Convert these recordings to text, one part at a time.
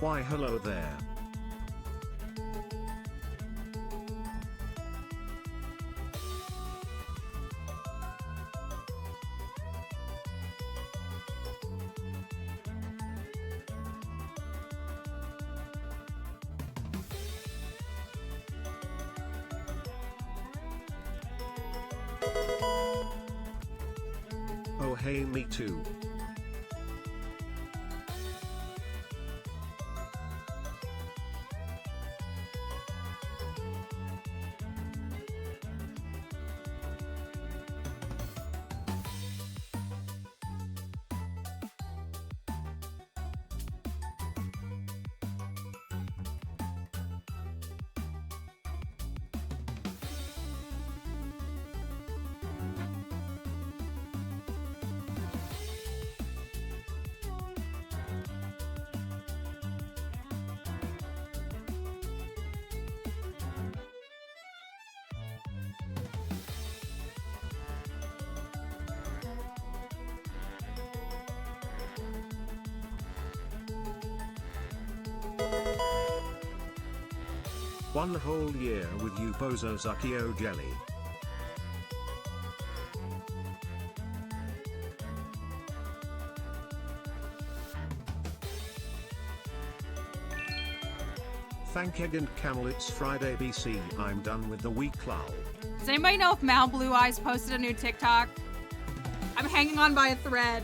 Why hello there. Oh hey, me too. One whole year with you Bozo Zakio Jelly. Thank Egg and Camel, it's Friday BC, I'm done with the week lull. Does anybody know if Mal Blue Eyes posted a new TikTok? I'm hanging on by a thread.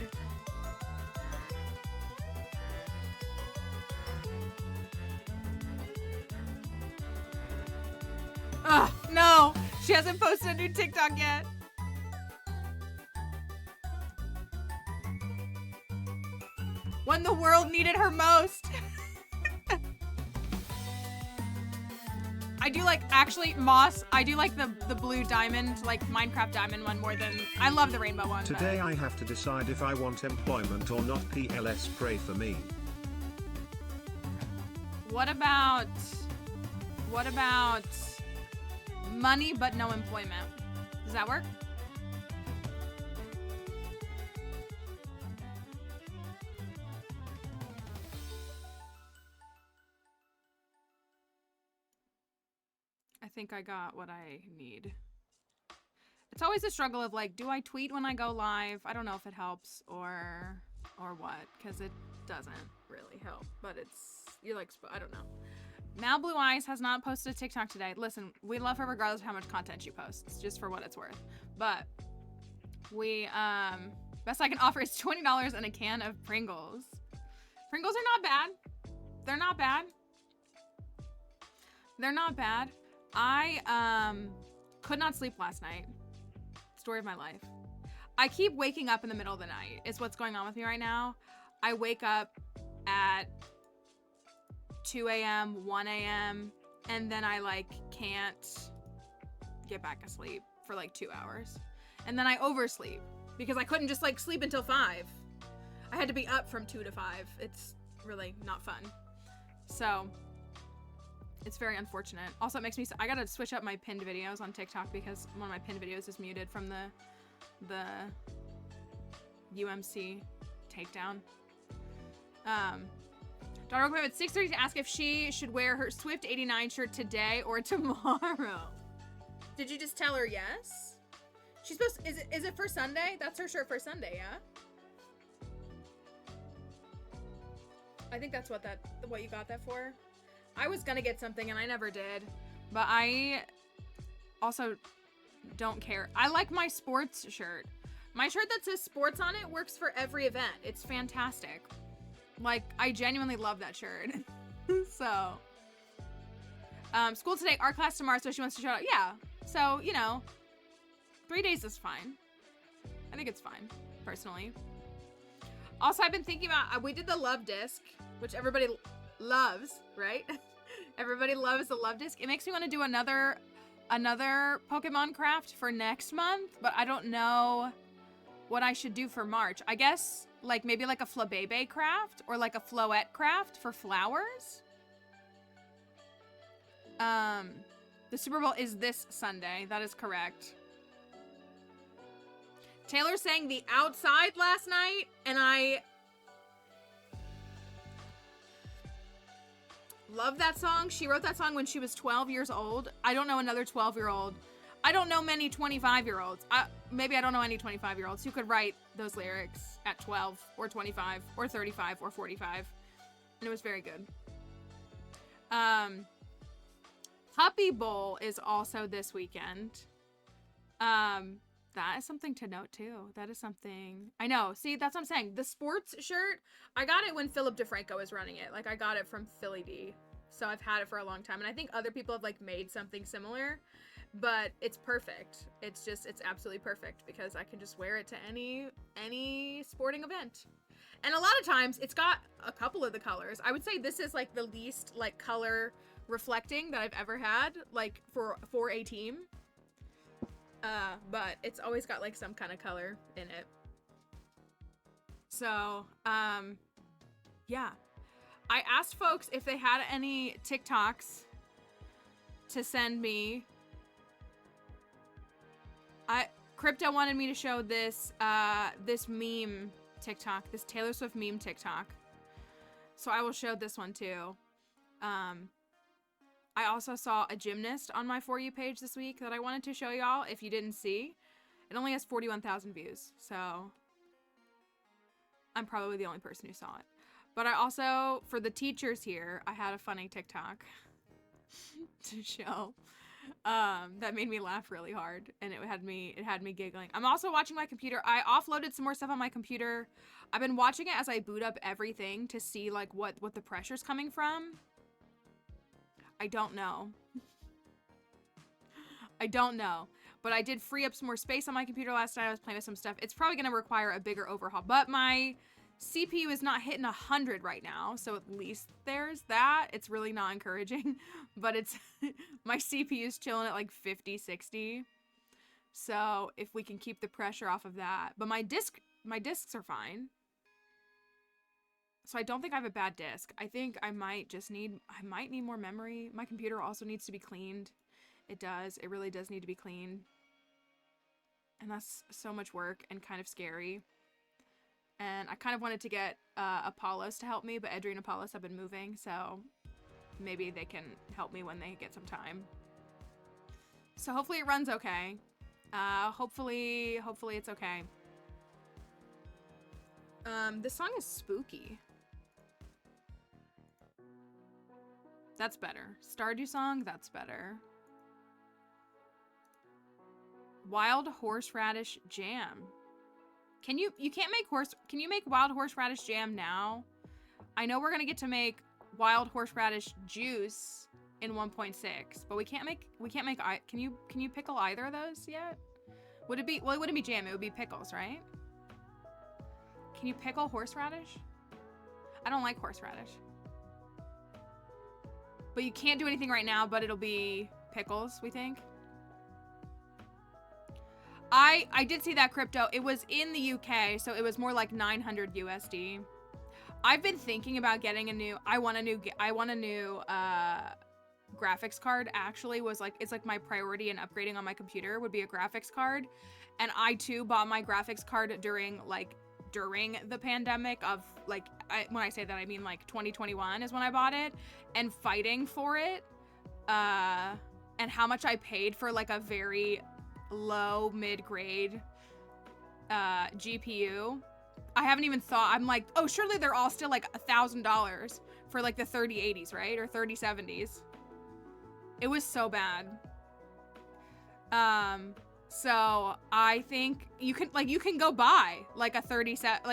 Ugh, no! She hasn't posted a new TikTok yet. When the world needed her most. I do like, actually, Moss, I do like the blue diamond, like Minecraft diamond one more than, I love the rainbow one. Today but I have to decide if I want employment or not. PLS, pray for me. What about money but no employment? Does that work? I think I got what I need. It's always a struggle of like, do I tweet when I go live? I don't know if it helps or what, because it doesn't really help, but you're like, I don't know. Mal Blue Eyes has not posted a TikTok today. Listen, we love her regardless of how much content she posts, just for what it's worth. But best I can offer is $20 and a can of Pringles. Pringles are not bad. They're not bad. They're not bad. I could not sleep last night. Story of my life. I keep waking up in the middle of the night. It's what's going on with me right now. I wake up at 2 a.m., 1 a.m., and then I like can't get back asleep for like 2 hours. And then I oversleep because I couldn't just like sleep until 5. I had to be up from 2 to 5. It's really not fun. So it's very unfortunate. Also, it makes me, I gotta switch up my pinned videos on TikTok because one of my pinned videos is muted from the UMC takedown. Daughter woke up at 6:30 to ask if she should wear her Swift 89 shirt today or tomorrow. Did you just tell her yes? She's supposed to, is it for Sunday? That's her shirt for Sunday, yeah? I think that's what you got that for. I was gonna get something and I never did, but I also don't care. I like my sports shirt. My shirt that says sports on it works for every event. It's fantastic. Like, I genuinely love that shirt. So, school today, art class tomorrow, so she wants to shout out. Yeah, so, you know, 3 days is fine. I think it's fine, personally. Also, I've been thinking about, we did the love disc, which everybody loves, right? Everybody loves the love disc. It makes me want to do another Pokemon craft for next month, but I don't know what I should do for March. I guess like maybe like a Flabébé craft or like a Floette craft for flowers. The Super Bowl is this Sunday. That is correct. Taylor sang The Outside last night, and Love that song. She wrote that song when she was 12 years old. I don't know another 12-year-old. I don't know many 25-year-olds. Maybe I don't know any 25-year-olds who could write those lyrics at 12 or 25 or 35 or 45. And it was very good. Puppy Bowl is also this weekend. That is something to note too. That is something I know. See, that's what I'm saying. The sports shirt, I got it when Philip DeFranco was running it. Like I got it from Philly D. So I've had it for a long time. And I think other people have like made something similar, but it's perfect. It's absolutely perfect because I can just wear it to any sporting event. And a lot of times it's got a couple of the colors. I would say this is like the least like color reflecting that I've ever had like for a team. But it's always got like some kind of color in it. So, yeah. I asked folks if they had any TikToks to send me. Crypto wanted me to show this, this meme TikTok, this Taylor Swift meme TikTok. So I will show this one too. I also saw a gymnast on my For You page this week that I wanted to show y'all if you didn't see. It only has 41,000 views, so I'm probably the only person who saw it. But I also, for the teachers here, I had a funny TikTok to show that made me laugh really hard, and it had me giggling. I'm also watching my computer. I offloaded some more stuff on my computer. I've been watching it as I boot up everything to see like what the pressure's coming from. I don't know. I don't know. But I did free up some more space on my computer last night. I was playing with some stuff. It's probably going to require a bigger overhaul. But my CPU is not hitting 100 right now. So at least there's that. It's really not encouraging. But it's my CPU is chilling at like 50, 60. So if we can keep the pressure off of that. But my discs are fine. So I don't think I have a bad disk. I think I might need more memory. My computer also needs to be cleaned. It does. It really does need to be cleaned. And that's so much work and kind of scary. And I kind of wanted to get Apollos to help me, but Edri and Apollos have been moving, so maybe they can help me when they get some time. So hopefully it runs okay. Hopefully it's okay. This song is spooky. That's better. Stardew song, that's better. Wild horseradish jam. Can you make wild horseradish jam now? I know we're gonna get to make wild horseradish juice in 1.6, but we can't make can you pickle either of those yet? Would it be, well, it wouldn't be jam, it would be pickles, right? Can you pickle horseradish? I don't like horseradish. But you can't do anything right now, but it'll be pickles, we think. I did see that crypto. It was in the UK, so it was more like 900 USD. I've been thinking about getting a new graphics card. Actually it's like my priority in upgrading on my computer would be a graphics card. And I too bought my graphics card during the pandemic of like, when I say that, I mean like 2021 is when I bought it, and fighting for it, and how much I paid for like a very low mid-grade GPU. I haven't even thought, I'm like, oh, surely they're all still like $1,000 for like the 3080s, right? Or 3070s. It was so bad. So I think you can go buy like a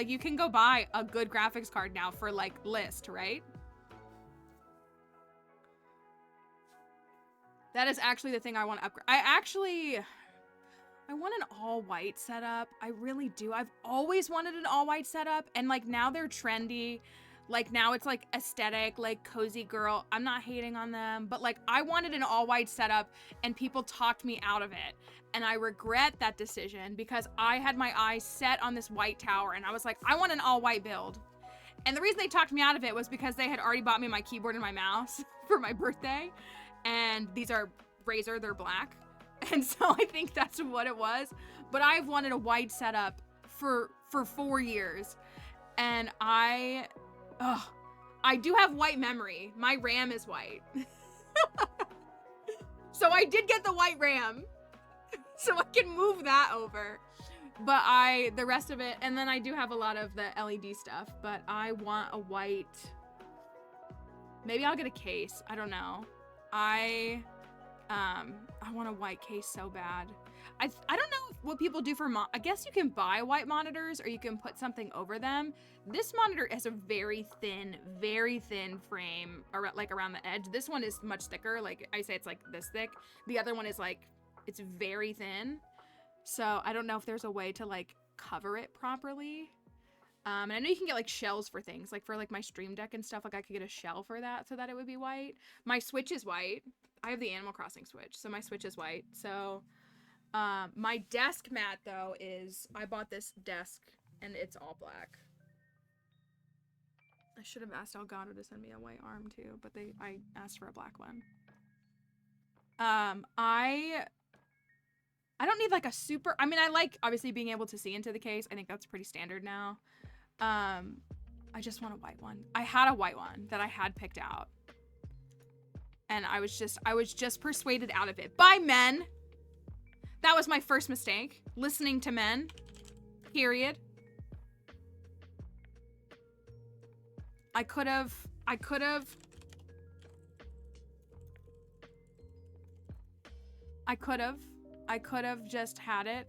you can go buy a good graphics card now for like list, right? That is actually the thing I want to upgrade. I want an all white setup. I really do. I've always wanted an all white setup, and like now they're trendy. Like now it's like aesthetic, like cozy girl. I'm not hating on them, but like I wanted an all white setup and people talked me out of it. And I regret that decision because I had my eyes set on this white tower and I was like, I want an all white build. And the reason they talked me out of it was because they had already bought me my keyboard and my mouse for my birthday. And these are Razer, they're black. And so I think that's what it was. But I've wanted a white setup for 4 years. And I I do have white memory. My RAM is white. So I did get the white RAM. So I can move that over. But the rest of it, and then I do have a lot of the LED stuff, but I want a white, maybe I'll get a case. I don't know. I want a white case so bad. I don't know what people do for, I guess you can buy white monitors or you can put something over them. This monitor has a very thin frame, like around the edge. This one is much thicker. Like I say, it's like this thick. The other one is like, it's very thin. So I don't know if there's a way to like cover it properly. And I know you can get like shells for things, like for like my Stream Deck and stuff. Like I could get a shell for that so that it would be white. My Switch is white. I have the Animal Crossing Switch, so my Switch is white. So my desk mat though is, I bought this desk and it's all black. I should have asked Elgato to send me a white arm too, but I asked for a black one. I don't need like a super, I mean, I like obviously being able to see into the case. I think that's pretty standard now. I just want a white one. I had a white one that I had picked out. And I was just persuaded out of it by men. That was my first mistake. Listening to men. Period. I could have just had it.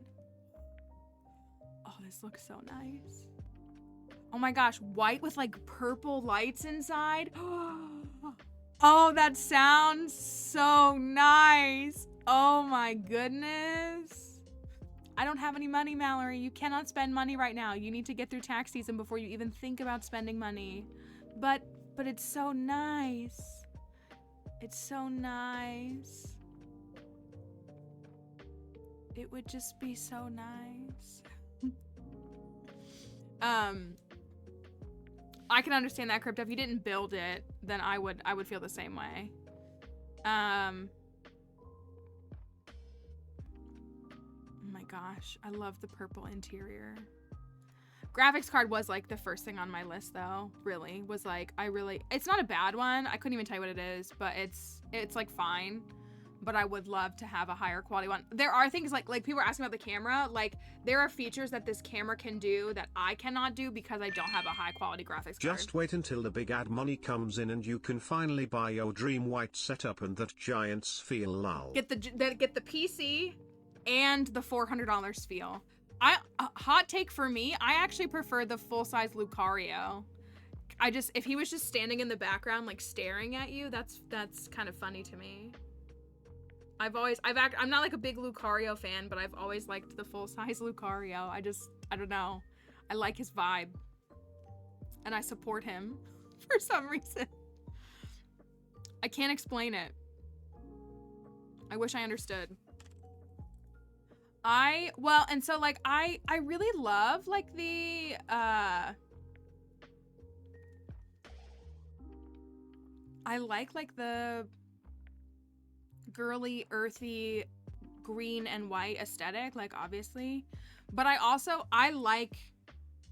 Oh, this looks so nice. Oh my gosh, white with like purple lights inside. Oh, that sounds so nice. Oh my goodness. I don't have any money, Mallory. You cannot spend money right now. You need to get through tax season before you even think about spending money. But it's so nice. It's so nice. It would just be so nice. I can understand that, Crypto. If you didn't build it, then I would feel the same way. Oh my gosh, I love the purple interior. Graphics card was like the first thing on my list though, really. Was like, it's not a bad one. I couldn't even tell you what it is, but it's like fine. But I would love to have a higher quality one. There are things like people are asking about the camera. Like there are features that this camera can do that I cannot do because I don't have a high quality graphics card. Just wait until the big ad money comes in and you can finally buy your dream white setup and that giants feel lull. Get the PC and the $400 feel. Hot take for me, I actually prefer the full-size Lucario. If he was just standing in the background like staring at you, that's kind of funny to me. I'm not like a big Lucario fan, but I've always liked the full-size Lucario. I don't know. I like his vibe. And I support him for some reason. I can't explain it. I wish I understood. And so like I really love like the I like the girly, earthy, green and white aesthetic, like obviously, but I like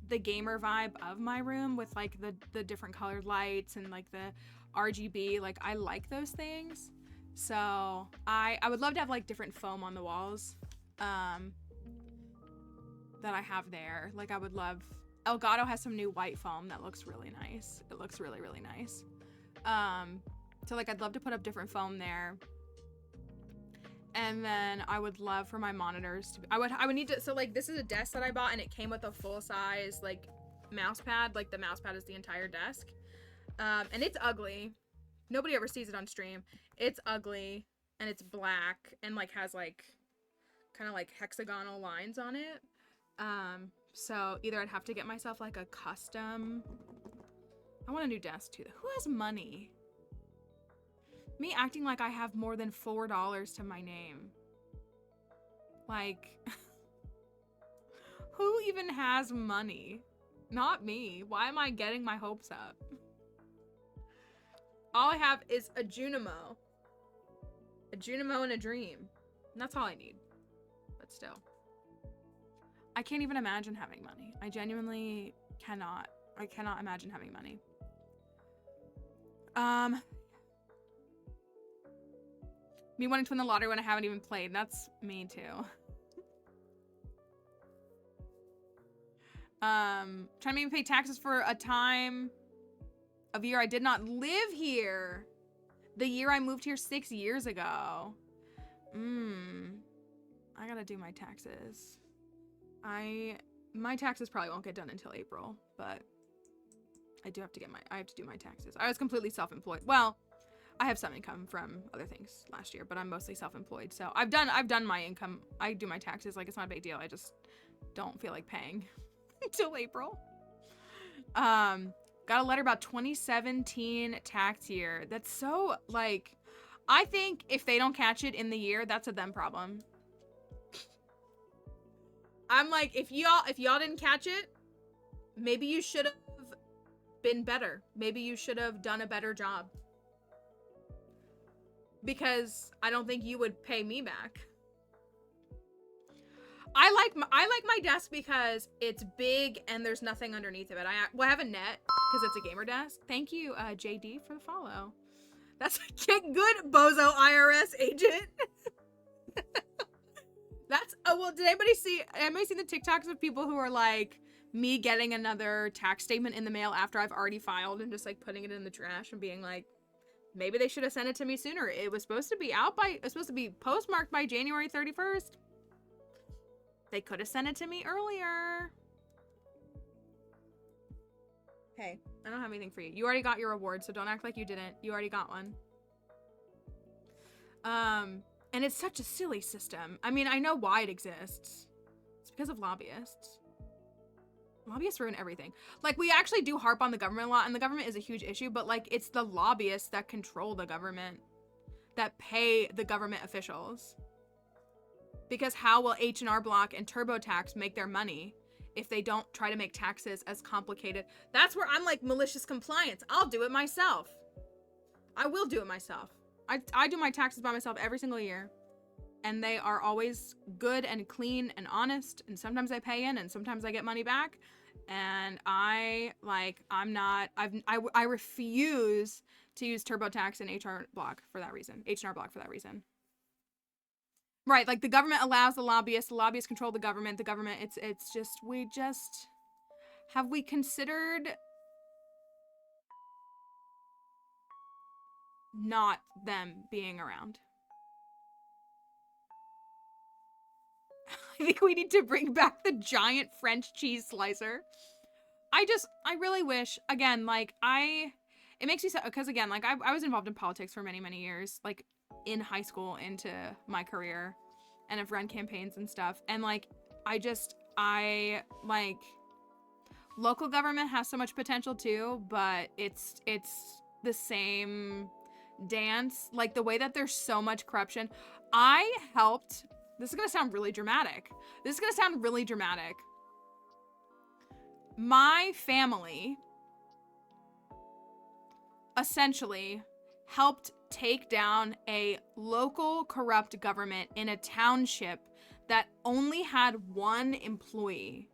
the gamer vibe of my room with like the different colored lights and like the RGB. Like I like those things, so I would love to have like different foam on the walls that I have there. Like I would love, Elgato has some new white foam that looks really nice. It looks really, really nice. So like I'd love to put up different foam there. And then I would love for my monitors to be, I would need to, so like this is a desk that I bought and it came with a full size like mouse pad. Like the mouse pad is the entire desk. And it's ugly. Nobody ever sees it on stream. It's ugly and it's black and like has like kind of like hexagonal lines on it. So either I'd have to get myself like a custom, I want a new desk too. Who has money? Me acting like I have more than $4 to my name. Like, who even has money? Not me. Why am I getting my hopes up? All I have is a Junimo. A Junimo and a dream. And that's all I need. But still. I can't even imagine having money. I genuinely cannot. I cannot imagine having money. Me wanting to win the lottery when I haven't even played. That's me too. Trying to make me pay taxes for a time of year I did not live here. The year I moved here 6 years ago. I gotta do my taxes. My taxes probably won't get done until April, but I have to do my taxes. I was completely self-employed. Well, I have some income from other things last year, but I'm mostly self-employed. So I've done my income. I do my taxes. Like, it's not a big deal. I just don't feel like paying until April. Got a letter about 2017 tax year. That's so, like, I think if they don't catch it in the year, that's a them problem. I'm like, if y'all didn't catch it, maybe you should have been better. Maybe you should have done a better job. Because I don't think you would pay me back. I like my desk because it's big and there's nothing underneath of it. I have a net because it's a gamer desk. Thank you, JD, for the follow. That's a good bozo IRS agent. That's, oh, well, did anybody see the TikToks of people who are like, me getting another tax statement in the mail after I've already filed and just like putting it in the trash and being like, maybe they should have sent it to me sooner. It was supposed to be postmarked by January 31st. They could have sent it to me earlier. Hey, I don't have anything for you. You already got your reward, so don't act like you didn't. You already got one. And it's such a silly system. I mean, I know why it exists. It's because of lobbyists. Lobbyists ruin everything. Like, we actually do harp on the government a lot, and the government is a huge issue, but, like, it's the lobbyists that control the government, that pay the government officials. Because how will H&R Block and TurboTax make their money if they don't try to make taxes as complicated? That's where I'm like, malicious compliance. I'll do it myself. I will do it myself. I do my taxes by myself every single year. And they are always good and clean and honest. And sometimes I pay in and sometimes I get money back. And I refuse to use TurboTax and H&R Block for that reason. Right, like the government allows the lobbyists control the government, it's just, have we considered not them being around? I think we need to bring back the giant French cheese slicer. I really wish, again, like, it makes me sad, because again, like, I was involved in politics for many, many years, like, in high school into my career, and have run campaigns and stuff, and like local government has so much potential too, but it's the same dance, like the way that there's so much corruption. This is gonna sound really dramatic. My family essentially helped take down a local corrupt government in a township that only had one employee.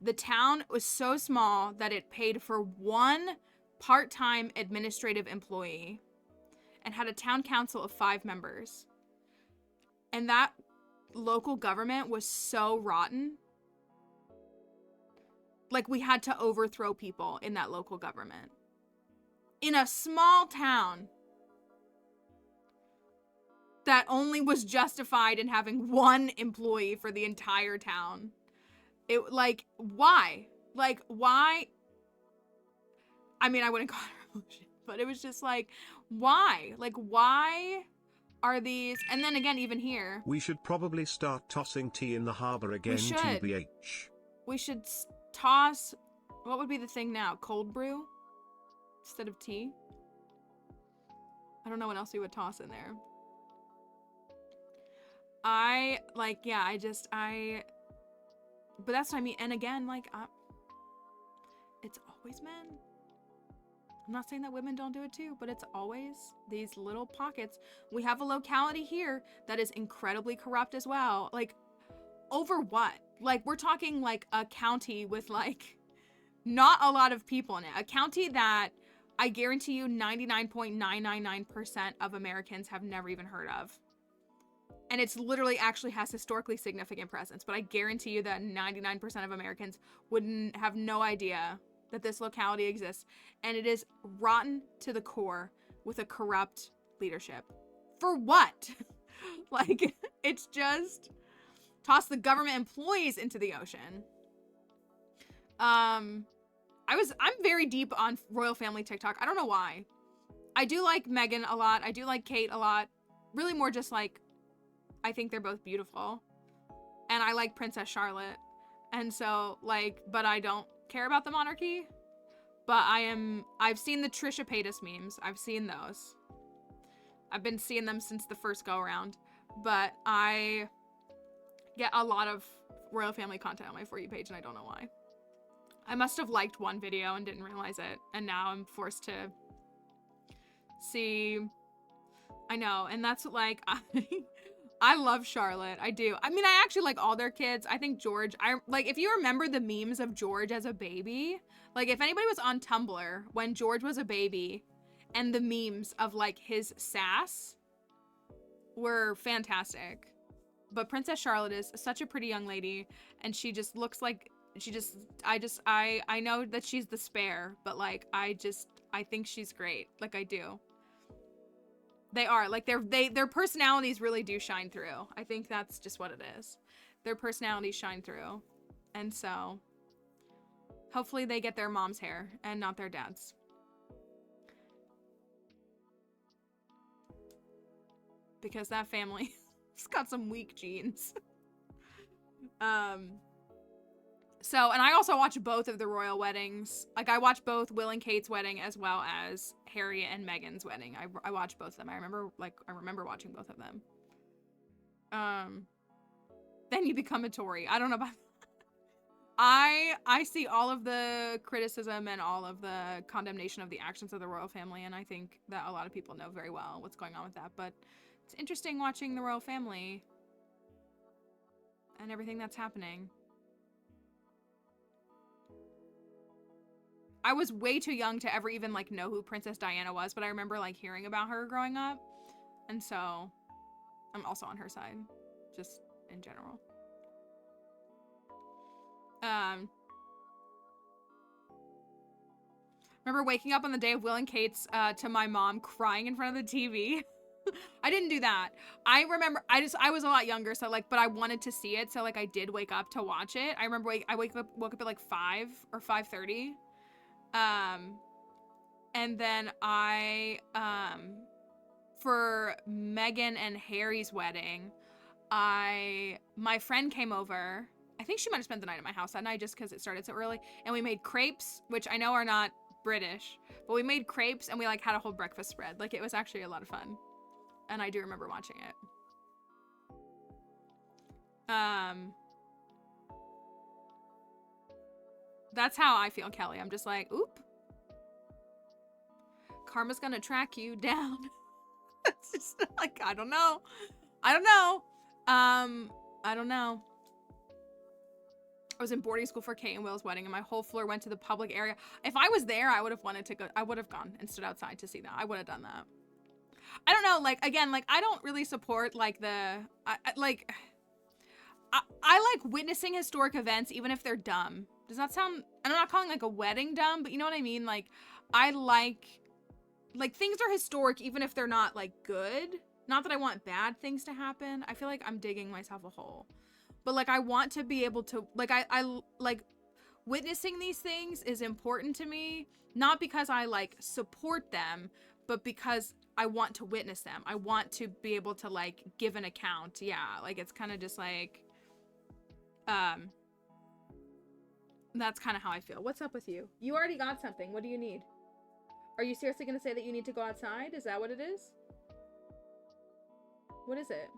The town was so small that it paid for one part-time administrative employee and had a town council of 5 members. And that local government was so rotten. Like, we had to overthrow people in that local government. In a small town that only was justified in having one employee for the entire town. It, like, why? Like, why? I mean, I wouldn't call it a revolution, but it was just like, why? Like, why are these? And then again, even here. We should probably start tossing tea in the harbor again, TBH. We should toss, what would be the thing now? Cold brew? Instead of tea? I don't know what else we would toss in there. But that's what I mean. And again, like, it's always men. I'm not saying that women don't do it too, but it's always these little pockets. We have a locality here that is incredibly corrupt as well. Like, over what? Like, we're talking like a county with like not a lot of people in it. A county that I guarantee you 99.999% of Americans have never even heard of. And it's literally actually has historically significant presence, but I guarantee you that 99% of Americans wouldn't have no idea that this locality exists, and it is rotten to the core with a corrupt leadership. For what? Like, it's just toss the government employees into the ocean. I'm very deep on royal family TikTok. I don't know why. I do like Meghan a lot. I do like Kate a lot. Really more just like, I think they're both beautiful. And I like Princess Charlotte. And so, like, but I don't care about the monarchy. But I've seen the Trisha Paytas memes. I've seen those. I've been seeing them since the first go around. But I get a lot of royal family content on my For You page, and I don't know why. I must have liked one video and didn't realize it. And now I'm forced to see. I know. And that's like, I love Charlotte. I do. I mean, I actually like all their kids. I think George, like, if you remember the memes of George as a baby, like, if anybody was on Tumblr when George was a baby, and the memes of, like, his sass were fantastic. But Princess Charlotte is such a pretty young lady, and she just looks like, I know that she's the spare, but, like, I think she's great. Like, I do. They are, like, their personalities really do shine through. I think that's just what it is. Their personalities shine through. And so, hopefully they get their mom's hair and not their dad's. Because that family has got some weak genes. So, and I also watch both of the royal weddings. Like, I watch both Will and Kate's wedding as well as Harry and Meghan's wedding. I watch both of them. I remember watching both of them. Then you become a Tory. I don't know about I see all of the criticism and all of the condemnation of the actions of the royal family, and I think that a lot of people know very well what's going on with that. But it's interesting watching the royal family and everything that's happening. I was way too young to ever even, like, know who Princess Diana was, but I remember, like, hearing about her growing up. And so, I'm also on her side, just in general. Remember waking up on the day of Will and Kate's to my mom crying in front of the TV. I didn't do that. I remember, I was a lot younger, so, like, but I wanted to see it, so, like, I did wake up to watch it. I remember I woke up at, like, 5 or 5:30. And then for Meghan and Harry's wedding, my friend came over. I think she might have spent the night at my house that night just because it started so early. And we made crepes, which I know are not British, but we made crepes and we, like, had a whole breakfast spread. Like, it was actually a lot of fun. And I do remember watching it. That's how I feel, Kelly. I'm just like, oop. Karma's gonna track you down. It's just like, I don't know. I don't know. I was in boarding school for Kate and Will's wedding, and my whole floor went to the public area. If I was there, I would have wanted to go. I would have gone and stood outside to see that. I would have done that. I don't know. Like, again, like, I don't really support, like, I like witnessing historic events, even if they're dumb. Does that sound, and I'm not calling, like, a wedding dumb, but you know what I mean? Like, I like, things are historic, even if they're not, like, good. Not that I want bad things to happen. I feel like I'm digging myself a hole. But, like, I want to be able to, like, I like, witnessing these things is important to me. Not because I, like, support them, but because I want to witness them. I want to be able to, like, give an account. Yeah, like, it's kind of just, like, that's kind of how I feel. What's up with you? You already got something. What do you need? Are you seriously going to say that you need to go outside? Is that what it is? What is it?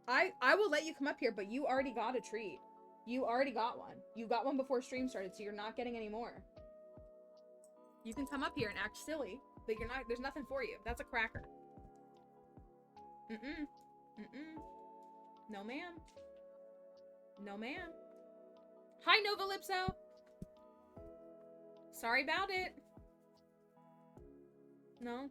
I will let you come up here, but you already got a treat. You already got one. You got one before stream started, so you're not getting any more. You can come up here and act silly, but you're not, there's nothing for you. That's a cracker. No, ma'am. No, ma'am. Hi, Nova Lipso. Sorry about it. No?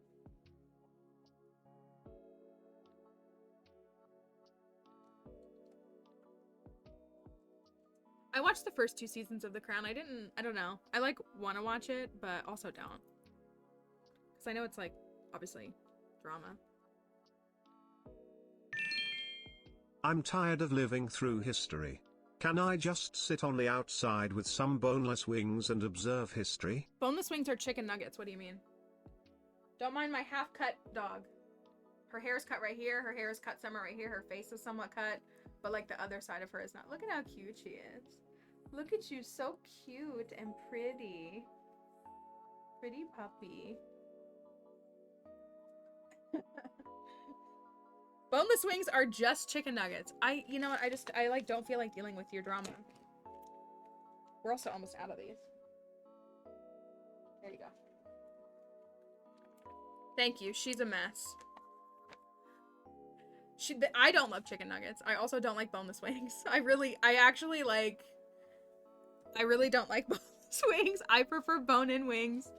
I watched the first 2 seasons of The Crown. I don't know. I like want to watch it, but also don't. Because I know it's like, obviously, drama. I'm tired of living through history. Can I just sit on the outside with some boneless wings and observe history? Boneless wings are chicken nuggets. What do you mean? Don't mind my half-cut dog. Her hair is cut right here. Her hair is cut somewhere right here. Her face is somewhat cut. But like the other side of her is not. Look at how cute she is. Look at you. So cute and pretty. Pretty puppy. Boneless wings are just chicken nuggets. You know what? I like don't feel like dealing with your drama. We're also almost out of these. There you go. Thank you. She's a mess. I don't love chicken nuggets. I also don't like boneless wings. I really don't like boneless wings. I prefer bone-in wings.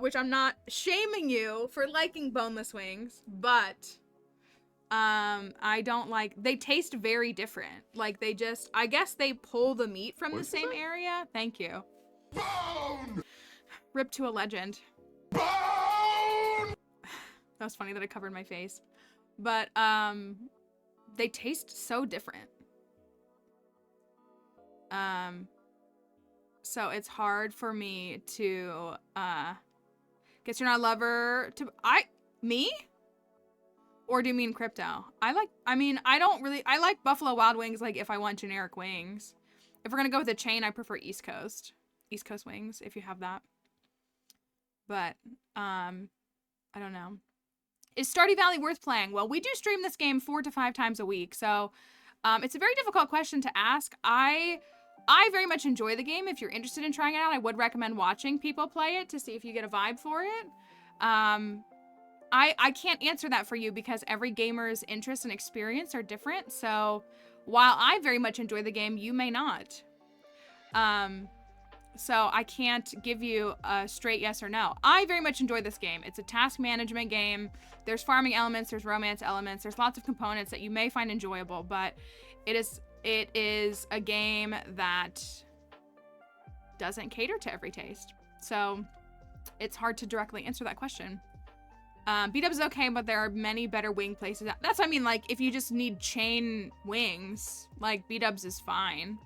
Which I'm not shaming you for liking boneless wings, but I don't like, they taste very different. Like I guess they pull the meat from the same area. Thank you. Bone! Rip to a legend. Bone! That was funny that I covered my face. But they taste so different. So it's hard for me to guess you're not a lover to me? Or do you mean crypto? I like Buffalo Wild Wings, like if I want generic wings. If we're gonna go with a chain, I prefer East Coast wings, if you have that. But, I don't know. Is Stardew Valley worth playing? Well, we do stream this game 4 to 5 times a week, so it's a very difficult question to ask. I very much enjoy the game. If you're interested in trying it out, I would recommend watching people play it to see if you get a vibe for it. I can't answer that for you because every gamer's interest and experience are different. So while I very much enjoy the game, you may not. So I can't give you a straight yes or no. I very much enjoy this game. It's a task management game. There's farming elements, there's romance elements, there's lots of components that you may find enjoyable, but it is a game that doesn't cater to every taste. So it's hard to directly answer that question. B-dubs is okay, but there are many better wing places. That's what I mean, like, if you just need chain wings, like, B-dubs is fine.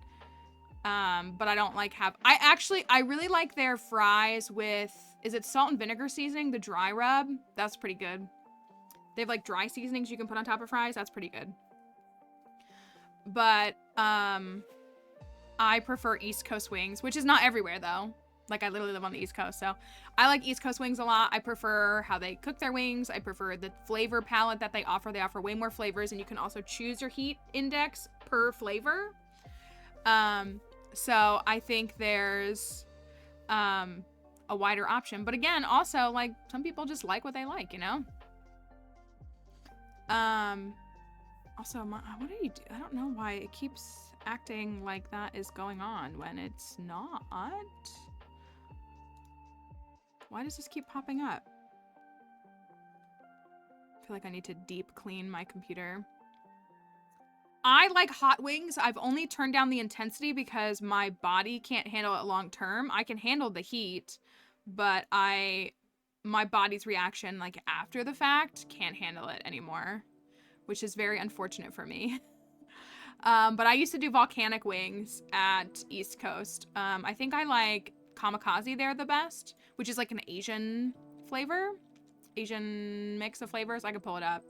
But I don't like I really like their fries with, is it salt and vinegar seasoning? The dry rub? That's pretty good. They have, like, dry seasonings you can put on top of fries. That's pretty good. But, I prefer East Coast wings, which is not everywhere, though. Like, I literally live on the East Coast, so I like East Coast wings a lot. I prefer how they cook their wings. I prefer the flavor palette that they offer. They offer way more flavors, and you can also choose your heat index per flavor. So I think there's a wider option. But again, also, like, some people just like what they like, you know? Also, what do you do? I don't know why it keeps acting like that is going on when it's not. Why does this keep popping up? I feel like I need to deep clean my computer. I like hot wings. I've only turned down the intensity because my body can't handle it long term. I can handle the heat, but my body's reaction, like, after the fact can't handle it anymore, which is very unfortunate for me. But I used to do volcanic wings at East Coast. I think I like kamikaze there the best, which is like an Asian flavor, Asian mix of flavors. I could pull it up.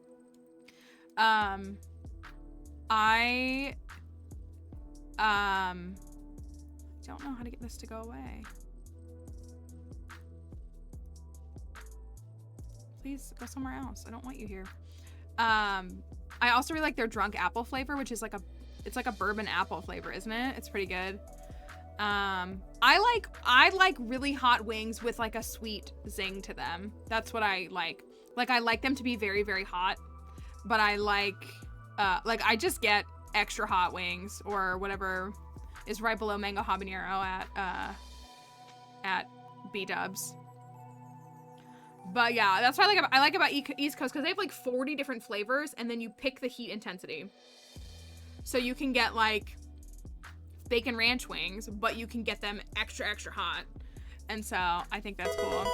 I don't know how to get this to go away. Please go somewhere else. I don't want you here. I also really like their drunk apple flavor, which is like it's like a bourbon apple flavor, isn't it? It's pretty good. I like really hot wings with like a sweet zing to them. That's what I like. Like, I like them to be very, very hot, but I like I just get extra hot wings or whatever is right below mango habanero at B-dubs. But yeah, that's what I like about East Coast, because they have like 40 different flavors, and then you pick the heat intensity. So you can get like bacon ranch wings, but you can get them extra, extra hot. And so I think that's cool.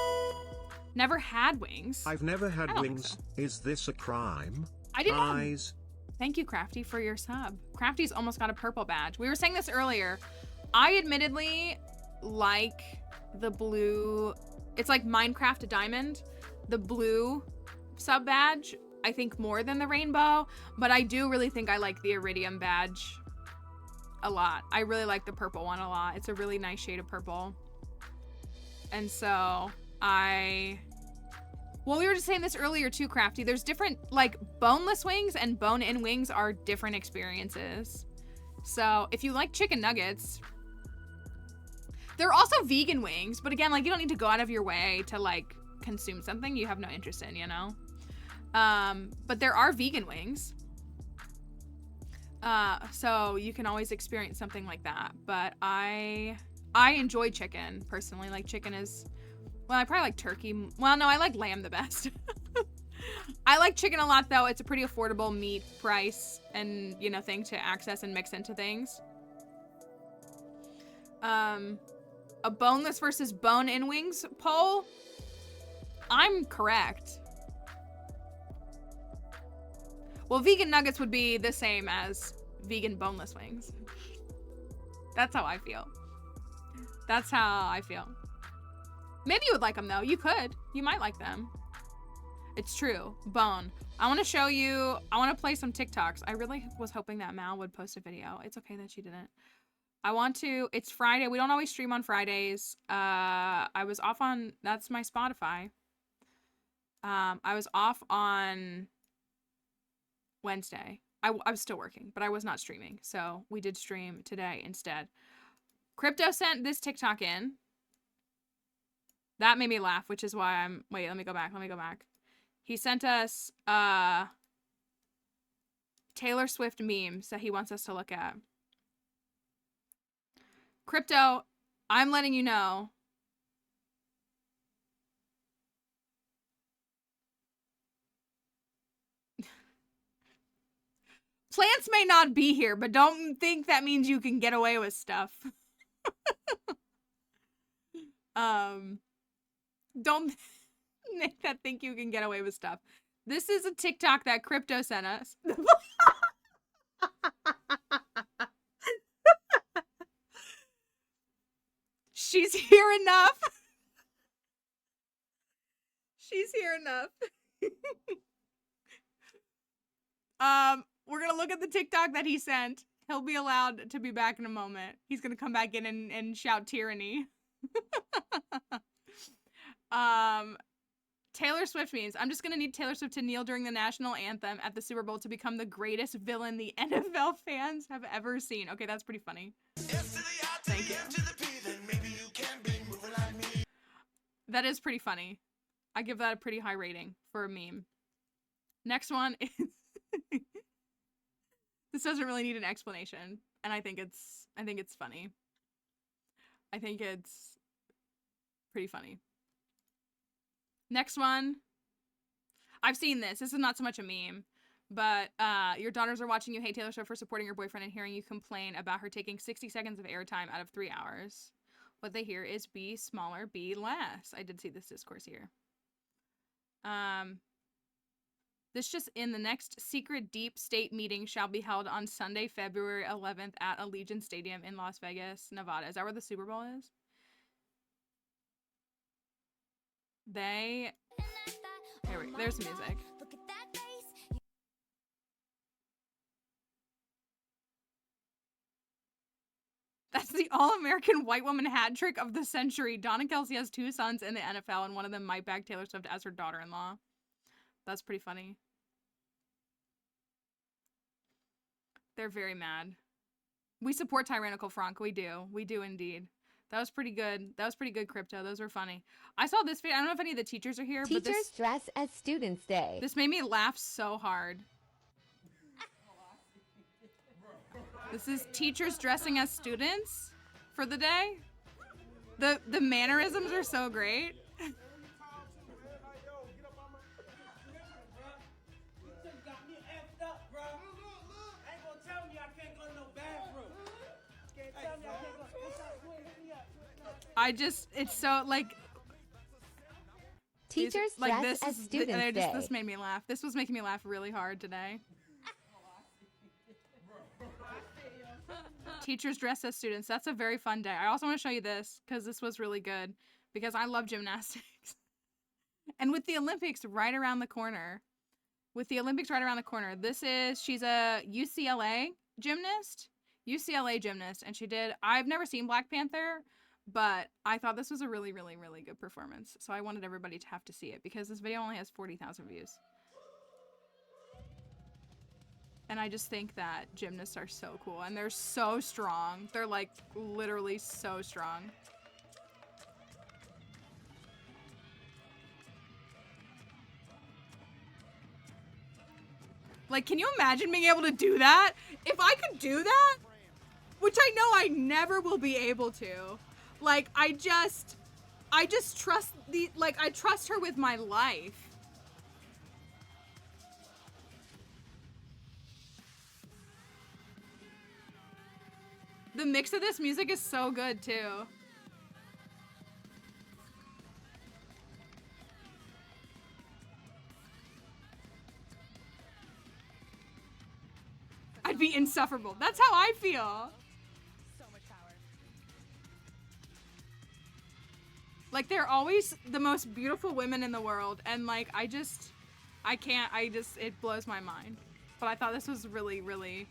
Never had wings. I've never had wings. So. Is this a crime? I didn't know. Thank you, Crafty, for your sub. Crafty's almost got a purple badge. We were saying this earlier. I admittedly like the blue. It's like Minecraft Diamond. The blue sub badge, I think, more than the rainbow. But I do really think I like the Iridium badge a lot. I really like the purple one a lot. It's a really nice shade of purple. And so well, we were just saying this earlier too, Crafty. There's different, like, boneless wings and bone-in wings are different experiences. So if you like chicken nuggets, there are also vegan wings, but again, like, you don't need to go out of your way to like consume something you have no interest in, you know? But there are vegan wings. So you can always experience something like that. But I enjoy chicken personally. Like, chicken is, well, I probably like turkey. Well, no, I like lamb the best. I like chicken a lot though. It's a pretty affordable meat price and, you know, thing to access and mix into things. A boneless versus bone-in wings poll. I'm correct. Well, vegan nuggets would be the same as vegan boneless wings. That's how I feel. That's how I feel. Maybe you would like them though. You could. You might like them. It's true. Bone. I want to show you. I want to play some TikToks. I really was hoping that Mal would post a video. It's okay that she didn't. I want to. It's Friday. We don't always stream on Fridays. I was off on. That's my Spotify. I was off on Wednesday. I was still working, but I was not streaming. So we did stream today instead. Crypto sent this TikTok in. That made me laugh, which is why I'm... Wait, let me go back. He sent us Taylor Swift memes that he wants us to look at. Crypto, I'm letting you know. Plants may not be here, but don't think that means you can get away with stuff. Don't make that think you can get away with stuff. This is a TikTok that Crypto sent us. She's here enough. She's here enough. We're gonna look at the TikTok that he sent. He'll be allowed to be back in a moment. He's gonna come back in and shout tyranny. Taylor Swift means I'm just gonna need Taylor Swift to kneel during the national anthem at the Super Bowl to become the greatest villain the NFL fans have ever seen. Okay, that's pretty funny. Thank you. That is pretty funny. I give that a pretty high rating for a meme. Next one is this doesn't really need an explanation, and I think it's funny. I think it's pretty funny. Next one. I've seen this. This is not so much a meme, but your daughters are watching you hate Taylor Swift for supporting your boyfriend and hearing you complain about her taking 60 seconds of airtime out of 3 hours. What they hear is be smaller, be less. I did see this discourse here. This just in, the next secret deep state meeting shall be held on Sunday, February 11th at Allegiant Stadium in Las Vegas, Nevada. Is that where the Super Bowl is? There's the music. That's the all-American white woman hat trick of the century. Donna Kelsey has 2 sons in the NFL, and one of them might back Taylor Swift as her daughter-in-law. That's pretty funny. They're very mad. We support Tyrannical Frank. We do. We do indeed. That was pretty good. That was pretty good, Crypto. Those were funny. I saw this video. I don't know if any of the teachers are here, but Teachers dress as Students' Day. This made me laugh so hard. This is teachers dressing as students for the day. The mannerisms are so great. It's so like Teachers like dress as Students Day. this made me laugh. This was making me laugh really hard today. Teachers dress as students. That's a very fun day. I also want to show you this because this was really good because I love gymnastics. And with the Olympics right around the corner, she's a UCLA gymnast, and I've never seen Black Panther, but I thought this was a really, really, really good performance. So I wanted everybody to have to see it because this video only has 40,000 views. And I just think that gymnasts are so cool and they're so strong. They're like literally so strong. Like, can you imagine being able to do that? If I could do that, which I know I never will be able to. Like, I just trust I trust her with my life. The mix of this music is so good too. I'd be insufferable. That's how I feel. So much power. Like, they're always the most beautiful women in the world, and like it blows my mind. But I thought this was really, really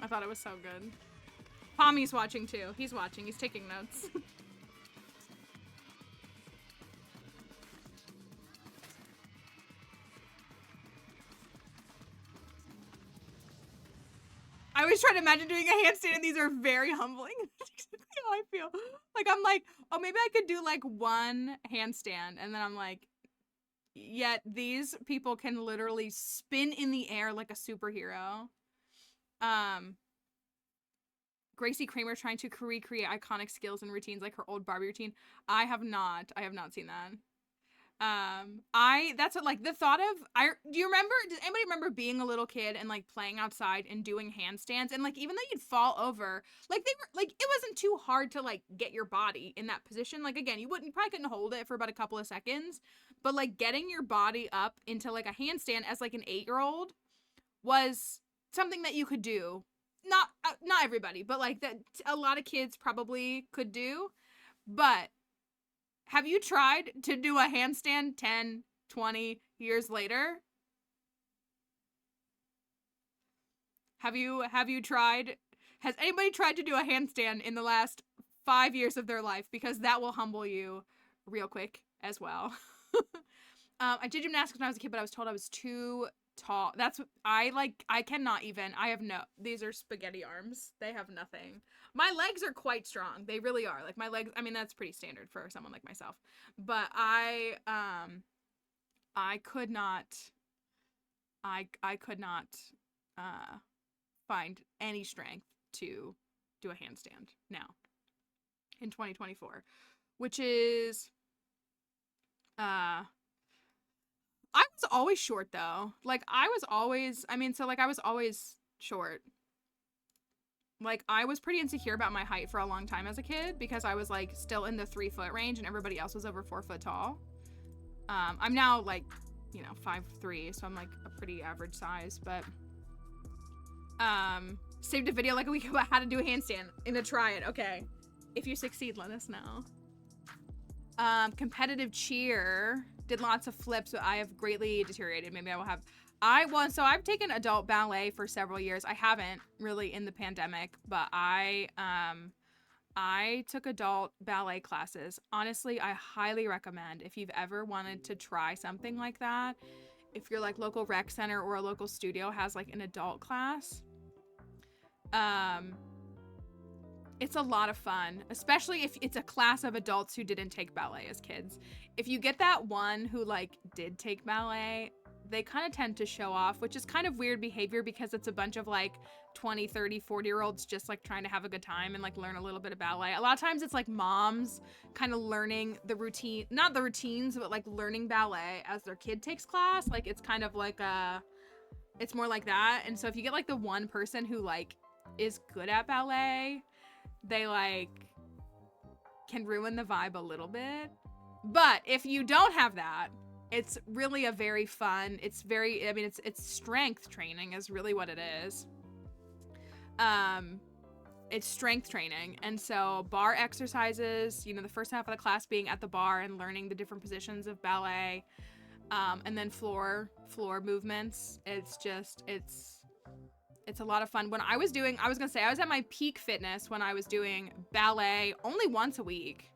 I thought it was so good. Pommy's watching too. He's watching. He's taking notes. I always try to imagine doing a handstand, and these are very humbling. That's exactly how I feel. Like, I'm like, oh, maybe I could do like one handstand, and then I'm like, yet these people can literally spin in the air like a superhero. Gracie Kramer trying to recreate iconic skills and routines like her old Barbie routine. I have not seen that. That's what, like, the thought of, does anybody remember being a little kid and like playing outside and doing handstands, and like, even though you'd fall over, like, they were like, it wasn't too hard to like get your body in that position. Like, again, you probably couldn't hold it for about a couple of seconds, but like getting your body up into like a handstand as like an 8-year-old was something that you could do. Not everybody, but like that a lot of kids probably could do. But have you tried to do a handstand 10, 20 years later? Have you tried? Has anybody tried to do a handstand in the last 5 years of their life? Because that will humble you real quick as well. I did gymnastics when I was a kid, but I was told I was too tall. That's what I cannot even. These are spaghetti arms. They have nothing. My legs are quite strong. They really are. Like, my legs, I mean, that's pretty standard for someone like myself. But I could not find any strength to do a handstand now in 2024, which is I was always short though. Like, I was always short. Like, I was pretty insecure about my height for a long time as a kid because I was like still in the 3-foot range and everybody else was over 4 foot tall. I'm now like, 5'3", so I'm like a pretty average size, but saved a video like a week about how to do a handstand. In a try it. Okay. If you succeed, let us know. Competitive cheer. Did lots of flips, but I have greatly deteriorated. Maybe I will have. So I've taken adult ballet for several years. I haven't really in the pandemic, but I took adult ballet classes. Honestly, I highly recommend if you've ever wanted to try something like that. If your like local rec center or a local studio has like an adult class, it's a lot of fun, especially if it's a class of adults who didn't take ballet as kids. If you get that one who like did take ballet, they kind of tend to show off, which is kind of weird behavior because it's a bunch of like 20, 30, 40-year-olds just like trying to have a good time and like learn a little bit of ballet. A lot of times it's like moms kind of learning the routine, not the routines, but like learning ballet as their kid takes class. Like it's kind of like it's more like that. And so if you get like the one person who like is good at ballet, they like can ruin the vibe a little bit. But if you don't have that, it's really a very fun, it's very, I mean, it's strength training is really what it is. It's strength training. And so bar exercises, you know, the first half of the class being at the bar and learning the different positions of ballet, and then floor movements. It's just, it's a lot of fun. When I was gonna say, I was at my peak fitness when I was doing ballet only once a week.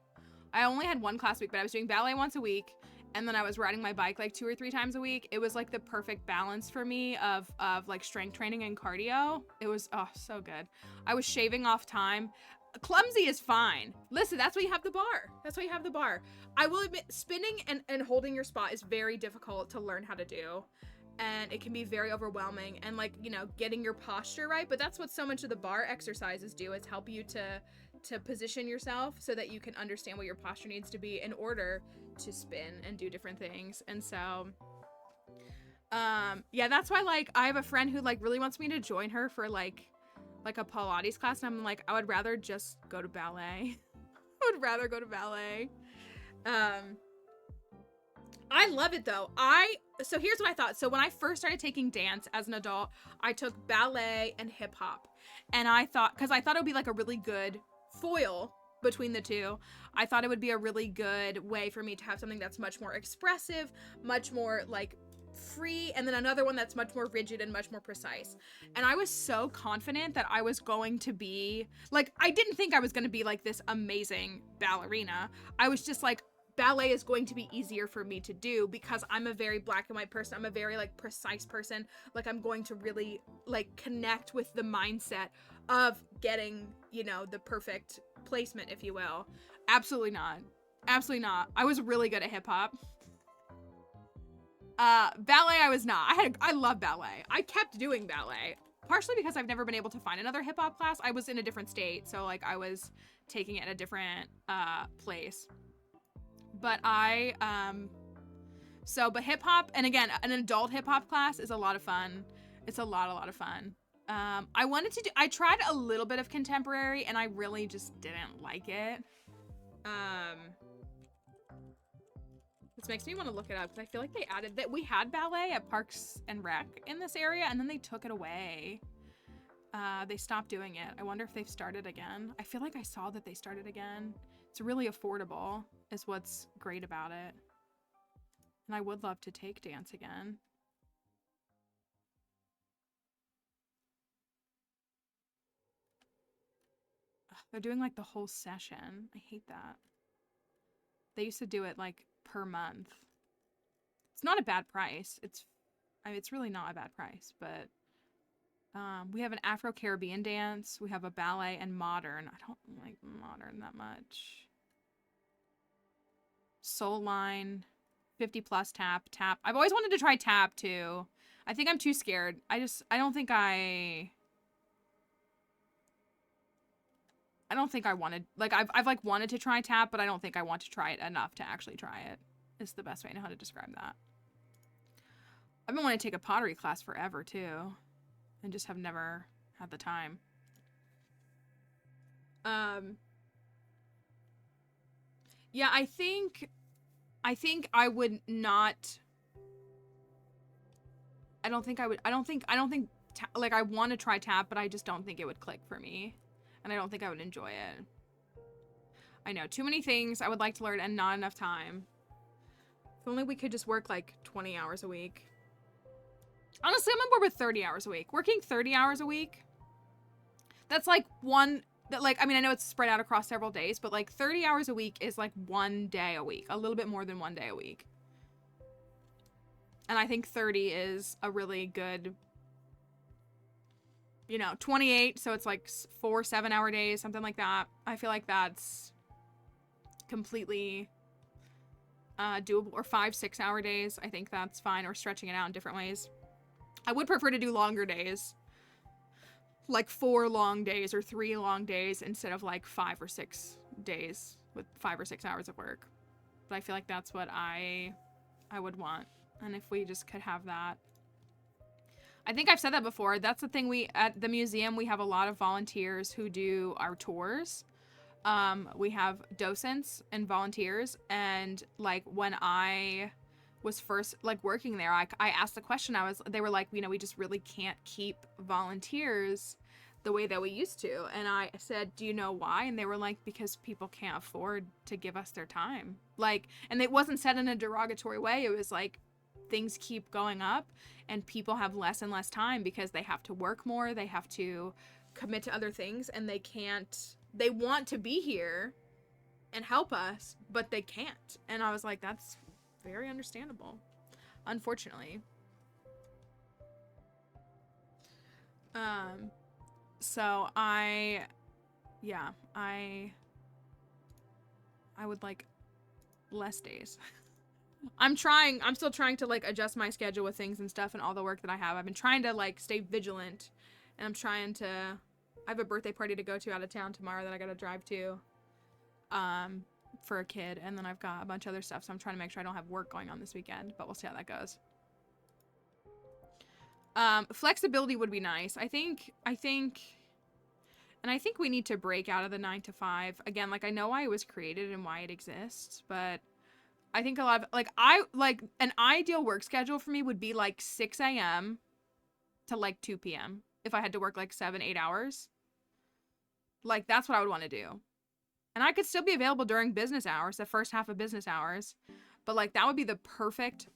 I only had one class a week, but I was doing ballet once a week. And then I was riding my bike like 2 or 3 times a week. It was like the perfect balance for me of like strength training and cardio. It was, oh, so good. I was shaving off time. Clumsy is fine. Listen, that's why you have the bar. That's why you have the bar. I will admit, spinning and holding your spot is very difficult to learn how to do. And it can be very overwhelming and like, you know, getting your posture right. But that's what so much of the bar exercises do. It's help you to position yourself so that you can understand what your posture needs to be in order to spin and do different things. And so yeah, that's why like I have a friend who like really wants me to join her for like a Pilates class, and I'm like, I would rather just go to ballet. I would rather go to ballet. I love it though. So here's what I thought. So when I first started taking dance as an adult, I took ballet and hip hop. And I thought it would be like a really good foil between the two. I thought it would be a really good way for me to have something that's much more expressive, much more like free, and then another one that's much more rigid and much more precise. And I was so confident that I was going to be like, I didn't think I was going to be like this amazing ballerina. I was just like, ballet is going to be easier for me to do because I'm a very black and white person. I'm a very like precise person. Like I'm going to really like connect with the mindset of getting, you know, the perfect placement, if you will. Absolutely not. Absolutely not. I was really good at hip hop. Ballet, I was not. I love ballet. I kept doing ballet, partially because I've never been able to find another hip hop class. I was in a different state, so like I was taking it in a different place. But but hip hop, and again, an adult hip hop class is a lot of fun. It's a lot of fun. I tried a little bit of contemporary and I really just didn't like it. This makes me want to look it up because I feel like they added that we had ballet at Parks and Rec in this area and then they took it away. They stopped doing it. I wonder if they've started again. I feel like I saw that they started again. It's really affordable is what's great about it. And I would love to take dance again. Ugh, they're doing like the whole session. I hate that. They used to do it like per month. It's not a bad price. It's really not a bad price, but we have an Afro-Caribbean dance. We have a ballet and modern. I don't like modern that much. Soul line, 50 plus tap. I've always wanted to try tap too. I think I'm too scared. I don't think I wanted, like I've like wanted to try tap, but I don't think I want to try it enough to actually try it. Is the best way I know how to describe that. I've been wanting to take a pottery class forever too, and just have never had the time. Yeah, I think I would not. I don't think, like I want to try tap, but I just don't think it would click for me. And I don't think I would enjoy it. I know, too many things I would like to learn and not enough time. If only we could just work like 20 hours a week. Honestly, I'm on board with 30 hours a week. Working 30 hours a week, that's like I mean, I know it's spread out across several days, but like 30 hours a week is like 1 day a week, a little bit more than 1 day a week. And I think 30 is a really good, you know, 28, so it's like 4 7-hour days, something like that. I feel like that's completely doable, or 5-6 hour days. I think that's fine, or stretching it out in different ways. I would prefer to do longer days, like 4 long days or 3 long days instead of like 5 or 6 days with 5 or 6 hours of work. But I feel like that's what I would want. And if we just could have that. I think I've said that before. That's the thing, at the museum, we have a lot of volunteers who do our tours. We have docents and volunteers, and like when I was first like working there, I asked the question. They were like, you know, we just really can't keep volunteers the way that we used to. And I said, do you know why? And they were like, because people can't afford to give us their time. Like, and it wasn't said in a derogatory way. It was like, things keep going up and people have less and less time because they have to work more. They have to commit to other things, and they want to be here and help us, but they can't. And I was like, that's very understandable, unfortunately. So I would like less days. I'm still trying to like adjust my schedule with things and stuff and all the work that I have. I've been trying to like stay vigilant, and I have a birthday party to go to out of town tomorrow that I gotta drive to, for a kid, and then I've got a bunch of other stuff, so I'm trying to make sure I don't have work going on this weekend, but we'll see how that goes. Flexibility would be nice. I think we need to break out of the 9 to 5. Again, like, I know why it was created and why it exists, but I think a lot of, like, an ideal work schedule for me would be, like, 6 a.m. to, like, 2 p.m. if I had to work, like, 7-8 hours. Like, that's what I would want to do. And I could still be available during business hours, the first half of business hours. But, like, that would be the perfect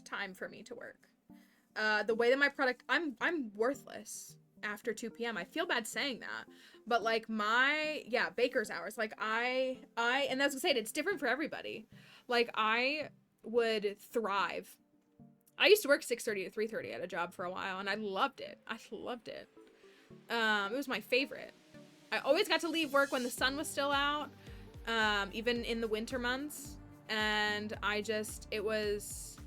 time for me to work. The way that my product, I'm worthless after 2 p.m. I feel bad saying that. But, like, baker's hours. Like, and as I said, it's different for everybody. Like, I would thrive. I used to work 6:30 to 3:30 at a job for a while, and I loved it. It was my favorite. I always got to leave work when the sun was still out, even in the winter months. And it was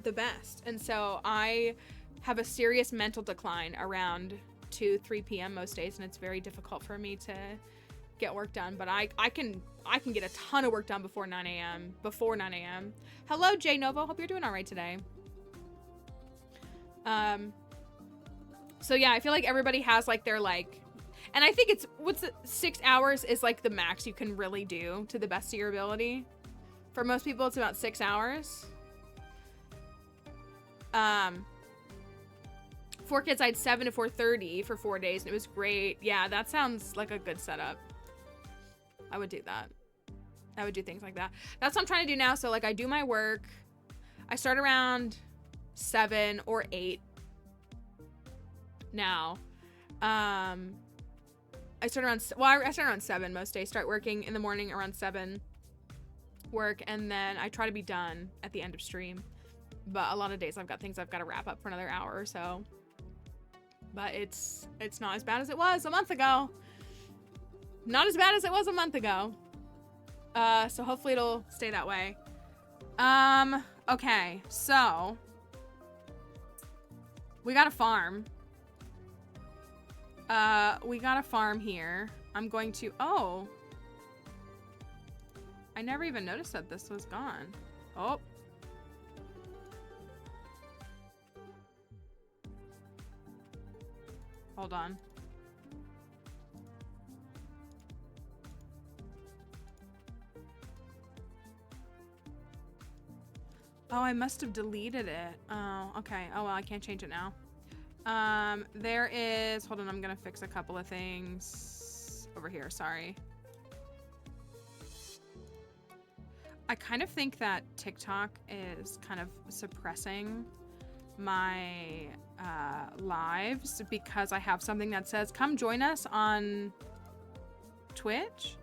the best. And so I have a serious mental decline around 2-3 p.m. most days, and it's very difficult for me to get work done. But I can get a ton of work done before 9 a.m. Hello, Jay Novo. Hope you're doing all right today. So yeah, I feel like everybody has like their like, and I think 6 hours is like the max you can really do to the best of your ability. For most people, it's about 6 hours. 4 kids, I had 7 to 4:30 for 4 days, and it was great. Yeah, that sounds like a good setup. I would do that. I would do things like that. That's what I'm trying to do now. So like, I do my work. I start around 7 or 8 now. I start around 7 most days. Start working in the morning around 7, work, and then I try to be done at the end of stream. But a lot of days I've got things I've got to wrap up for another hour or so. But it's not as bad as it was a month ago. Not as bad as it was a month ago. So hopefully it'll stay that way. Okay, so we got a farm. We got a farm here. I'm going to, oh. I never even noticed that this was gone. Oh. Hold on. Oh, I must have deleted it. Oh, okay. Oh, well, I can't change it now. There is, hold on, I'm gonna fix a couple of things over here, sorry. I kind of think that TikTok is kind of suppressing my lives because I have something that says, come join us on Twitch,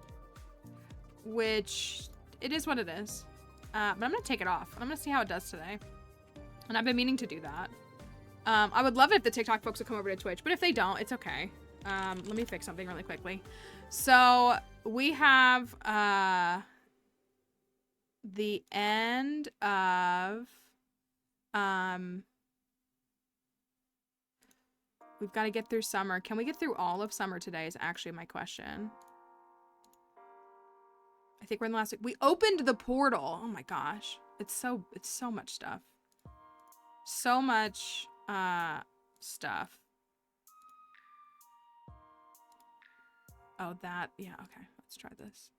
which it is what it is. But I'm gonna take it off. I'm gonna see how it does today. And I've been meaning to do that. I would love it if the TikTok folks would come over to Twitch, but if they don't, it's okay. Let me fix something really quickly. So we have the end of we've got to get through summer. Can we get through all of summer today is actually my question. I think we're in the last week. We opened the portal. Oh my gosh. It's so much stuff. So much stuff. Oh, that. Yeah, okay. Let's try this.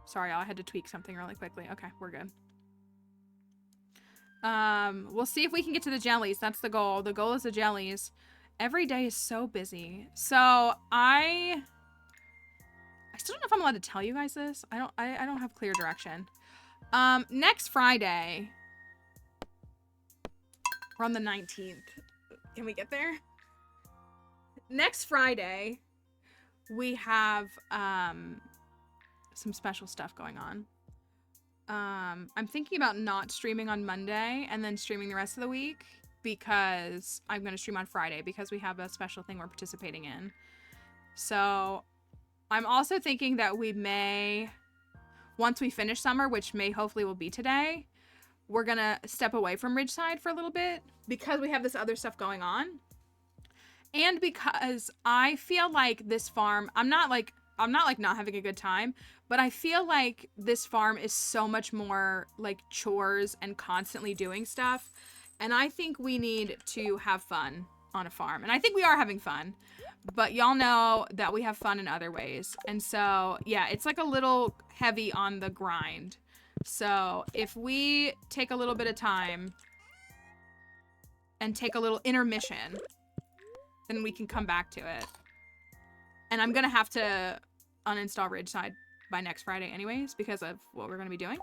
Sorry, I had to tweak something really quickly. Okay, we're good. We'll see if we can get to the jellies. That's the goal. The goal is the jellies. Every day is so busy. So I still don't know if I'm allowed to tell you guys this. I don't have clear direction. Next Friday, we're on the 19th. Can we get there? Next Friday, we have some special stuff going on. I'm thinking about not streaming on Monday and then streaming the rest of the week because I'm going to stream on Friday because we have a special thing we're participating in. So I'm also thinking that we may, once we finish summer, which may hopefully will be today, we're going to step away from Ridgeside for a little bit because we have this other stuff going on. And because I feel like this farm, I'm not not having a good time, but I feel like this farm is so much more like chores and constantly doing stuff. And I think we need to have fun on a farm. And I think we are having fun, but y'all know that we have fun in other ways. And so, yeah, it's like a little heavy on the grind. So if we take a little bit of time and take a little intermission, then we can come back to it. And I'm going to have to uninstall Ridgeside by next Friday anyways because of what we're going to be doing.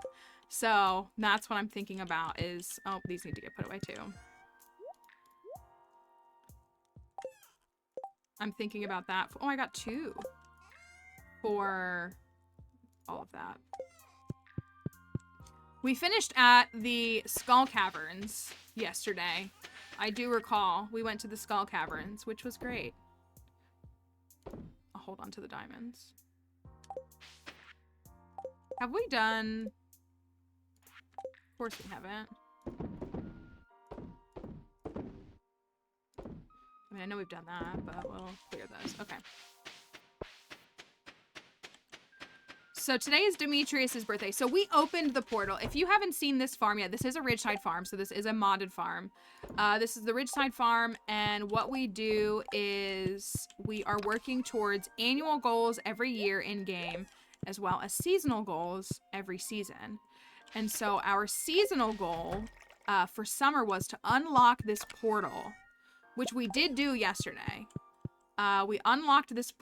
So that's what I'm thinking about is... Oh, these need to get put away too. I'm thinking about that. Oh, I got 2 for all of that. We finished at the Skull Caverns yesterday. I do recall we went to the Skull Caverns, which was great. I'll hold on to the diamonds. Have we done... Of course we haven't. I mean, I know we've done that, but we'll clear those. Okay. So today is Demetrius's birthday. So we opened the portal. If you haven't seen this farm yet, this is a Ridgeside farm. So this is a modded farm. This is the Ridgeside farm. And what we do is we are working towards annual goals every year in game, as well as seasonal goals every season. And so our seasonal goal for summer was to unlock this portal, which we did do yesterday. We unlocked this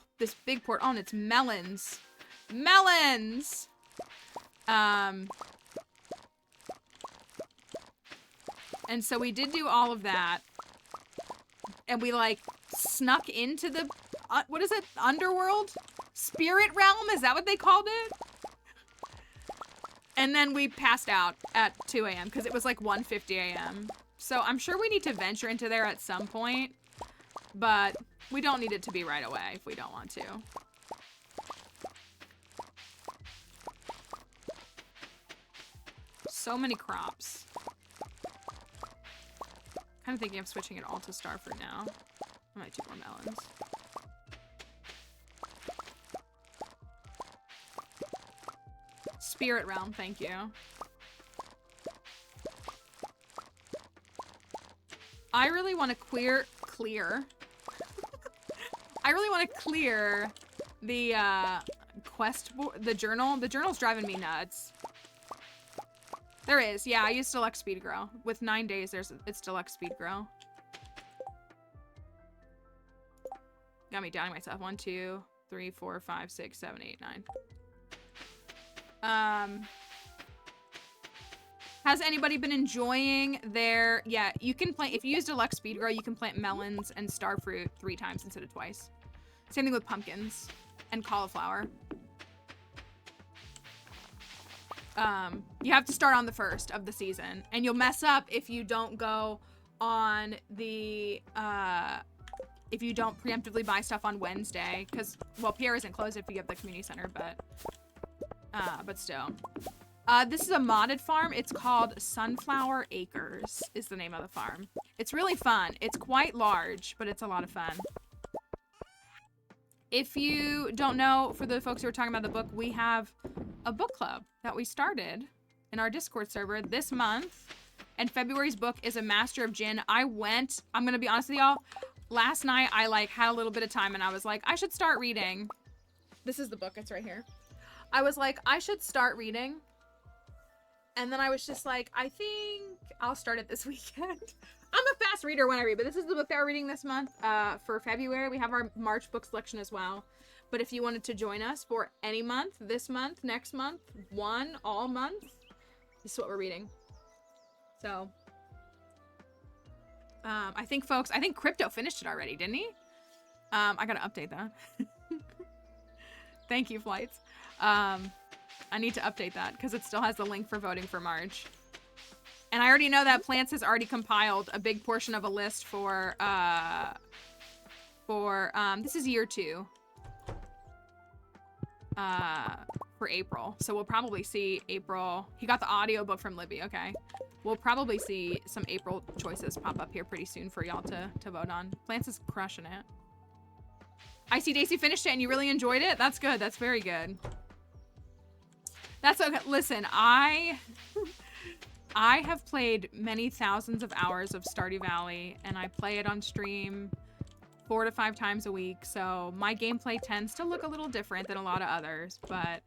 big portal. Oh, and it's melons. Melons! And so we did do all of that. And we, like, snuck into the... what is it? Underworld? Spirit realm? Is that what they called it? And then we passed out at 2 a.m. because it was like 1:50 a.m. So I'm sure we need to venture into there at some point. But we don't need it to be right away if we don't want to. So many crops. Kind of thinking of switching it all to starfruit now. I might do more melons. Spirit realm, thank you. I really want to clear. I really want to clear the quest board, the journal. The journal's driving me nuts. There is, yeah. I used deluxe speed grow. With 9 days, it's deluxe speed grow. Got me downing myself. 1, 2, 3, 4, 5, 6, 7, 8, 9. Has anybody been enjoying their... Yeah, you can plant... If you use deluxe speed grow, you can plant melons and starfruit 3 times instead of twice. Same thing with pumpkins and cauliflower. You have to start on the 1st of the season, and you'll mess up if you don't go on the if you don't preemptively buy stuff on Wednesday, because, well, Pierre isn't closed if you get the community center, but still. This is a modded farm. It's called Sunflower Acres is the name of the farm. It's really fun. It's quite large, but it's a lot of fun. If you don't know, for the folks who are talking about the book, we have a book club that we started in our Discord server this month. And February's book is A Master of Djinn. I'm gonna be honest with y'all, last night I like had a little bit of time and I was like, I should start reading. This is the book, it's right here. I was like, I should start reading. And then I was just like, I think I'll start it this weekend. I'm a fast reader when I read, but this is the book that we're reading this month. For February, we have our March book selection as well. But if you wanted to join us for any month, this month, next month, all month, this is what we're reading. So, I think Crypto finished it already, didn't he? I gotta update that. Thank you, Flights. I need to update that because it still has the link for voting for March. And I already know that Plants has already compiled a big portion of a list for this is year 2. For April. So we'll probably see April. He got the audiobook from Libby, okay. We'll probably see some April choices pop up here pretty soon for y'all to vote on. Plants is crushing it. I see Daisy finished it and you really enjoyed it? That's good. That's very good. That's okay. Listen, I have played many thousands of hours of Stardew Valley and I play it on stream 4 to 5 times a week. So my gameplay tends to look a little different than a lot of others, but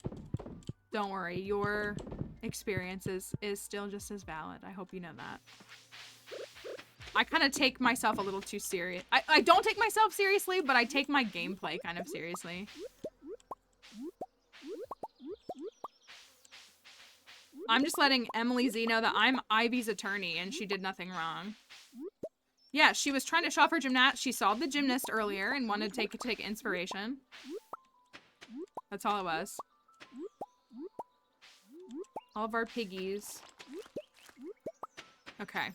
don't worry. Your experience is still just as valid. I hope you know that. I kind of take myself a little too serious. I don't take myself seriously, but I take my gameplay kind of seriously. I'm just letting Emily Z know that I'm Ivy's attorney and she did nothing wrong. Yeah, she was trying to show off her gymnast. She saw the gymnast earlier and wanted to take inspiration. That's all it was. All of our piggies. Okay.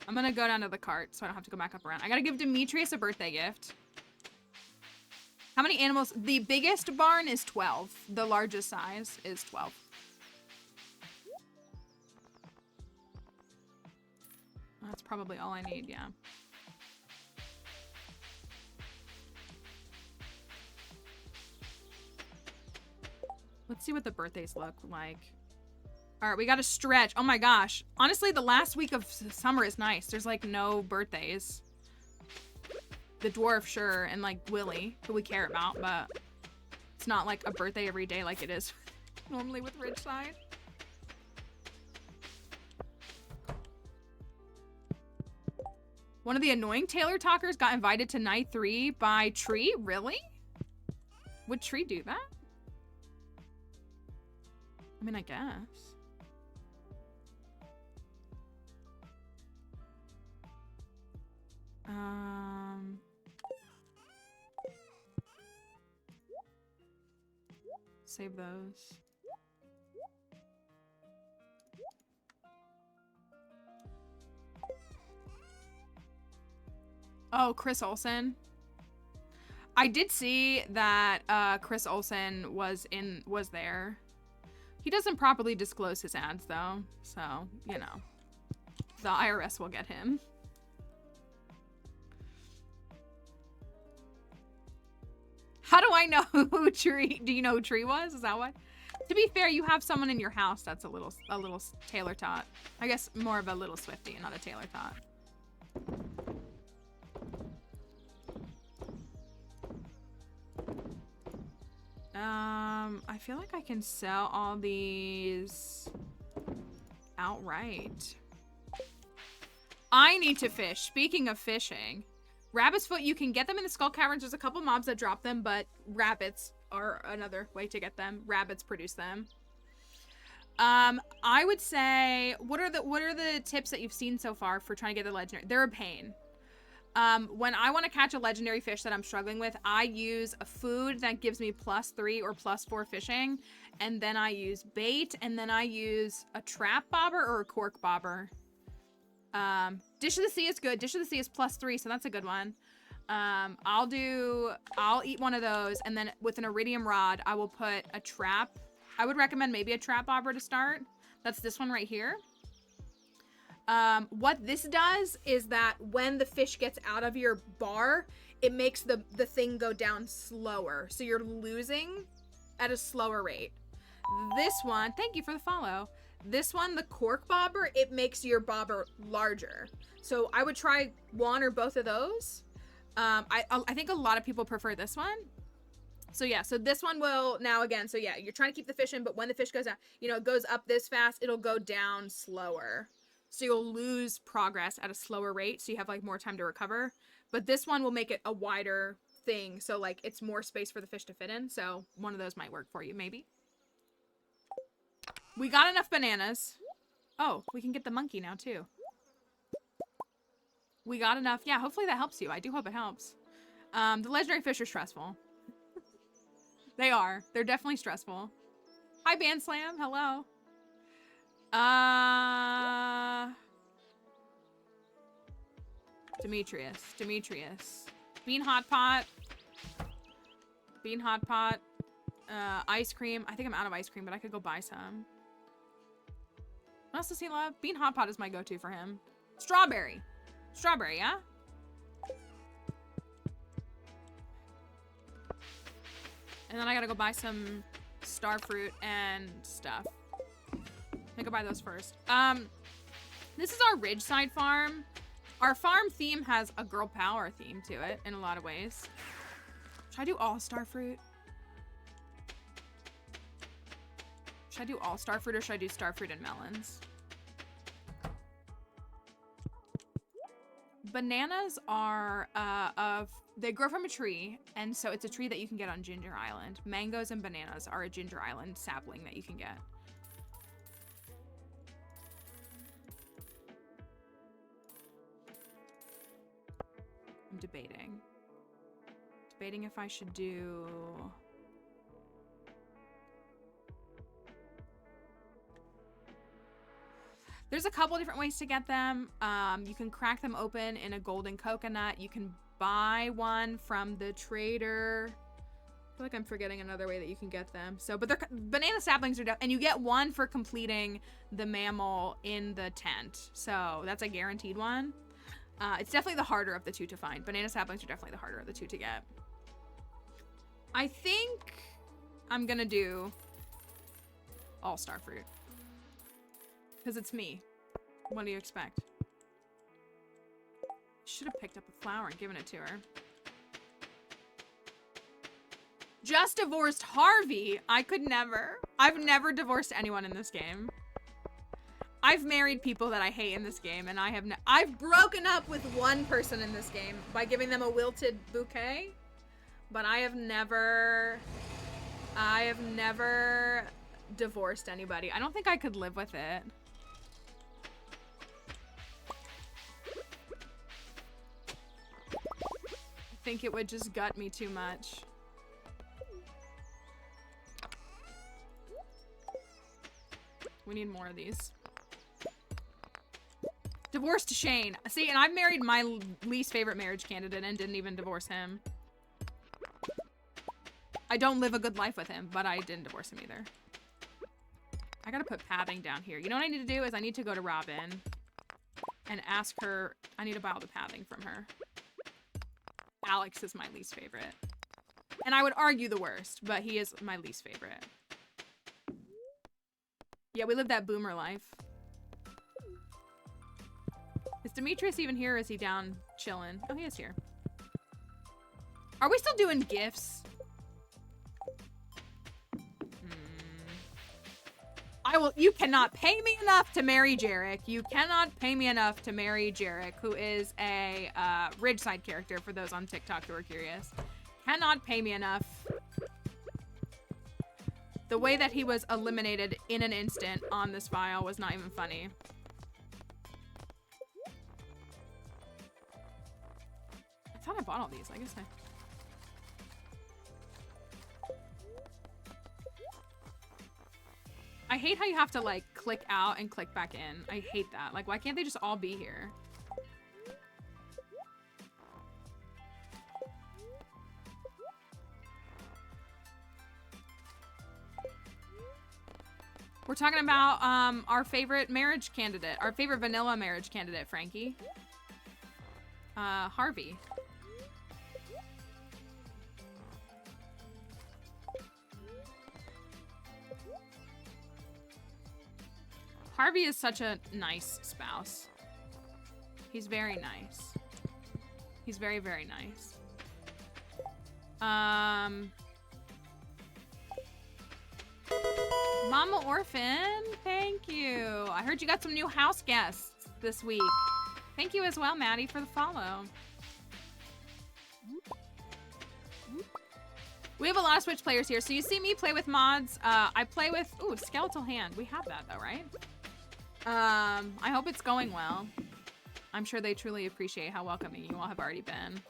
I'm gonna go down to the cart so I don't have to go back up around. I gotta give Demetrius a birthday gift. How many animals? The biggest barn is 12. The largest size is 12. That's probably all I need, yeah. Let's see what the birthdays look like. All right, we got to stretch. Oh my gosh. Honestly, the last week of summer is nice. There's like no birthdays. The dwarf, sure, and like Willie, who we care about, but it's not like a birthday every day like it is normally with Ridgeside. One of the annoying Taylor talkers got invited to night 3 by Tree? Really? Would Tree do that? I mean, I guess. Save those. Oh, Chris Olsen. I did see that Chris Olsen was there. He doesn't properly disclose his ads though, so, you know. The IRS will get him. How do I know who Tree? Do you know who Tree was? Is that why? To be fair, you have someone in your house that's a little Taylor tot. I guess more of a little Swiftie, not a Taylor tot. I feel like I can sell all these outright. I need to fish. Speaking of fishing, rabbit's foot, you can get them in the skull caverns. There's a couple mobs that drop them, but rabbits are another way to get them. Rabbits produce them. I would say, what are the tips that you've seen so far for trying to get the legendary? They're a pain. When I want to catch a legendary fish that I'm struggling with, I use a food that gives me +3 or +4 fishing, and then I use bait, and then I use a trap bobber or a cork bobber. Dish of the Sea is good. Dish of the Sea is +3, so that's a good one. I'll eat one of those, and then with an iridium rod, I will put a trap. I would recommend maybe a trap bobber to start. That's this one right here. What this does is that when the fish gets out of your bar, it makes the thing go down slower. So you're losing at a slower rate. This one, thank you for the follow. This one, the cork bobber, it makes your bobber larger. So I would try one or both of those. I think a lot of people prefer this one. So yeah, so this one will now again, so yeah, you're trying to keep the fish in, but when the fish goes out, you know, it goes up this fast, it'll go down slower. So you'll lose progress at a slower rate, so you have like more time to recover. But this one will make it a wider thing, so like it's more space for the fish to fit in. So one of those might work for you, maybe. We got enough bananas. Oh, we can get the monkey now too. We got enough. Yeah, hopefully that helps you. I do hope it helps. The legendary fish are stressful. They are. They're definitely stressful. Hi, Band Slam. Hello. Demetrius. Bean hot pot. Ice cream. I think I'm out of ice cream, but I could go buy some. What else does he love? Bean hot pot is my go-to for him. Strawberry, yeah? And then I gotta go buy some star fruit and stuff. I go buy those first. This is our Ridgeside farm. Our farm theme has a girl power theme to it in a lot of ways. Should I do all star fruit? Should I do all star fruit or should I do star fruit and melons? Bananas are they grow from a tree, and so it's a tree that you can get on Ginger Island. Mangoes and bananas are a Ginger Island sapling that you can get. I'm debating if I should do... There's a couple different ways to get them. You can crack them open in a golden coconut. You can buy one from the trader. I feel like I'm forgetting another way that you can get them. So, but they're banana saplings are, and you get one for completing the mammal in the tent. So that's a guaranteed one. It's definitely the harder of the two to find. Banana saplings are definitely the harder of the two to get. I think I'm gonna do all star fruit. Because it's me. What do you expect? Should have picked up a flower and given it to her. Just divorced Harvey. I could never. I've never divorced anyone in this game. I've married people that I hate in this game, and I've broken up with one person in this game by giving them a wilted bouquet, but I have never divorced anybody. I don't think I could live with it. I think it would just gut me too much. We need more of these. Divorced Shane. See, and I've married my least favorite marriage candidate and didn't even divorce him. I don't live a good life with him, but I didn't divorce him either. I gotta put pathing down here. You know what I need to do is I need to go to Robin and ask her. I need to buy all the pathing from her. Alex is my least favorite. And I would argue the worst, but he is my least favorite. Yeah, we live that boomer life. Is Demetrius even here or is he down chilling? Oh, he is here. Are we still doing gifts? You cannot pay me enough to marry Jarek. You cannot pay me enough to marry Jarek, who is a Ridgeside character for those on TikTok who are curious. Cannot pay me enough. The way that he was eliminated in an instant on this file was not even funny. thought I bought all these. I guess I hate how you have to, like, click out and click back in. I hate that. Like, why can't they just all be here? We're talking about our favorite marriage candidate, our favorite vanilla marriage candidate, Frankie. Harvey. Harvey is such a nice spouse. He's very nice. He's very, very nice. Mama Orphan, thank you. I heard you got some new house guests this week. Thank you as well, Maddie, for the follow. We have a lot of Switch players here, so you see me play with mods. I play with, ooh, Skeletal Hand. We have that though, right? I hope it's going well. I'm sure they truly appreciate how welcoming you all have already been.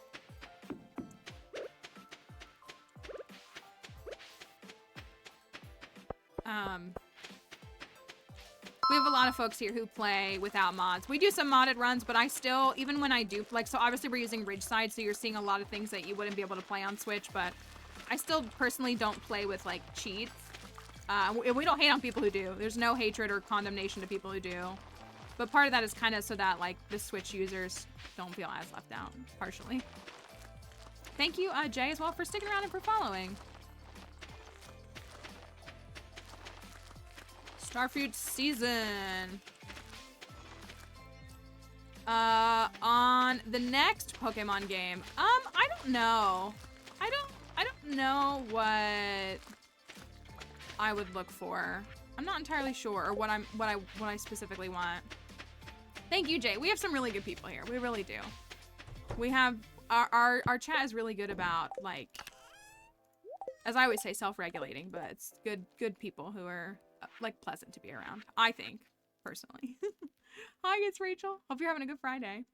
We have a lot of folks here who play without mods. We do some modded runs, but I still, even when I do, like, so obviously we're using Ridgeside, so you're seeing a lot of things that you wouldn't be able to play on Switch, but I still personally don't play with, like, cheats. We don't hate on people who do. There's no hatred or condemnation to people who do. But part of that is kind of so that, like, the Switch users don't feel as left out, partially. Thank you, Jay, as well, for sticking around and for following. Starfruit season. On the next Pokemon game, I don't know. I don't know what I would look for. I'm not entirely sure, or what I specifically want. Thank you, Jay. We have some really good people here. We really do. We have our chat is really good about, like, as I always say, self-regulating, but it's good people who are, like, pleasant to be around, I think, personally. Hi, it's Rachel. Hope you're having a good Friday.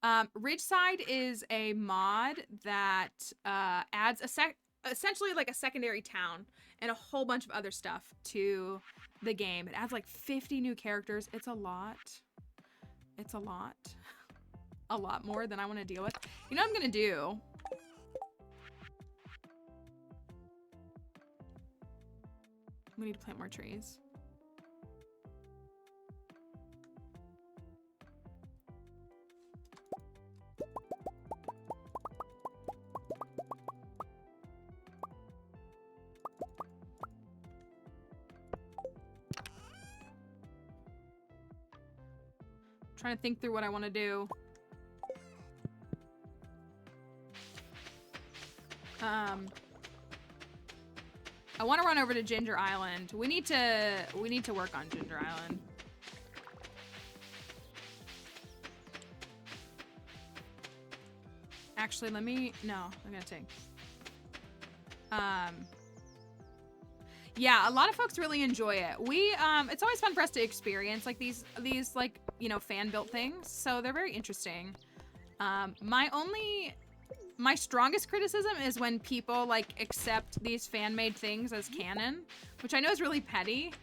Ridgeside is a mod that adds essentially like a secondary town and a whole bunch of other stuff to the game. It adds like 50 new characters. It's a lot. It's a lot. A lot more than I want to deal with. You know what I'm gonna do? We need to plant more trees. Trying to think through what I want to do. I want to run over to Ginger Island. We need to work on Ginger Island. Actually, no, I'm gonna take. Yeah, a lot of folks really enjoy it. It's always fun for us to experience like these like, you know, fan-built things. So they're very interesting. My strongest criticism is when people like accept these fan-made things as canon, which I know is really petty,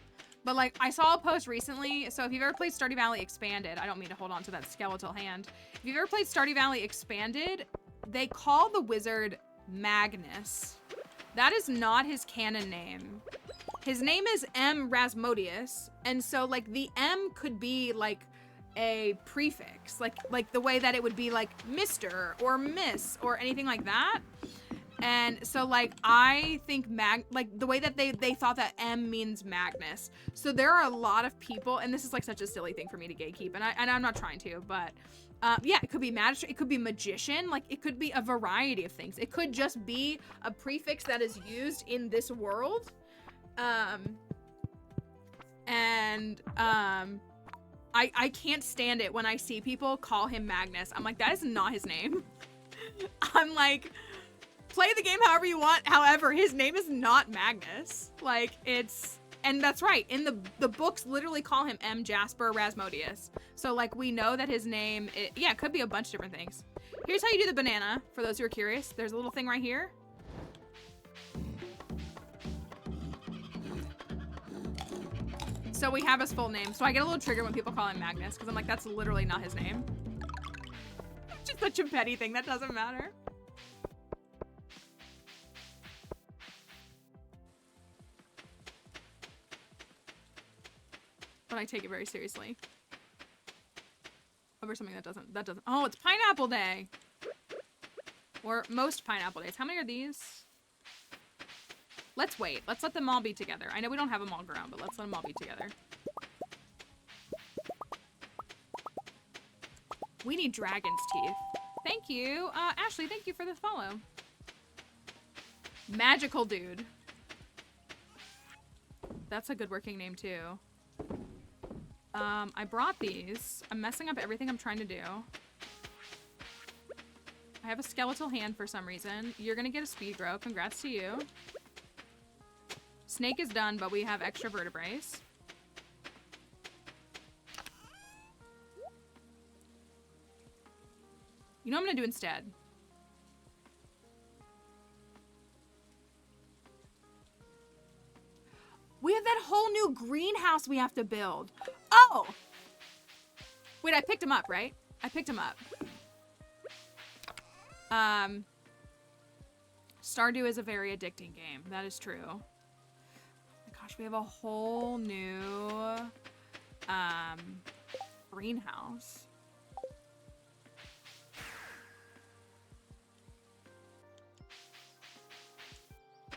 but like I saw a post recently. So if you've ever played Stardew Valley Expanded, I don't mean to hold on to that skeletal hand. If you've ever played Stardew Valley Expanded, they call the wizard Magnus. That is not his canon name. His name is M. Rasmodius, and so like the M could be like a prefix, like the way that it would be like Mr. or Miss or anything like that. And so like I think like the way that they thought that M means Magnus. So there are a lot of people, and this is like such a silly thing for me to gatekeep, and I'm not trying to, but yeah, it could be magistrate, it could be magician, like it could be a variety of things. It could just be a prefix that is used in this world. I can't stand it when I see people call him Magnus. I'm like, that is not his name. I'm like, play the game however you want. However, his name is not Magnus. Like, and that's right. In the books literally call him M. Jasper Rasmodius. So like we know that his name, it could be a bunch of different things. Here's how you do the banana, for those who are curious. There's a little thing right here. So we have his full name. So I get a little triggered when people call him Magnus, because I'm like, that's literally not his name. Just such a petty thing, that doesn't matter. But I take it very seriously. Over something that doesn't. Oh, it's Pineapple Day! Or most Pineapple Days. How many are these? Let's wait. Let's let them all be together. I know we don't have them all grown, but let's let them all be together. We need dragon's teeth. Thank you. Ashley, thank you for the follow. Magical Dude. That's a good working name, too. I brought these. I'm messing up everything I'm trying to do. I have a skeletal hand for some reason. You're gonna get a speed grow. Congrats to you. Snake is done, but we have extra vertebrae. You know what I'm gonna do instead? We have that whole new greenhouse we have to build. Oh! Wait, I picked him up, right? I picked him up. Stardew is a very addicting game. That is true. Oh my gosh, we have a whole new greenhouse.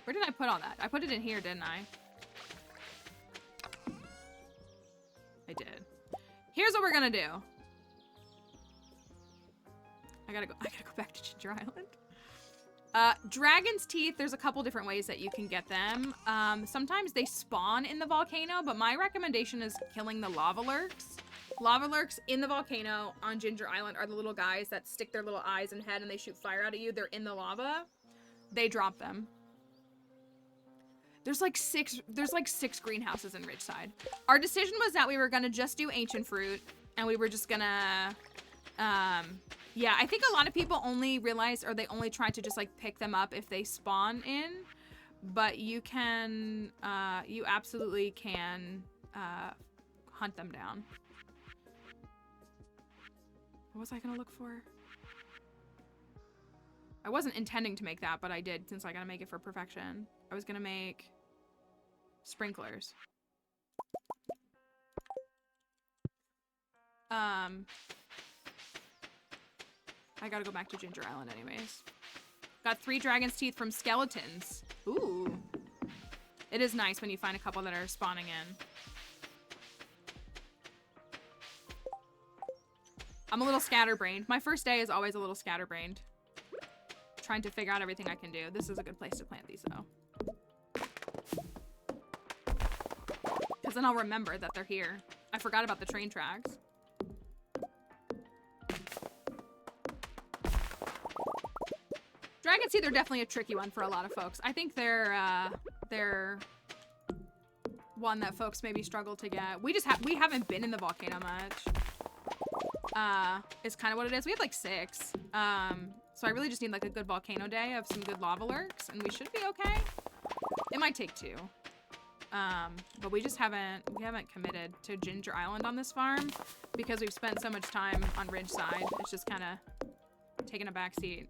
Where did I put all that? I put it in here, didn't I? I did. Here's what we're gonna do. I gotta go back to Ginger Island. Dragon's teeth, there's a couple different ways that you can get them. Sometimes they spawn in the volcano, but my recommendation is killing the lava lurks. Lava lurks in the volcano on Ginger Island are the little guys that stick their little eyes and head and they shoot fire out at you. They're in the lava. They drop them. There's like six greenhouses in Ridgeside. Our decision was that we were gonna just do ancient fruit and we were just gonna, yeah, I think a lot of people only realize, or they only try to just like pick them up if they spawn in, but you can, you absolutely can, hunt them down. What was I gonna look for? I wasn't intending to make that, but I did since I gotta make it for perfection. I was gonna make sprinklers. I gotta go back to Ginger Island anyways. Got 3 dragon's teeth from skeletons. Ooh. It is nice when you find a couple that are spawning in. I'm a little scatterbrained. My first day is always a little scatterbrained. Trying to figure out everything I can do. This is a good place to plant these though. Because then I'll remember that they're here. I forgot about the train tracks. Dragon's teeth are definitely a tricky one for a lot of folks. I think they're one that folks maybe struggle to get. We haven't been in the volcano much. Is kind of what it is. We have like 6. So I really just need like a good volcano day of some good lava lurks and we should be okay. It might take 2. But we haven't committed to Ginger Island on this farm because we've spent so much time on Ridgeside. It's just kind of taking a back seat.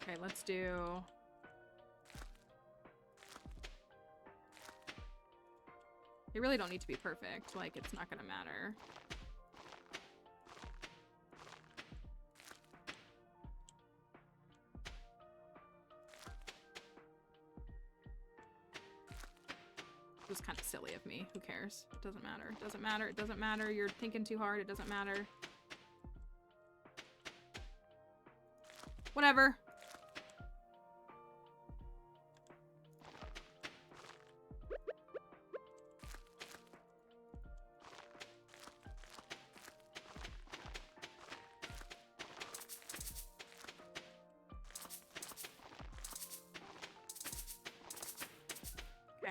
Okay, let's do... You really don't need to be perfect. Like, it's not gonna matter. It was kind of silly of me. Who cares? It doesn't matter. It doesn't matter. It doesn't matter. You're thinking too hard. It doesn't matter. Whatever.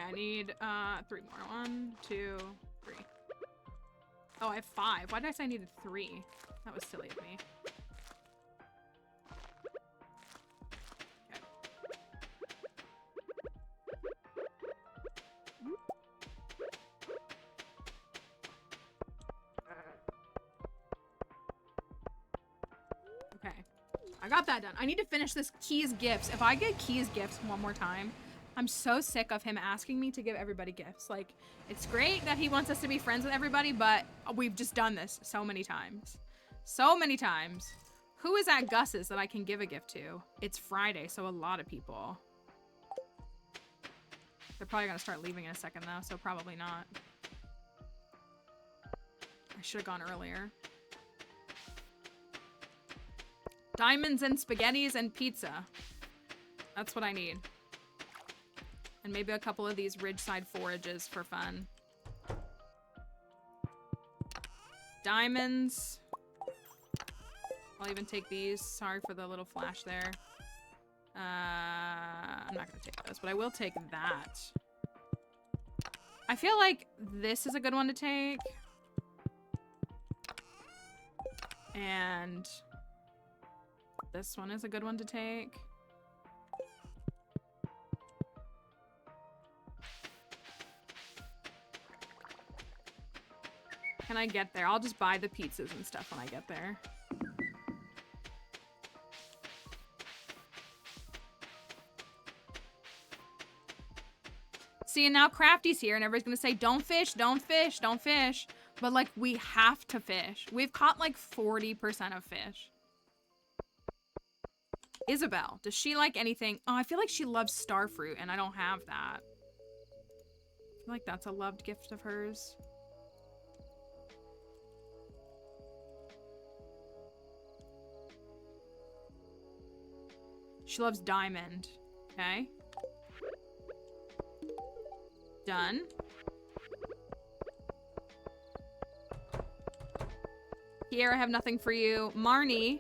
I need 3 more. 1, 2, 3. Oh, I have 5. Why did I say I needed 3? That was silly of me. Okay. I got that done. I need to finish this Keys gifts. If I get Keys gifts one more time, I'm so sick of him asking me to give everybody gifts. Like, it's great that he wants us to be friends with everybody, but we've just done this so many times. So many times. Who is at Gus's that I can give a gift to? It's Friday, so a lot of people. They're probably gonna start leaving in a second though, so probably not. I should have gone earlier. Diamonds and spaghettis and pizza. That's what I need. And maybe a couple of these Ridgeside forages for fun. Diamonds. I'll even take these. Sorry for the little flash there. I'm not gonna take those, but I will take that. I feel like this is a good one to take. And this one is a good one to take. Can I get there? I'll just buy the pizzas and stuff when I get there. See, and now Crafty's here, and everybody's gonna say, don't fish, don't fish, don't fish. But, like, we have to fish. We've caught, like, 40% of fish. Isabel, does she like anything? Oh, I feel like she loves starfruit, and I don't have that. I feel like that's a loved gift of hers. She loves diamond. Okay. Done. Here, I have nothing for you. Marnie.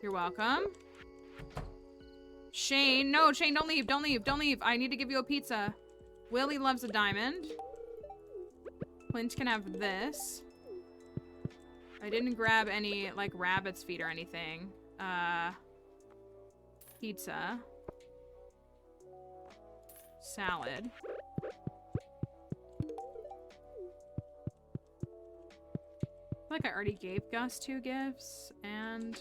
You're welcome. Shane. No, Shane, don't leave. Don't leave. Don't leave. I need to give you a pizza. Willie loves a diamond. Clint can have this. I didn't grab any, like, rabbit's feet or anything. Pizza. Salad. I feel like I already gave Gus 2 gifts, and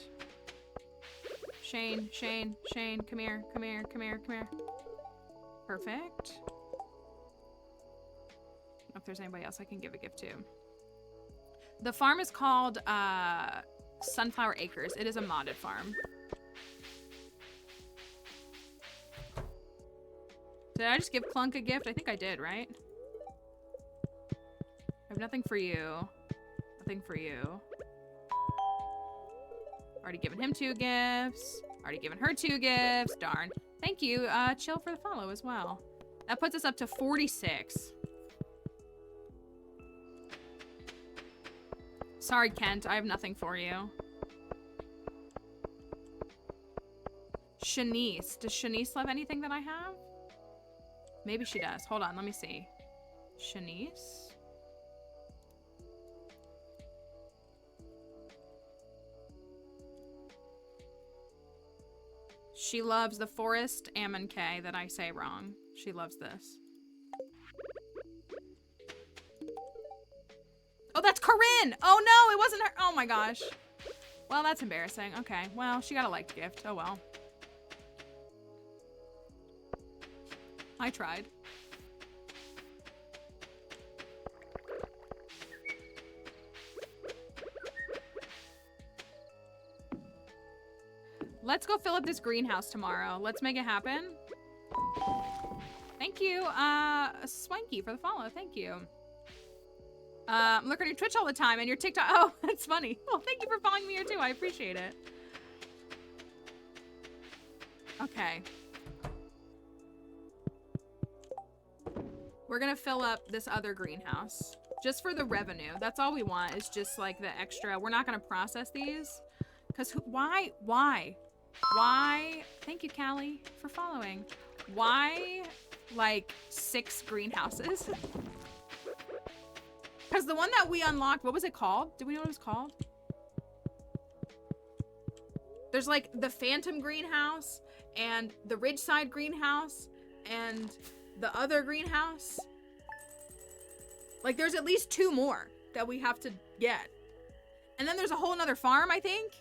Shane, come here, come here, come here, come here. Perfect. I don't know if there's anybody else I can give a gift to. The farm is called Sunflower Acres. It is a modded farm. Did I just give Clunk a gift? I think I did, right? I have nothing for you. Nothing for you. Already given him 2 gifts. Already given her 2 gifts. Darn. Thank you, Chill, for the follow as well. That puts us up to 46. Sorry, Kent. I have nothing for you. Shanice. Does Shanice love anything that I have? Maybe she does. Hold on, let me see. Shanice? She loves the forest Ammon K that I say wrong. She loves this. Oh, that's Corinne! Oh no, it wasn't her. Oh my gosh. Well, that's embarrassing. Okay, well, she got a liked gift. Oh well. I tried. Let's go fill up this greenhouse tomorrow. Let's make it happen. Thank you, Swanky, for the follow. Thank you. Look at your Twitch all the time and your TikTok. Oh, that's funny. Well, thank you for following me here too. I appreciate it. Okay. We're gonna fill up this other greenhouse just for the revenue. That's all we want, is just like the extra. We're not gonna process these because why? Thank you, Callie, for following. Why like 6 greenhouses. Because the one that we unlocked, what was it called? Did we know what it was called? There's like the Phantom greenhouse and the Ridgeside greenhouse and the other greenhouse. Like there's at least 2 more that we have to get. And then there's a whole nother farm, I think.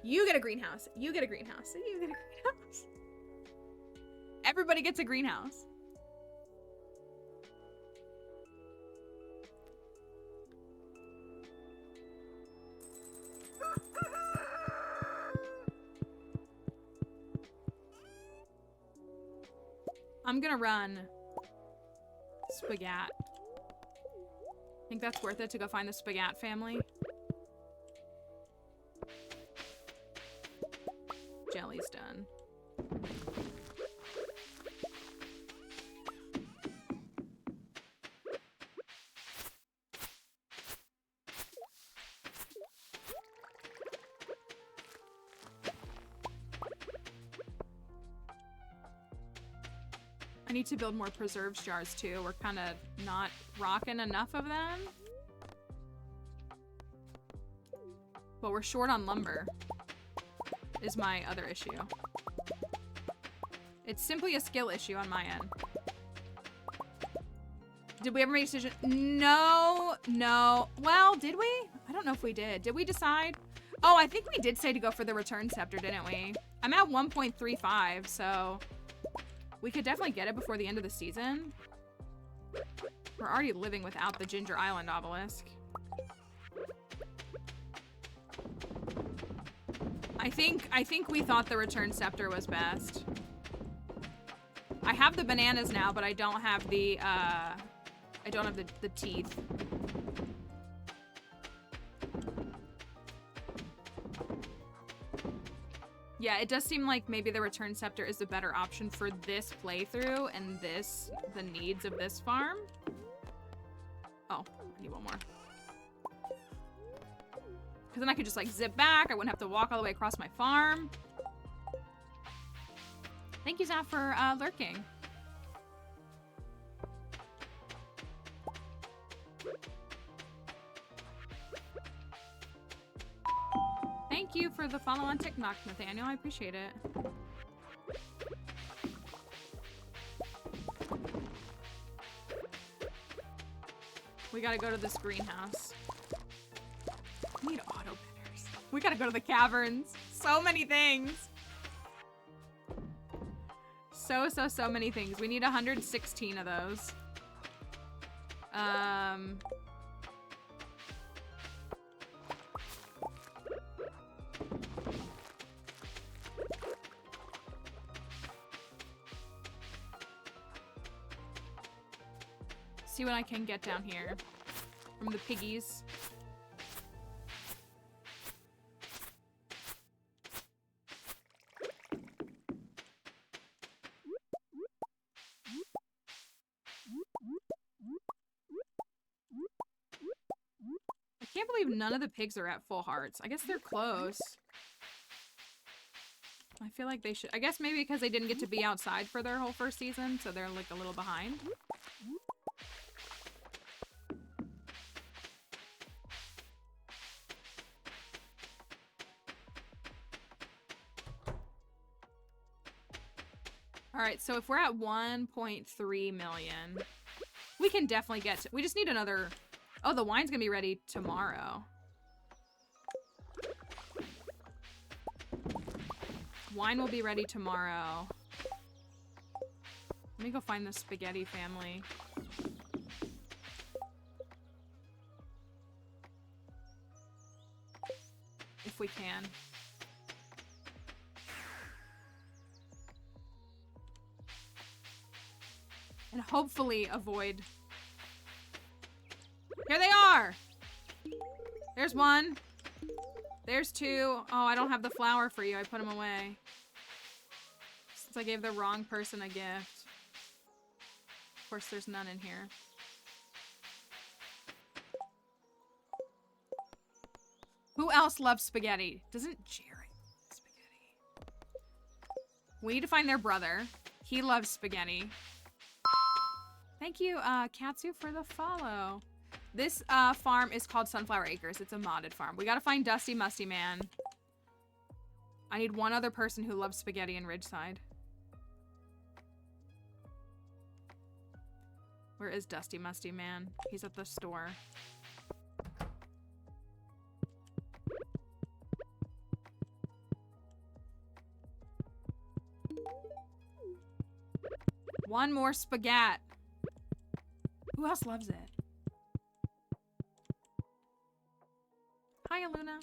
You get a greenhouse. You get a greenhouse. You get a greenhouse. Everybody gets a greenhouse. I'm gonna run Spaghetti. Think that's worth it to go find the Spaghetti family? Jelly's done. I need to build more preserves jars too. We're kind of not rocking enough of them. But we're short on lumber is my other issue. It's simply a skill issue on my end. Did we ever make a decision? No, no. Well, did we? I don't know if we did. Did we decide? Oh, I think we did say to go for the return scepter, didn't we? I'm at 1.35, so we could definitely get it before the end of the season. We're already living without the Ginger Island obelisk. I think we thought the return scepter was best. I have the bananas now, but I don't have the the teeth. Yeah, it does seem like maybe the return scepter is the better option for this playthrough and the needs of this farm. Oh, I need one more. Because then I could just like zip back. I wouldn't have to walk all the way across my farm. Thank you, Zap, for lurking. Thank you for the follow on TikTok, Nathaniel. I appreciate it. We gotta go to this greenhouse. We need auto bidders. We gotta go to the caverns. So many things. So many things. We need 116 of those. See what I can get down here from the piggies. I can't believe none of the pigs are at full hearts. I guess they're close. I feel like they should. I guess maybe because they didn't get to be outside for their whole first season, so they're like a little behind. All right, so if we're at 1.3 million, we can definitely get to, we just need another, oh, the wine's gonna be ready tomorrow. Wine will be ready tomorrow. Let me go find the spaghetti family. If we can. And hopefully avoid. Here they are! There's one. There's two. Oh, I don't have the flower for you. I put them away. Since I gave the wrong person a gift. Of course, there's none in here. Who else loves spaghetti? Doesn't Jared love spaghetti? We need to find their brother. He loves spaghetti. Thank you, Katsu, for the follow. This farm is called Sunflower Acres. It's a modded farm. We gotta find Dusty Musty Man. I need one other person who loves spaghetti in Ridgeside. Where is Dusty Musty Man? He's at the store. One more spaghetti. Who else loves it? Hi, Luna.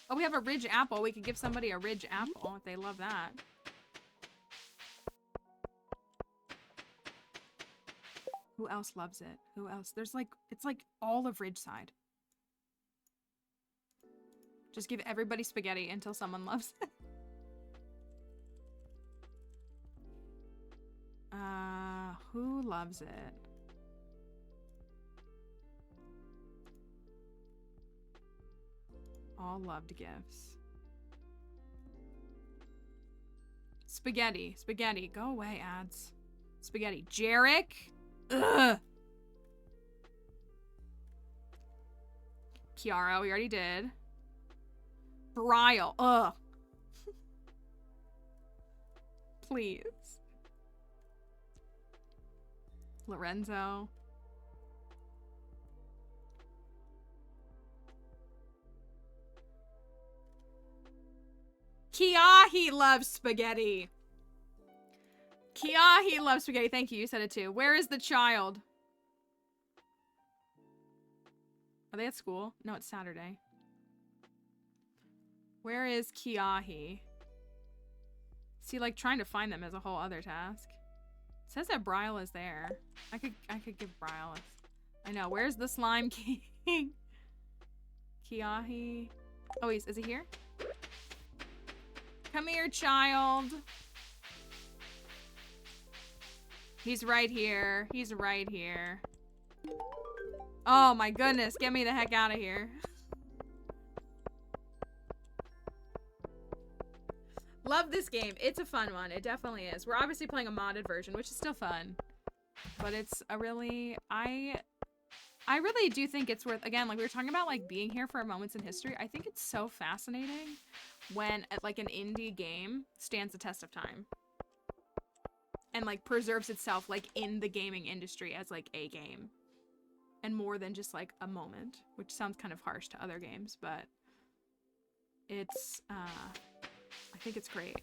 Oh, we have a Ridge apple. We could give somebody a Ridge apple if they love that. Who else loves it? Who else? There's like, it's like all of Ridgeside. Just give everybody spaghetti until someone loves it. Who loves it? All loved gifts. Spaghetti. Spaghetti. Go away, ads. Spaghetti. Jarek? Ugh. Kiara, we already did. Brile. Ugh. Please. Lorenzo. Kiahi loves spaghetti. Kiahi loves spaghetti. Thank you. You said it too. Where is the child? Are they at school? No, it's Saturday. Where is Kiahi? See, like, trying to find them is a whole other task. It says that Brile is there. I could give Brile a... I know. Where's the Slime King? Kiahi. Oh, is he here? Come here, child. He's right here. He's right here. Oh my goodness. Get me the heck out of here. Love this game. It's a fun one. It definitely is. We're obviously playing a modded version, which is still fun. But it's a really... I really do think it's worth... Again, like we were talking about like being here for moments in history. I think it's so fascinating when like an indie game stands the test of time. And like preserves itself like in the gaming industry as like a game. And more than just like a moment. Which sounds kind of harsh to other games, but... It's... I think it's great.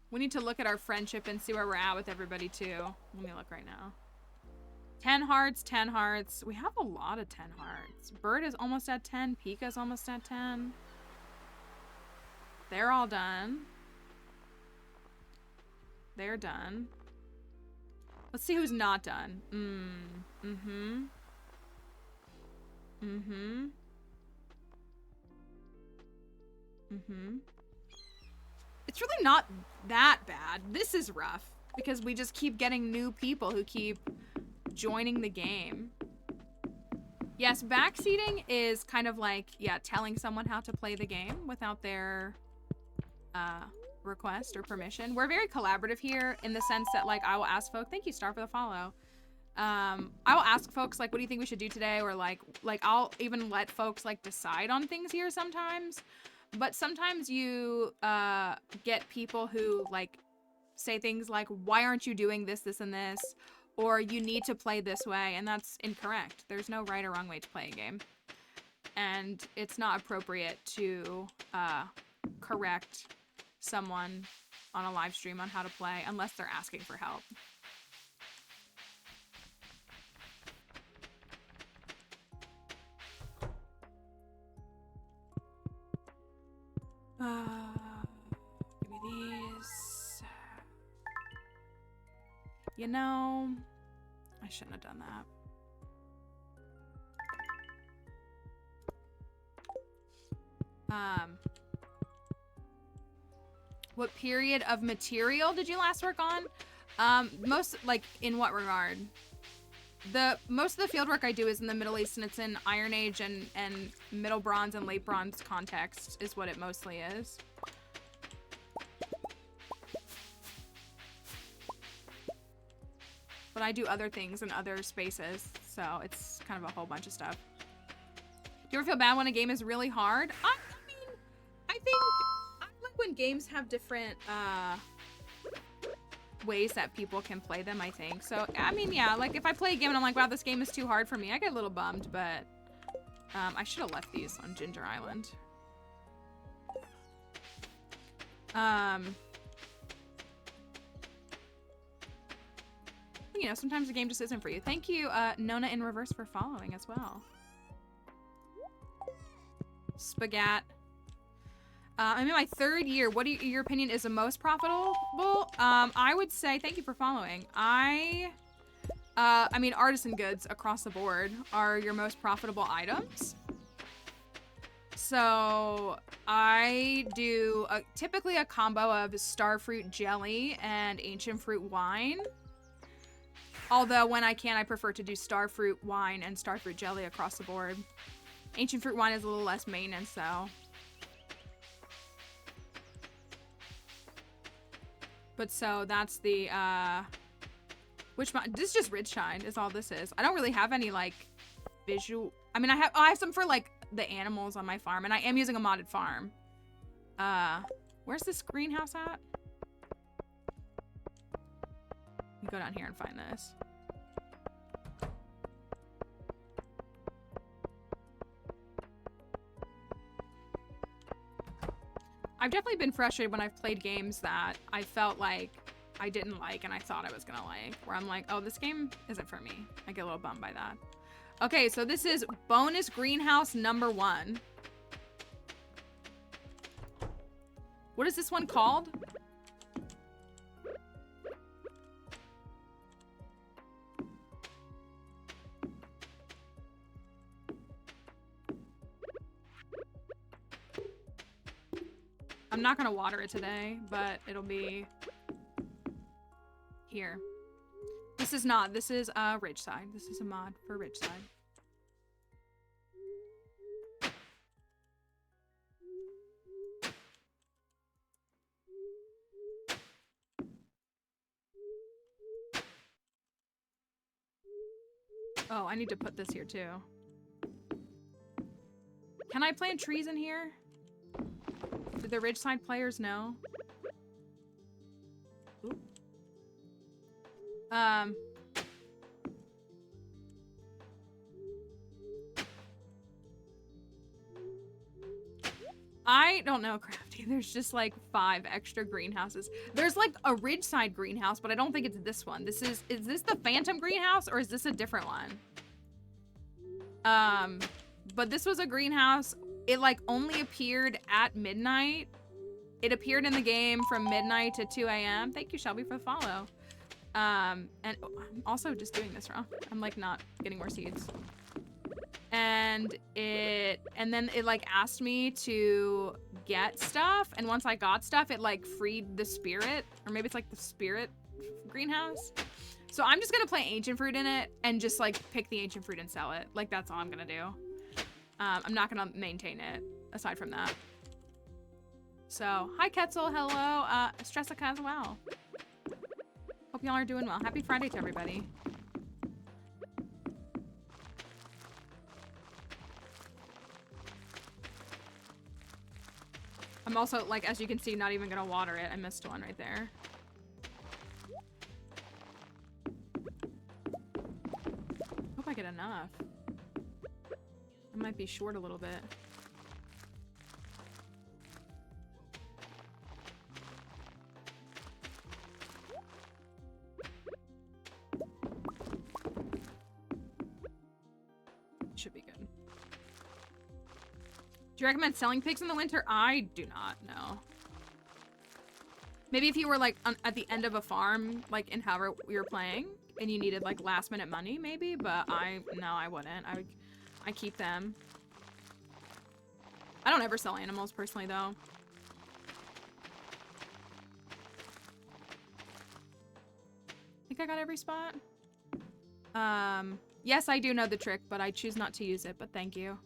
We need to look at our friendship and see where we're at with everybody too. Let me look right now. 10 hearts, 10 hearts. We have a lot of 10 hearts. Bird is almost at 10. Pika's almost at 10. They're all done. They're done. Let's see who's not done. It's really not that bad. This is rough because we just keep getting new people who keep joining the game. Yes, backseating is kind of like, yeah, telling someone how to play the game without their request or permission. We're very collaborative here in the sense that like I will ask folks, thank you Star for the follow. I will ask folks like, what do you think we should do today? Or like I'll even let folks like decide on things here sometimes. But sometimes you get people who like say things like, why aren't you doing this, this, and this? Or you need to play this way, and that's incorrect. There's no right or wrong way to play a game. And it's not appropriate to correct someone on a live stream on how to play unless they're asking for help. Give me these. You know, I shouldn't have done that. What period of material did you last work on? Most, like, in what regard? Most of the field work I do is in the Middle East, and it's in Iron Age and Middle Bronze and Late Bronze context is what it mostly is. But I do other things in other spaces, so it's kind of a whole bunch of stuff. Do you ever feel bad when a game is really hard? I mean, I think I like when games have different ways that people can play them, I think. So, I mean, yeah, like if I play a game and I'm like, wow, this game is too hard for me, I get a little bummed, but I should have left these on Ginger Island. You know, sometimes the game just isn't for you. Thank you, Nona in Reverse, for following as well. Spagat. I'm in my 3rd year. What do your opinion is the most profitable? I would say, thank you for following. I mean, artisan goods across the board are your most profitable items. So I do typically a combo of starfruit jelly and ancient fruit wine. Although when I can, I prefer to do starfruit wine and starfruit jelly across the board. Ancient fruit wine is a little less maintenance though. But so that's the, this is just Ridgeside is all this is. I don't really have any like visual, I mean, I have some for like the animals on my farm, and I am using a modded farm. Where's this greenhouse at? You go down here and find this. I've definitely been frustrated when I've played games that I felt like I didn't like and I thought I was gonna like, where I'm like, oh, this game isn't for me. I get a little bummed by that. Okay, so this is bonus greenhouse number 1. What is this one called? I'm not gonna water it today, but it'll be here. This is Ridgeside. This is a mod for Ridgeside. Oh, I need to put this here too. Can I plant trees in here? Do the Ridgeside players know? Oop. I don't know, Crafty. There's just like 5 extra greenhouses. There's like a Ridgeside greenhouse, but I don't think it's this one. Is this the Phantom greenhouse or is this a different one? But this was a greenhouse. It like only appeared at midnight. It appeared in the game from midnight to 2 a.m. Thank you, Shelby, for the follow. And I'm also just doing this wrong. I'm like not getting more seeds. And then it like asked me to get stuff, and once I got stuff, it like freed the spirit, or maybe it's like the spirit greenhouse. So I'm just gonna plant ancient fruit in it and just like pick the ancient fruit and sell it. Like that's all I'm gonna do. I'm not gonna maintain it aside from that. So hi Ketzel, hello, Stressica as well. Hope y'all are doing well. Happy Friday to everybody. I'm also, like, as you can see, not even gonna water it. I missed one right there. Hope I get enough. I might be short a little bit. Should be good. Do you recommend selling pigs in the winter? I do not, no. Maybe if you were like at the end of a farm, like in however we were playing, and you needed like last minute money, maybe, but no, I wouldn't. I keep them. I don't ever sell animals personally though. I got every spot. Yes, I do know the trick, but I choose not to use it, but thank you.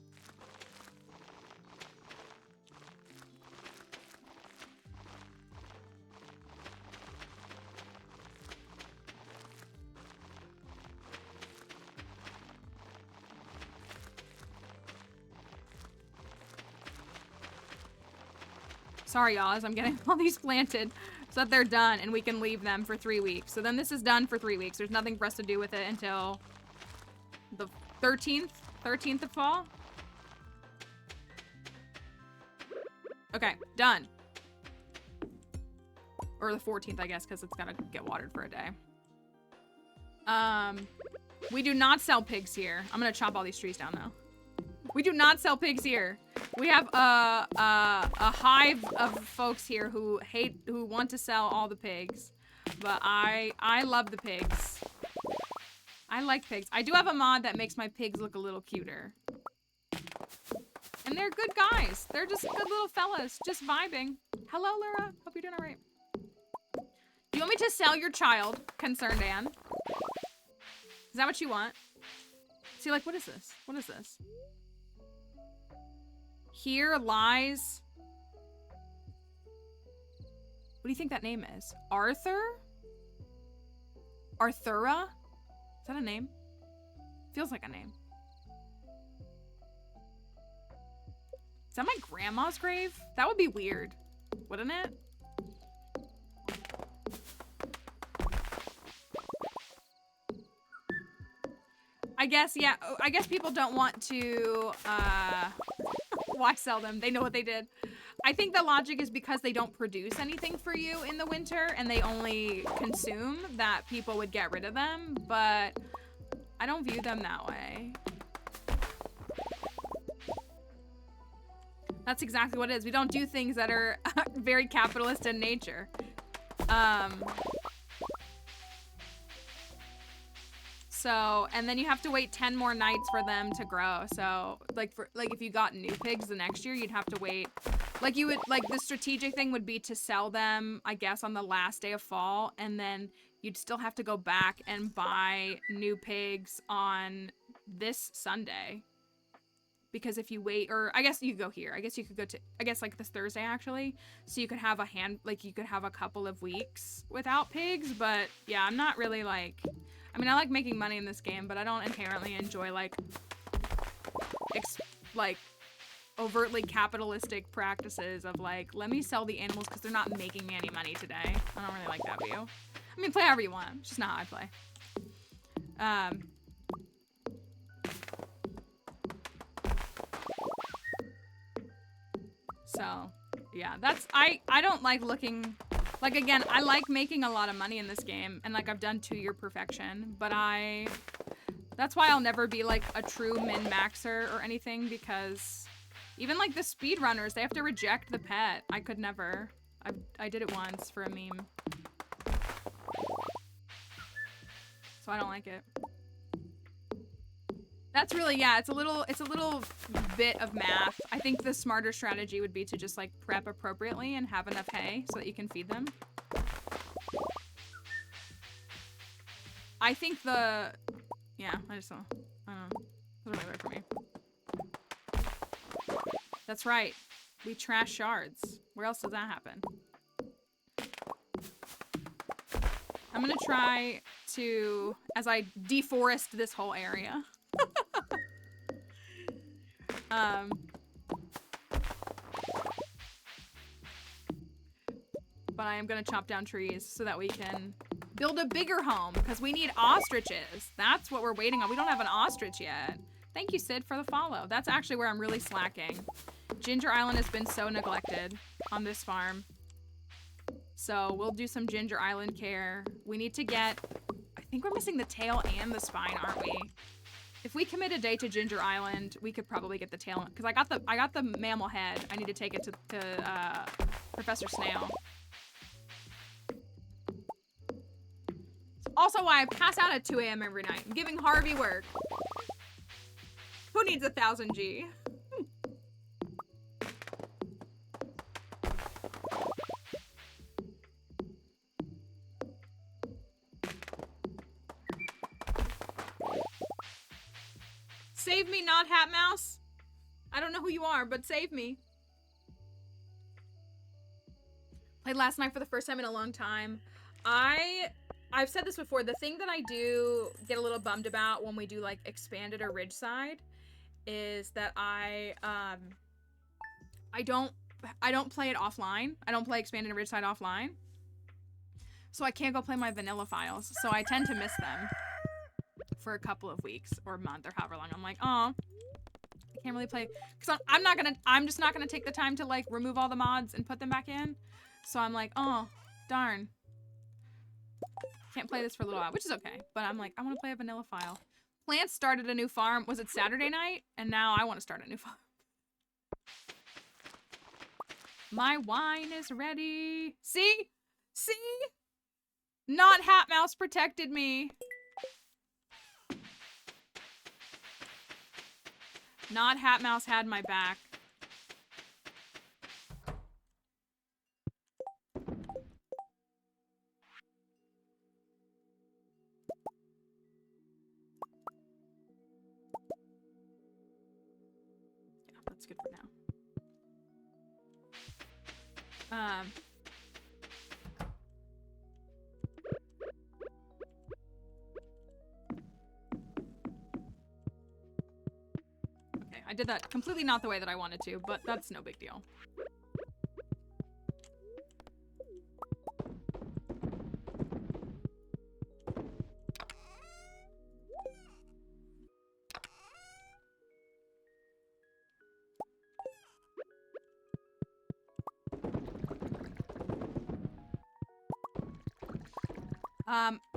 Sorry, y'all, as I'm getting all these planted so that they're done and we can leave them for 3 weeks. So then this is done for 3 weeks. There's nothing for us to do with it until the 13th of fall. Okay, done. Or the 14th, I guess, because it's gotta get watered for a day. We do not sell pigs here. I'm gonna chop all these trees down, though. We do not sell pigs here. We have a hive of folks here who want to sell all the pigs, but I love the pigs. I like pigs. I do have a mod that makes my pigs look a little cuter. And they're good guys. They're just good little fellas, just vibing. Hello, Laura. Hope you're doing all right. Do you want me to sell your child, Concerned Anne? Is that what you want? See, like, what is this? What is this? Here lies... What do you think that name is? Arthur? Arthura? Is that a name? Feels like a name. Is that my grandma's grave? That would be weird, wouldn't it? I guess, yeah, I guess people don't want to, why sell them? They know what they did. I think the logic is because they don't produce anything for you in the winter and they only consume, that people would get rid of them, but I don't view them that way. That's exactly what it is. We don't do things that are very capitalist in nature. So, and then you have to wait 10 more nights for them to grow. So, like, if you got new pigs the next year, you'd have to wait. Like, you would, like, the strategic thing would be to sell them, I guess, on the last day of fall, and then you'd still have to go back and buy new pigs on this Sunday. Because if you wait, or I guess you could go here. I guess you could go to, I guess, like, this Thursday, actually. So you could have you could have a couple of weeks without pigs, but, yeah, I'm not really, like... I mean, I like making money in this game, but I don't inherently enjoy, like overtly capitalistic practices of, like, let me sell the animals because they're not making me any money today. I don't really like that view. I mean, play however you want. It's just not how I play. So, yeah, that's, I don't like looking... Like, again, I like making a lot of money in this game, and, like, I've done 2-year perfection, but that's why I'll never be, like, a true min-maxer or anything, because even, like, the speedrunners, they have to reject the pet. I could never. I did it once for a meme. So I don't like it. That's really, yeah, it's a little bit of math. I think the smarter strategy would be to just, like, prep appropriately and have enough hay so that you can feed them. I think yeah, I don't know. It doesn't really work for me. That's right. We trash shards. Where else does that happen? I'm gonna try to, as I deforest this whole area. But I am gonna chop down trees so that we can build a bigger home, because we need ostriches. That's what we're waiting on. We don't have an ostrich yet. Thank you, Sid, for the follow. That's actually where I'm really slacking. Ginger Island has been so neglected on this farm. So we'll do some Ginger Island care. We need to get, I think we're missing the tail and the spine, aren't we? If we commit a day to Ginger Island, we could probably get the tail, because I got the mammal head. I need to take it to Professor Snail. Also why I pass out at 2 a.m. every night. I'm giving Harvey work. Who needs 1000 G? Save me, not Hat Mouse. I don't know who you are, but save me. Played last night for the first time in a long time. I've said this before. The thing that I do get a little bummed about when we do like Expanded or Ridgeside is that I don't play it offline. I don't play Expanded and Ridgeside offline. So I can't go play my vanilla files. So I tend to miss them for a couple of weeks or a month or however long. I'm like, oh, I can't really play, because I'm just not gonna take the time to like remove all the mods and put them back in. So I'm like, oh, darn. Can't play this for a little while, which is okay. But I'm like, I want to play a vanilla file. Plants started a new farm. Was it Saturday night? And now I want to start a new farm. My wine is ready. See? See? Not Hat Mouse protected me. Not Hat Mouse had my back. Yeah, that's good for now. Okay, I did that completely not the way that I wanted to, but that's no big deal.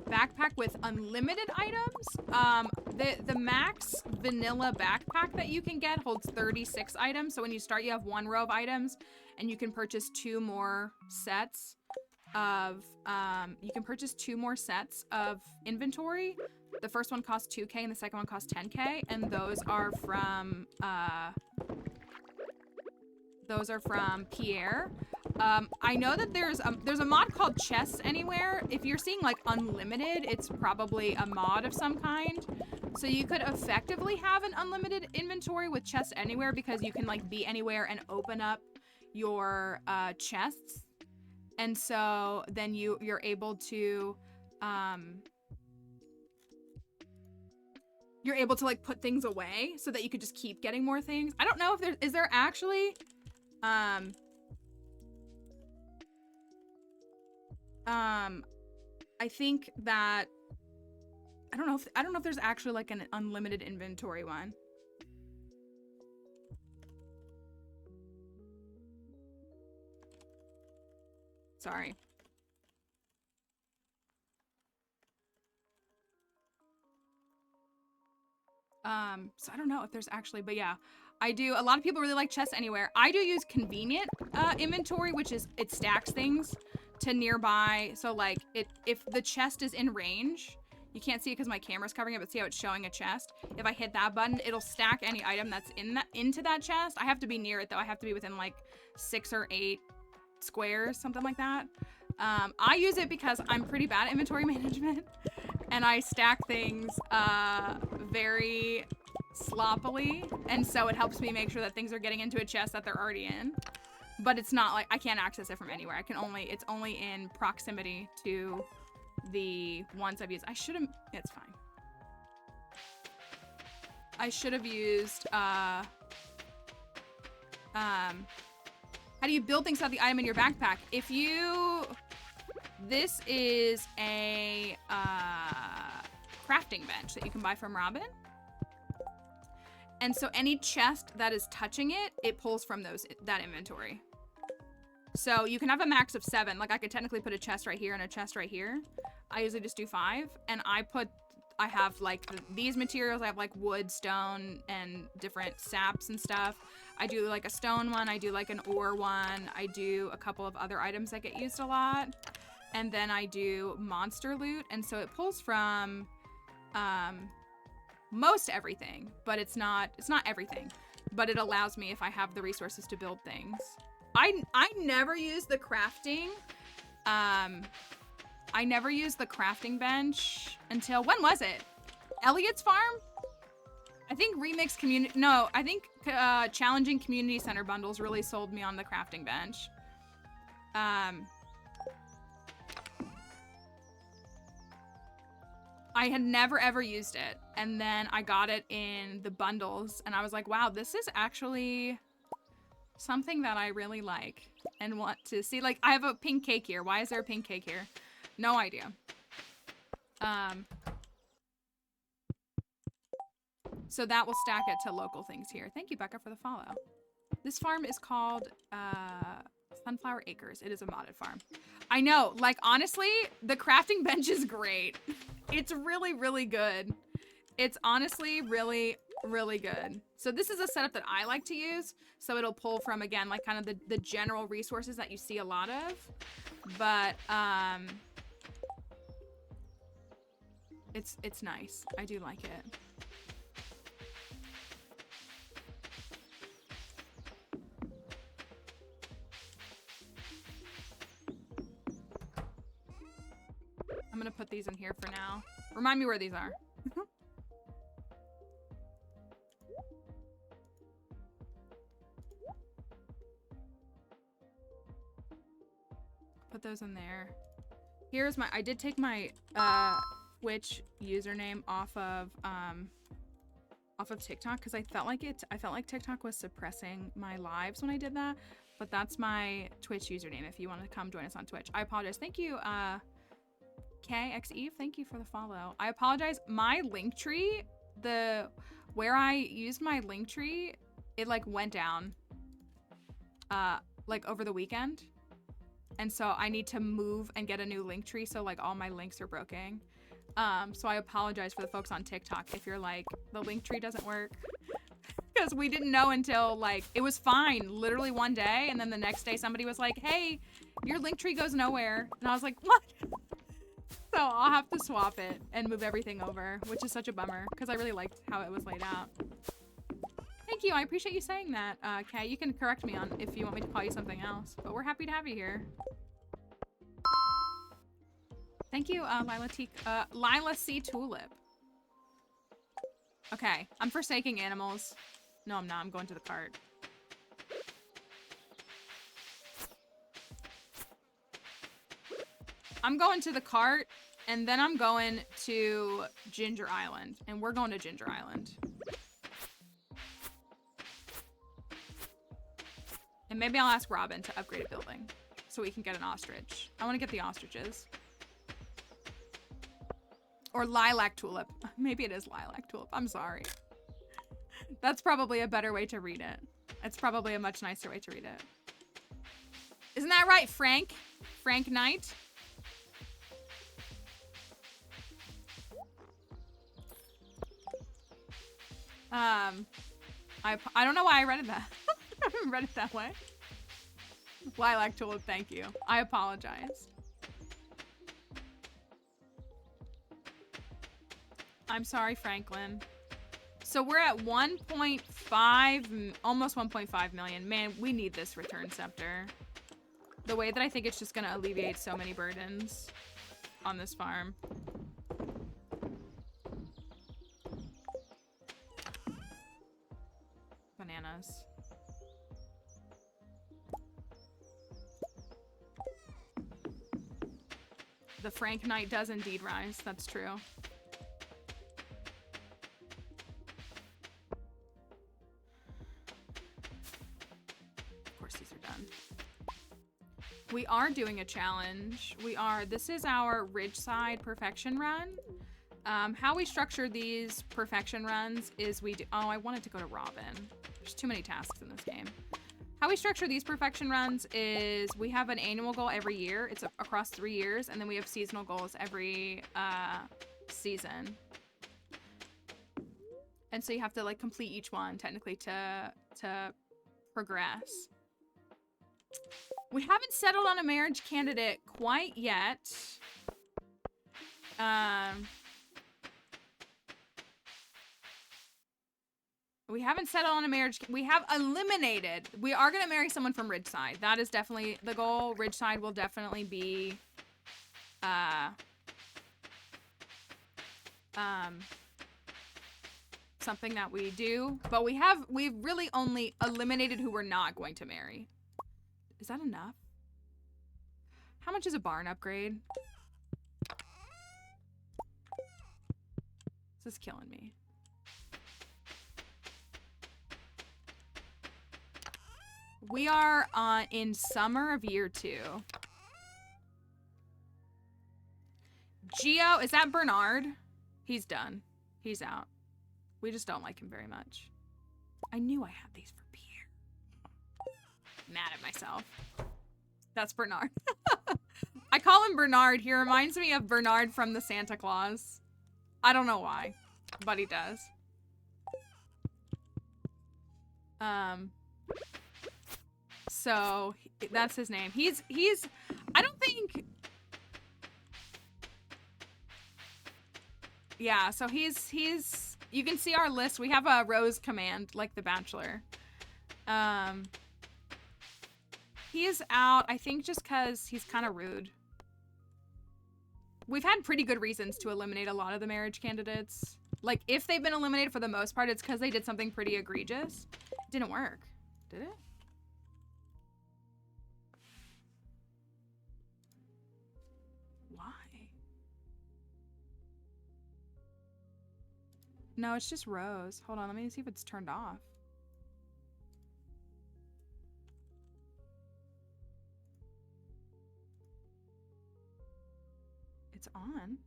Backpack with unlimited items. The max vanilla backpack that you can get holds 36 items. So when you start, you have 1 row of items, and you can purchase 2 more sets of inventory. The first one costs 2K and the second one costs 10K, and those are from Pierre. I know that there's a mod called Chests Anywhere. If you're seeing like unlimited, it's probably a mod of some kind. So you could effectively have an unlimited inventory with Chests Anywhere, because you can like be anywhere and open up your chests. And so then you're able to like put things away so that you could just keep getting more things. I don't know if is there actually I think that I don't know if there's actually like an unlimited inventory one. Sorry. So I don't know if there's actually, but yeah, I do. A lot of people really like Chests Anywhere. I do use convenient inventory, which is it stacks things to nearby. So like if the chest is in range, you can't see it because my camera's covering it, but see how it's showing a chest? If I hit that button, it'll stack any item that's into that chest. I have to be near it though. I have to be within like 6 or 8 squares, something like that. I use it because I'm pretty bad at inventory management, and I stack things very sloppily, and so it helps me make sure that things are getting into a chest that they're already in. But it's not like I can't access it from anywhere. It's only in proximity to the ones I've used. It's fine. I should have used how do you build things out of the item in your backpack? This is a crafting bench that you can buy from Robin. And so any chest that is touching it, it pulls from that inventory. So you can have a max of 7. Like I could technically put a chest right here and a chest right here. I usually just do 5. And I have like these materials. I have like wood, stone, and different saps and stuff. I do like a stone one. I do like an ore one. I do a couple of other items that get used a lot. And then I do monster loot. And so it pulls from most everything, but it's not everything. But it allows me, if I have the resources, to build things. I never use the crafting. I never used the crafting bench until, when was it? Elliot's farm? I think remix community, no, I think challenging community center bundles really sold me on the crafting bench. I had never ever used it, and then I got it in the bundles, and I was like, wow, this is actually something that I really like and want to see. Like, I have a pink cake here. Why is there a pink cake here? No idea. So that will stack it to local things here. Thank you, Becca, for the follow. This farm is called Sunflower Acres. It is a modded farm. I know, like, honestly, the crafting bench is great. It's really, really good. It's honestly really, really good. So this is a setup that I like to use. So it'll pull from, again, like kind of the general resources that you see a lot of. But it's nice. I do like it. I'm gonna put these in here for now. Remind me where these are. Put those in there. Here's my, I did take my Twitch username off of TikTok because I felt like TikTok was suppressing my lives when I did that. But that's my Twitch username if you want to come join us on Twitch. I apologize. Thank you, KXEve, thank you for the follow. I apologize. My link tree, where I used my link tree, it like went down like over the weekend. And so I need to move and get a new link tree, so like all my links are broken. So I apologize for the folks on TikTok if you're like, the link tree doesn't work. Because we didn't know until like, it was fine literally one day, and then the next day somebody was like, hey, your link tree goes nowhere. And I was like, what? So I'll have to swap it and move everything over, which is such a bummer because I really liked how it was laid out. Thank you. I appreciate you saying that, Kay. You can correct me on if you want me to call you something else, but we're happy to have you here. Thank you, Lila C. Tulip. Okay, I'm forsaking animals. No, I'm not. I'm going to the cart. I'm going to the cart, and then I'm going to Ginger Island. And we're going to Ginger Island. And maybe I'll ask Robin to upgrade a building so we can get an ostrich. I want to get the ostriches. Or lilac tulip. Maybe it is lilac tulip. I'm sorry. That's probably a better way to read it. It's probably a much nicer way to read it. Isn't that right, Frank? Frank Knight? I don't know why I read it that. I haven't read it that way. Lilac tulip, thank you. I apologize. I'm sorry, Franklin. So we're at 1.5, almost 1.5 million. Man, we need this return scepter. The way that I think it's just gonna alleviate so many burdens on this farm. Bananas. The Frank Knight does indeed rise. That's true. Of course, these are done. We are doing a challenge. This is our Ridgeside perfection run. How we structure these perfection runs is we do, oh, I wanted to go to Robin. There's too many tasks in this game. How we structure these perfection runs is we have an annual goal every year. It's across 3 years, and then we have seasonal goals every season. And so you have to like complete each one technically to progress. We haven't settled on a marriage candidate quite yet. We haven't settled on a marriage. We have eliminated. We are going to marry someone from Ridgeside. That is definitely the goal. Ridgeside will definitely be something that we do, but we've really only eliminated who we're not going to marry. Is that enough? How much is a barn upgrade? This is killing me. We are in summer of year 2. Geo, is that Bernard? He's done. He's out. We just don't like him very much. I knew I had these for Pierre. Mad at myself. That's Bernard. I call him Bernard. He reminds me of Bernard from the Santa Claus. I don't know why, but he does. So that's his name. He's I don't think. Yeah, so he's you can see our list. We have a rose command like the Bachelor. He is out, I think, just because he's kind of rude. We've had pretty good reasons to eliminate a lot of the marriage candidates. Like, if they've been eliminated for the most part, it's because they did something pretty egregious. It didn't work, did it? Why? No, it's just Rose. Hold on, let me see if it's turned off. It's on.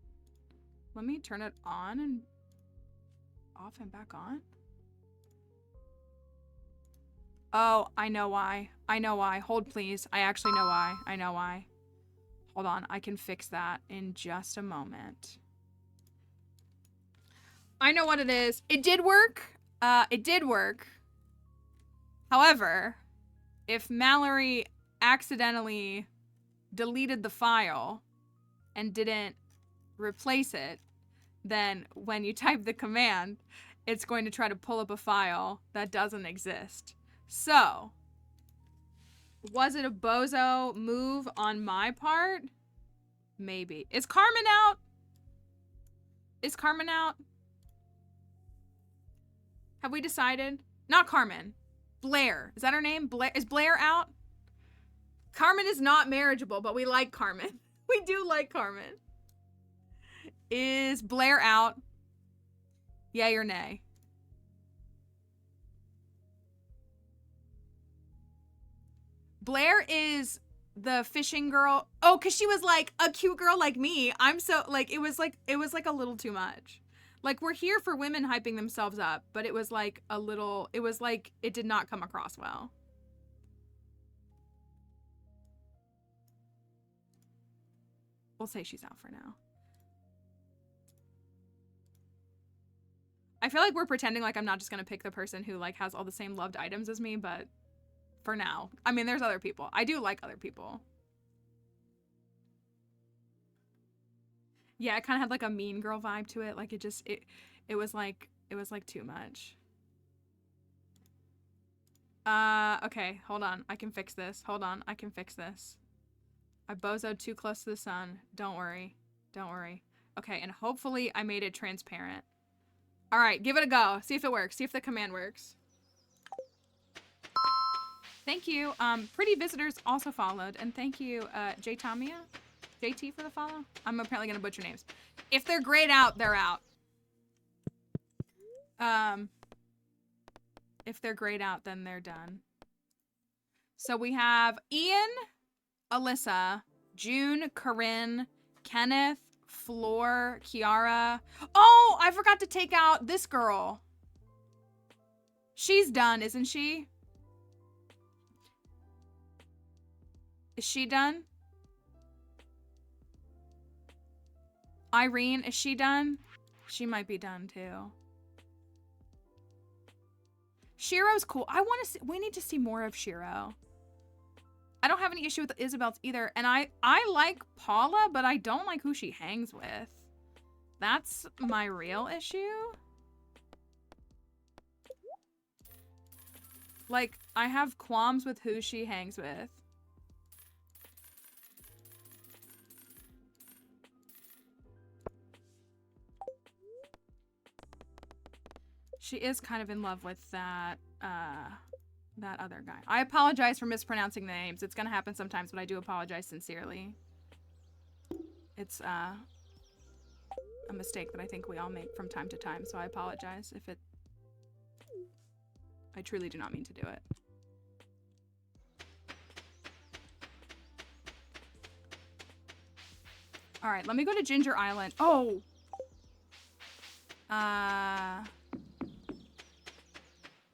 Let me turn it on and off and back on. Oh, I know why. I know why. Hold, please. I actually know why. I know why. Hold on. I can fix that in just a moment. I know what it is. It did work. It did work. However, if Mallory accidentally deleted the file and didn't replace it, then when you type the command, it's going to try to pull up a file that doesn't exist. So, was it a bozo move on my part? Maybe. Is Carmen out? Is Carmen out? Have we decided? Not Carmen. Blair. Is that her name? Blair. Is Blair out? Carmen is not marriageable, but we like Carmen. We do like Carmen. Is Blair out? Yay or nay? Blair is the fishing girl. Oh, because she was like a cute girl like me. I'm so like it was like a little too much. Like, we're here for women hyping themselves up, but it was like a little, it was like it did not come across well. We'll say she's out for now. I feel like we're pretending like I'm not just gonna pick the person who like has all the same loved items as me, but for now. I mean, there's other people. I do like other people. Yeah, it kind of had like a mean girl vibe to it. Like it was like too much. Okay, hold on. I can fix this. Hold on, I can fix this. I bozoed too close to the sun. Don't worry. Don't worry. Okay, and hopefully I made it transparent. All right, give it a go. See if it works. See if the command works. Thank you. Pretty Visitors also followed. And thank you, JT for the follow. I'm apparently going to butcher names. If they're grayed out, they're out. If they're grayed out, then they're done. So we have Ian, Alyssa, June, Corinne, Kenneth, Floor, Kiara. Oh, I forgot to take out this girl. She's done, isn't she? Is she done? Irene, is she done? She might be done too. Shiro's cool. I want to see, we need to see more of Shiro. I don't have any issue with Isabel's either. And I like Paula, but I don't like who she hangs with. That's my real issue. Like, I have qualms with who she hangs with. She is kind of in love with that, that other guy. I apologize for mispronouncing the names. It's gonna happen sometimes, but I do apologize sincerely. It's, a mistake that I think we all make from time to time, so I apologize if it... I truly do not mean to do it. Alright, let me go to Ginger Island. Oh!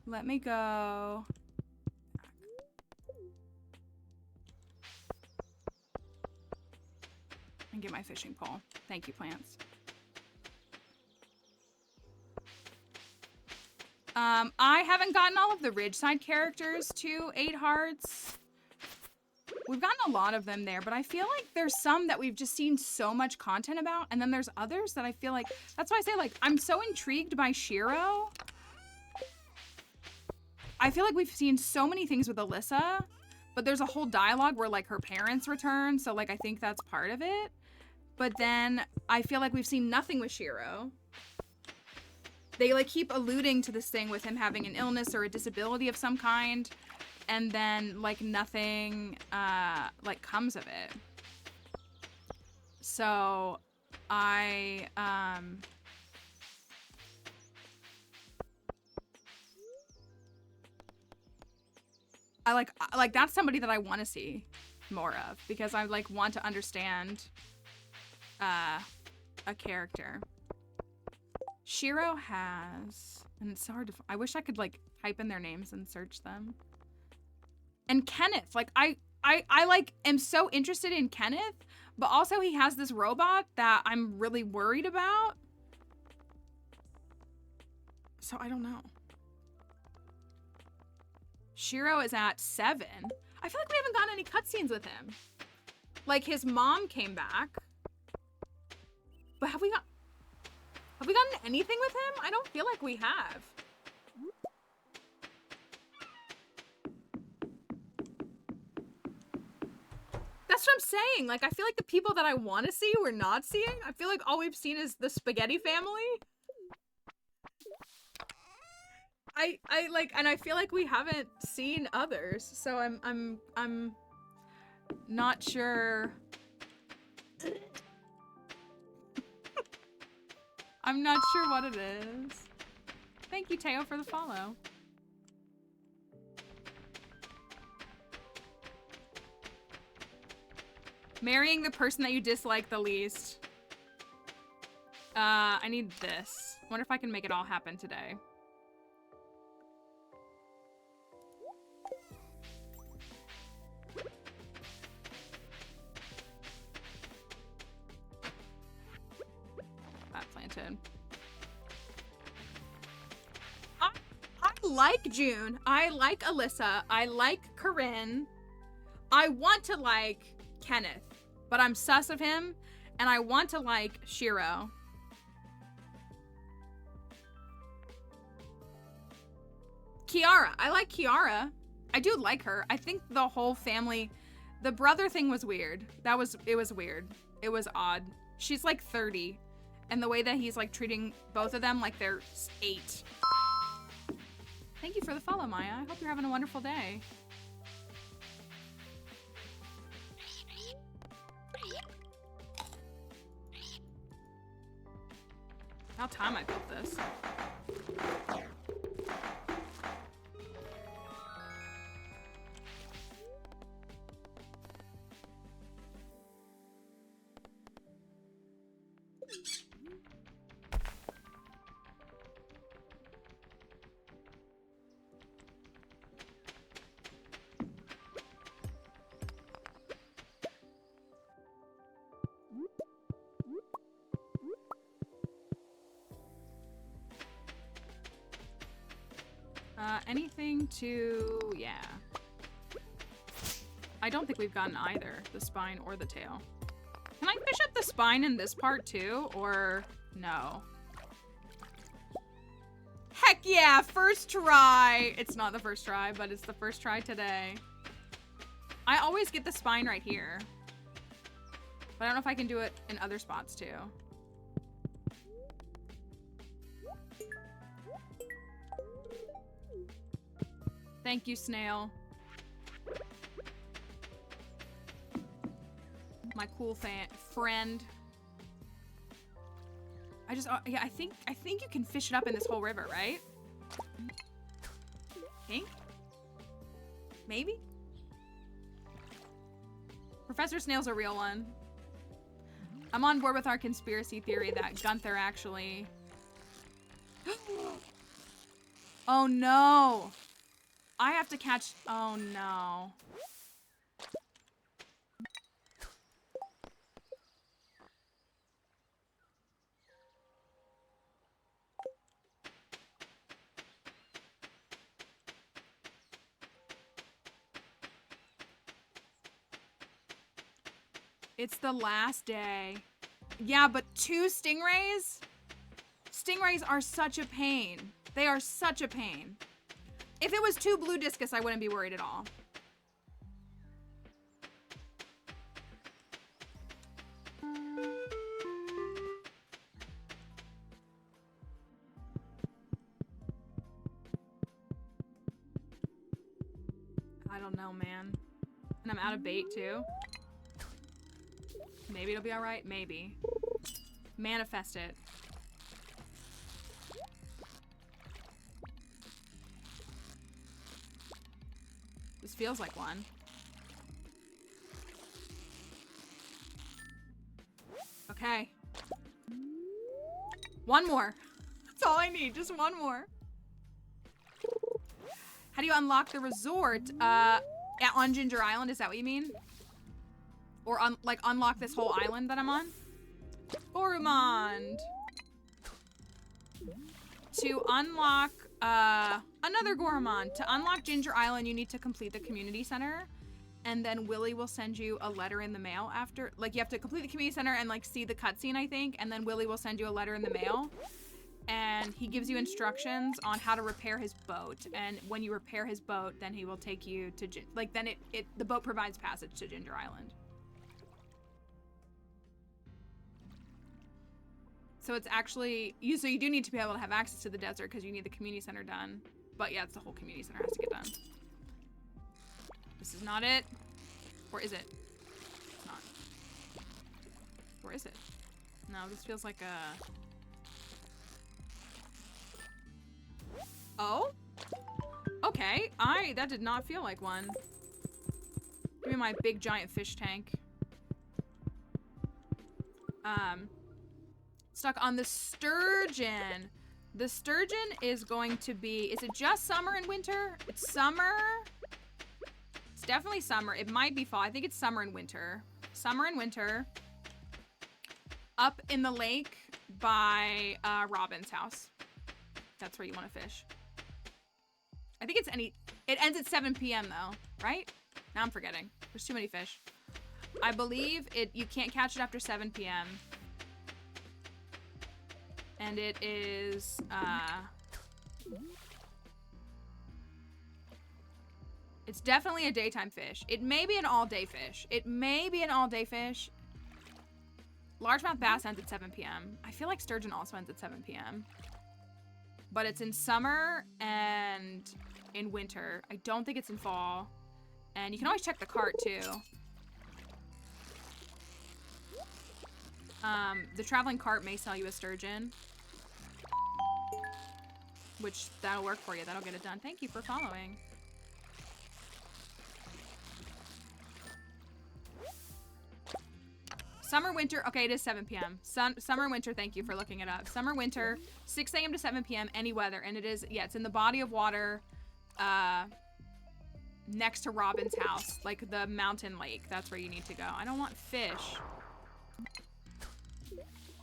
Let me go... and get my fishing pole. Thank you, plants. I haven't gotten all of the Ridgeside characters to 8 hearts. We've gotten a lot of them there, but I feel like there's some that we've just seen so much content about, and then there's others that I feel like... That's why I say, like, I'm so intrigued by Shiro. I feel like we've seen so many things with Alyssa, but there's a whole dialogue where, like, her parents return, so, like, I think that's part of it. But then I feel like we've seen nothing with Shiro. They, like, keep alluding to this thing with him having an illness or a disability of some kind, and then, like, nothing, like, comes of it. So, I like, that's somebody that I want to see more of, because I, like, want to understand, a character. Shiro has, and it's so hard to, I wish I could, like, type in their names and search them. And Kenneth, like, I like, am so interested in Kenneth, but also he has this robot that I'm really worried about. So I don't know. Shiro is at 7. I feel like we haven't gotten any cutscenes with him. Like, his mom came back. But have we gotten anything with him? I don't feel like we have. That's what I'm saying. Like, I feel like the people that I want to see we're not seeing. I feel like all we've seen is the spaghetti family. I like, and I feel like we haven't seen others. So I'm not sure. I'm not sure what it is. Thank you, Teo, for the follow. Marrying the person that you dislike the least. I need this. Wonder if I can make it all happen today. That planted. I like June. I like Alyssa. I like Corinne. I want to like Kenneth, but I'm sus of him, and I want to like Shiro. Kiara. I like Kiara. I do like her. I think the whole family, the brother thing was weird. It was weird. It was odd. She's like 30, and the way that he's like treating both of them like they're 8. Thank you for the follow, Maya. I hope you're having a wonderful day. About time I built this. Anything to, yeah. I don't think we've gotten either, the spine or the tail. Can I fish up the spine in this part too, or no? Heck yeah, first try! It's not the first try, but it's the first try today. I always get the spine right here. But I don't know if I can do it in other spots too. Thank you, Snail. My cool friend. I just, yeah, I think you can fish it up in this whole river, right? Think? Maybe? Professor Snail's a real one. I'm on board with our conspiracy theory that Gunther actually... Oh no! I have to catch... Oh no. It's the last day. Yeah, but 2 stingrays? Stingrays are such a pain. They are such a pain. If it was 2 blue discus, I wouldn't be worried at all. I don't know, man. And I'm out of bait, too. Maybe it'll be alright. Maybe. Manifest it. This feels like one. Okay. One more. That's all I need. Just one more. How do you unlock the resort? On Ginger Island? Is that what you mean? Or like unlock this whole island that I'm on? Gorumond. To unlock another Gorumond. To unlock Ginger Island, you need to complete the community center. And then Willy will send you a letter in the mail after. Like, you have to complete the community center and, like, see the cutscene, I think. And then Willy will send you a letter in the mail. And he gives you instructions on how to repair his boat. And when you repair his boat, then he will take you to... Like, then the boat provides passage to Ginger Island. So it's actually... So you do need to be able to have access to the desert because you need the community center done. But yeah, it's the whole community center has to get done. This is not it. Or is it? It's not. Or is it? No, this feels like a... Oh? Okay. That did not feel like one. Give me my big giant fish tank. Stuck on the sturgeon. The sturgeon is going to be... Is it just summer and winter? It's summer. It's definitely summer. It might be fall. I think it's summer and winter. Summer and winter. Up in the lake by Robin's house. That's where you want to fish. I think it's any... It ends at 7 p.m. though, right? Now I'm forgetting. There's too many fish. I believe you can't catch it after 7 p.m. And it is, it's definitely a daytime fish. It may be an all-day fish. It may be an all-day fish. Largemouth bass ends at 7 p.m. I feel like sturgeon also ends at 7 p.m. But it's in summer and in winter. I don't think it's in fall. And you can always check the cart, too. The traveling cart may sell you a sturgeon. Which, that'll work for you. That'll get it done. Thank you for following. Summer, winter. Okay, it is 7 p.m. Summer, winter. Thank you for looking it up. Summer, winter, 6 a.m. to 7 p.m. Any weather. And it is, yeah, it's in the body of water next to Robin's house. Like the mountain lake. That's where you need to go. I don't want fish.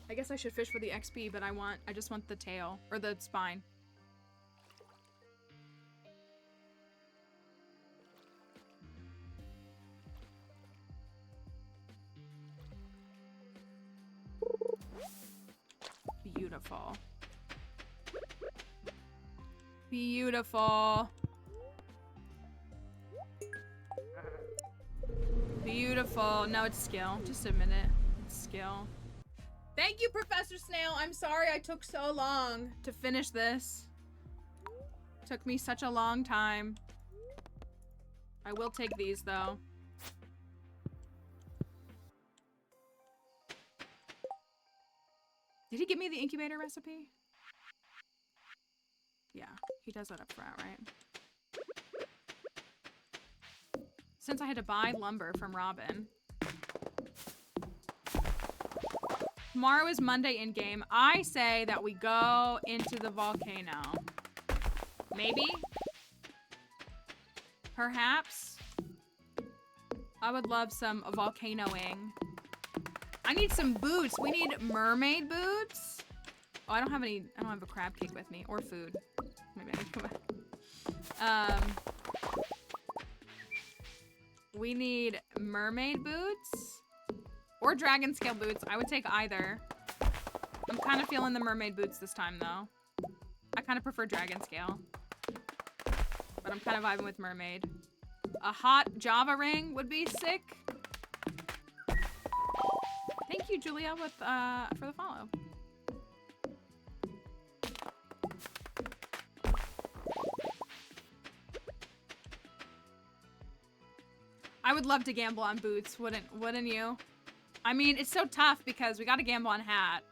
I guess I should fish for the XP, but I just want the tail. Or the spine. Beautiful. Beautiful. Beautiful. No, it's skill. Just admit it. It's skill. Thank you, Professor Snail. I'm sorry I took so long to finish this. Took me such a long time. I will take these, though. Did he give me the incubator recipe? Yeah, he does that up front, right? Since I had to buy lumber from Robin. Tomorrow is Monday in-game. I say that we go into the volcano. Maybe? Perhaps? I would love some volcanoing. I need some boots. We need mermaid boots. Oh, I don't have a crab cake with me or food. Maybe I need to go back. We need mermaid boots or dragon scale boots. I would take either. I'm kind of feeling the mermaid boots this time though. I kind of prefer dragon scale, but I'm kind of vibing with mermaid. A hot Java ring would be sick. Thank you, Julia, for the follow. I would love to gamble on boots, wouldn't you? I mean, it's so tough because we got to gamble on hat,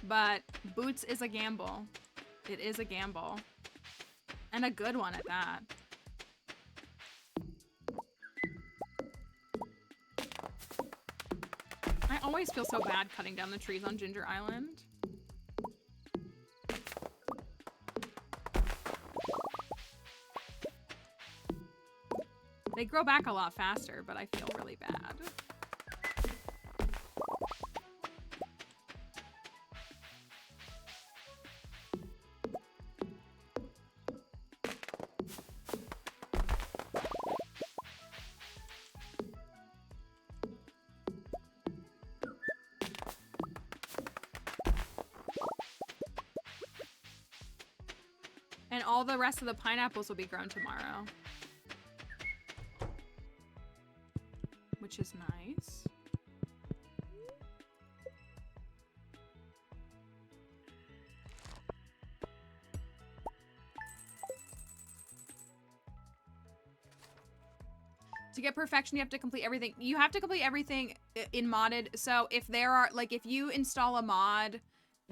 but boots is a gamble. It is a gamble, and a good one at that. I always feel so bad cutting down the trees on Ginger Island. They grow back a lot faster, but I feel really bad. And all the rest of the pineapples will be grown tomorrow. Which is nice. To get perfection, you have to complete everything. You have to complete everything in modded. So if there are, like, if you install a mod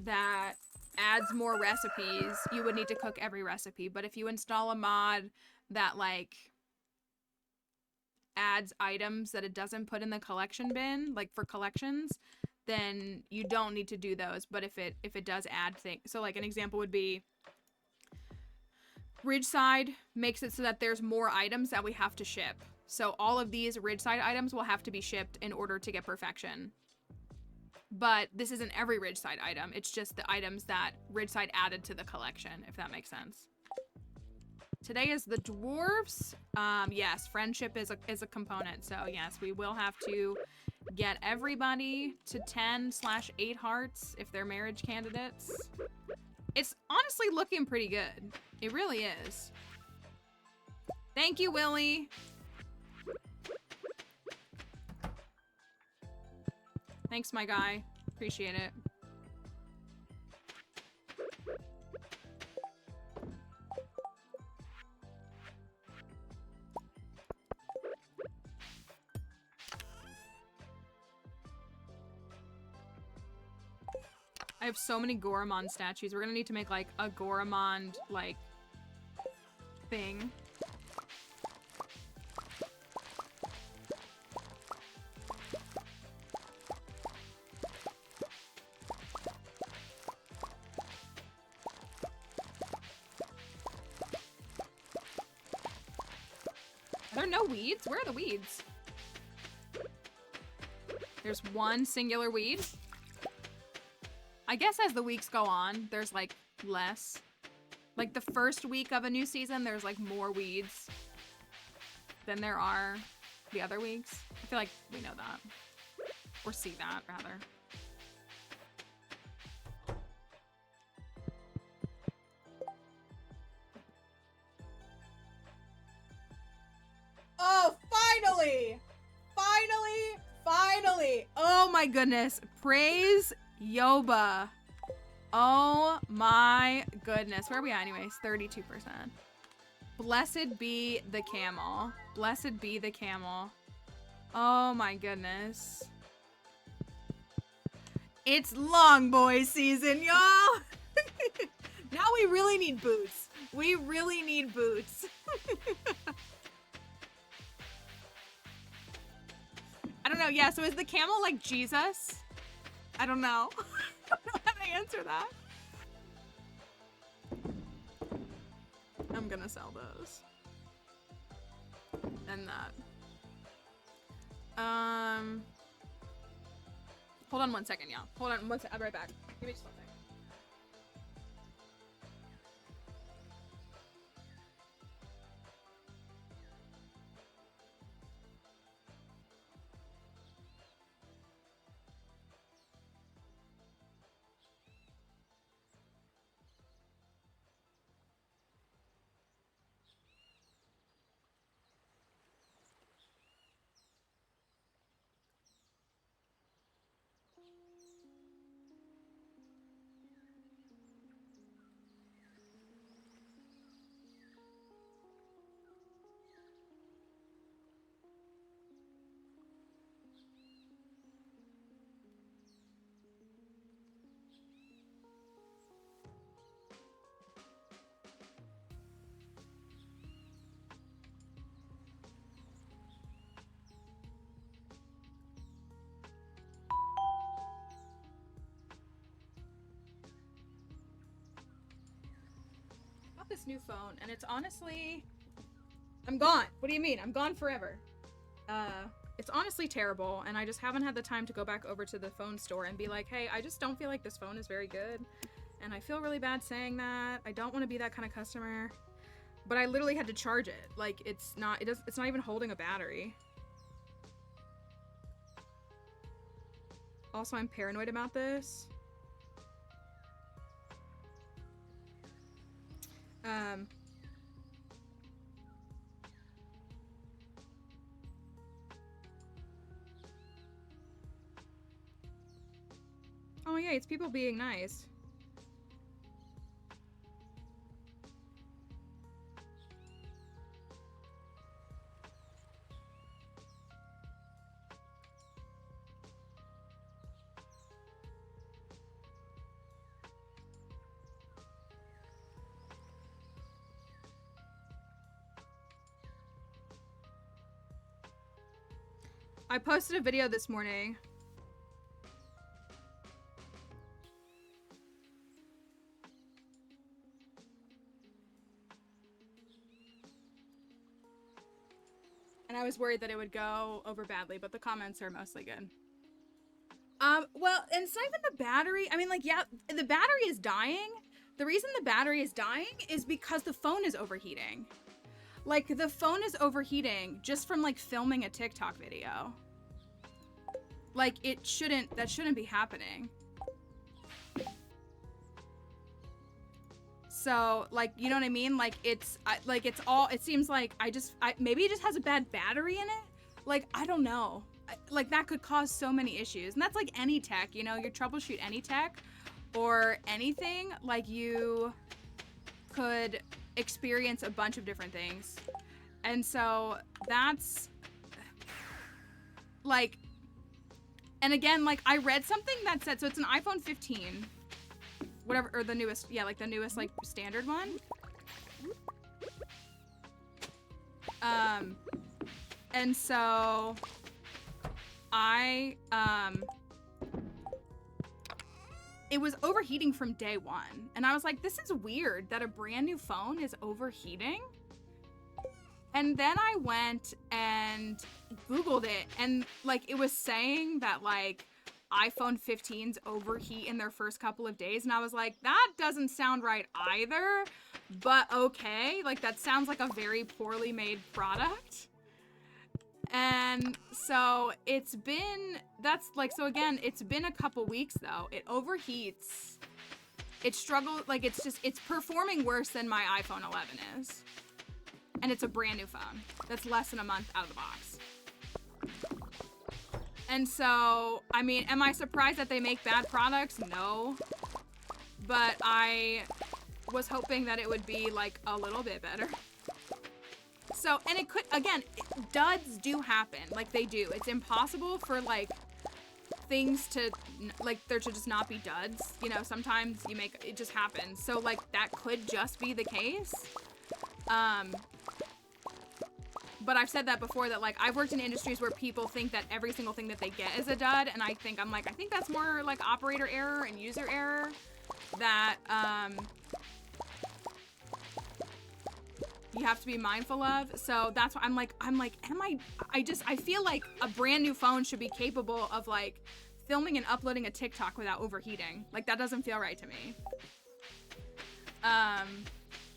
that adds more recipes, you would need to cook every recipe. But if you install a mod that, like, adds items that it doesn't put in the collection bin, like for collections, then you don't need to do those. But if it does add things, so like an example would be Ridgeside makes it so that there's more items that we have to ship. So all of these Ridgeside items will have to be shipped in order to get perfection. But this isn't every Ridgeside item. It's just the items that Ridgeside added to the collection, if that makes sense. Today is the dwarves. Yes, friendship is a component. So yes, we will have to get everybody to 10/8 hearts if they're marriage candidates. It's honestly looking pretty good. It really is. Thank you, Willie. Thanks, my guy. Appreciate it. I have so many Goramon statues. We're gonna need to make, like, a Goramon, like, thing. Are there no weeds? Where are the weeds? There's one singular weed. I guess as the weeks go on, there's, like, less. Like, the first week of a new season, there's, like, more weeds than there are the other weeks. I feel like we know that. Or see that, rather. Oh, finally! Finally! Finally! Oh my goodness. Praise Yoba. Oh my goodness. Where are we at anyways? 32%. Blessed be the camel. Blessed be the camel. Oh my goodness. It's long boy season, y'all. Now we really need boots. We really need boots. I don't know. Yeah, so is the camel like Jesus? I don't know. I don't know how to answer that. I'm gonna sell those. And that. Hold on one second, y'all. Hold on one second. I'll be right back. Give me just one second. This new phone, and it's honestly, I'm gone. What do you mean? I'm gone forever. It's honestly terrible, and I just haven't had the time to go back over to the phone store and be like, hey, I just don't feel like this phone is very good, and I feel really bad saying that. I don't want to be that kind of customer, but I literally had to charge it. Like, it's not even holding a battery. Also, I'm paranoid about this. Oh yeah, it's people being nice. I posted a video this morning. And I was worried that it would go over badly, but the comments are mostly good. Well, and it's not even the battery. I mean, like, yeah, the battery is dying. The reason the battery is dying is because the phone is overheating. Like, the phone is overheating just from, like, filming a TikTok video. Like, that shouldn't be happening. So, like, you know what I mean? Like, it seems like maybe it just has a bad battery in it? Like, I don't know. Like, that could cause so many issues. And that's like any tech, you know? You troubleshoot any tech or anything, like, you could experience a bunch of different things. And so that's like, and again, like, I read something that said, so it's an iPhone 15, whatever, or the newest, yeah, like the newest, like, standard one. And so it was overheating from day one. And I was like, this is weird that a brand new phone is overheating. And then I went and Googled it, and, like, it was saying that, like, iPhone 15s overheat in their first couple of days. And I was like, that doesn't sound right either, but okay. Like, that sounds like a very poorly made product. And so it's been, so again, it's been a couple weeks though. It overheats. It struggled, like, it's performing worse than my iPhone 11 is. And it's a brand new phone that's less than a month out of the box. And so, I mean, am I surprised that they make bad products? No. But I was hoping that it would be, like, a little bit better. So, and it could, again, duds do happen. Like, they do. It's impossible for, like, things to, like, there to just not be duds. You know, sometimes you make, it just happens. So, like, that could just be the case. But I've said that before, that, like, I've worked in industries where people think that every single thing that they get is a dud, and I think that's more, like, operator error and user error that, you have to be mindful of. So that's why I feel like a brand new phone should be capable of, like, filming and uploading a TikTok without overheating. Like, that doesn't feel right to me.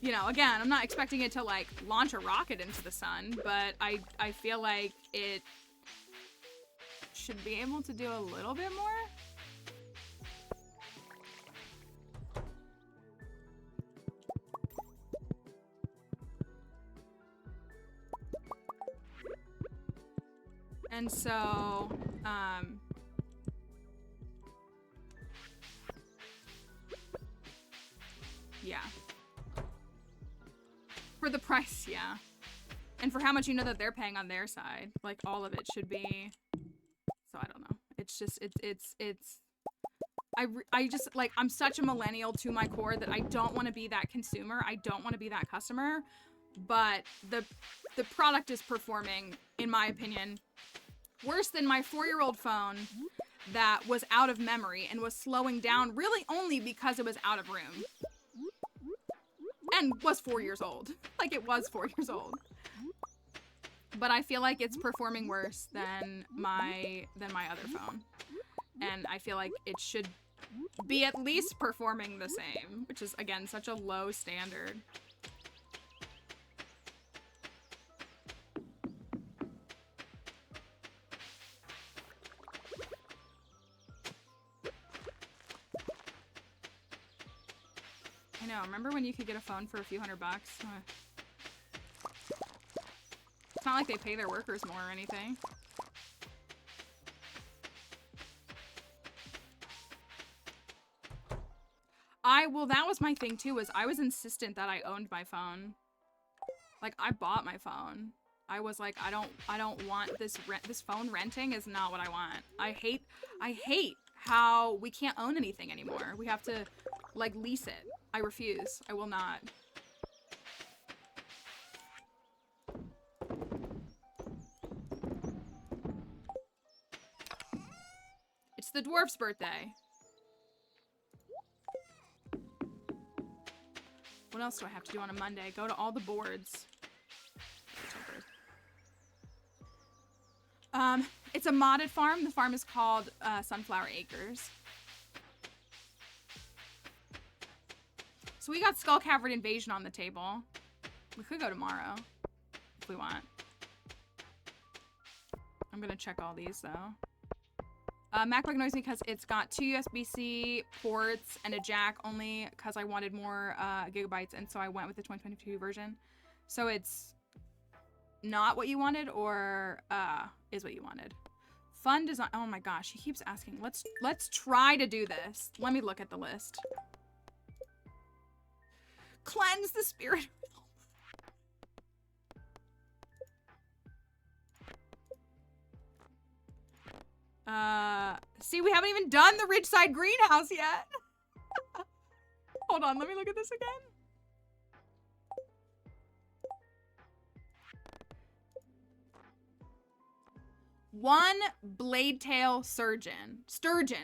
You know, again, I'm not expecting it to, like, launch a rocket into the sun, but I feel like it should be able to do a little bit more. And so, yeah. For the price, yeah. And for how much you know that they're paying on their side. Like, all of it should be, so I don't know. It's just, I just, like, I'm such a millennial to my core that I don't want to be that consumer. I don't want to be that customer. But the product is performing, in my opinion, worse than my 4-year-old phone that was out of memory and was slowing down really only because it was out of room. And was 4 years old. Like, it was 4 years old. But I feel like it's performing worse than my other phone. And I feel like it should be at least performing the same, which is, again, such a low standard. I know, remember when you could get a phone for a few $100 bucks? It's not like they pay their workers more or anything. Well, that was my thing too, was I was insistent that I owned my phone. Like, I bought my phone. I was like, I don't want this phone renting is not what I want. I hate how we can't own anything anymore. We have to, like, lease it. I refuse. I will not. It's the dwarf's birthday. What else do I have to do on a Monday? Go to all the boards. It's a modded farm. The farm is called Sunflower Acres. So we got Skull Cavern Invasion on the table. We could go tomorrow if we want. I'm gonna check all these though. MacBook noisy because it's got 2 USB-C ports and a jack, only because I wanted more gigabytes, and so I went with the 2022 version. So it's not what you wanted, or is what you wanted. Fun design. Oh my gosh, he keeps asking. Let's try to do this. Let me look at the list. Cleanse the spirit. See, we haven't even done the Ridgeside greenhouse yet. Hold on, let me look at this again. One blade tail sturgeon,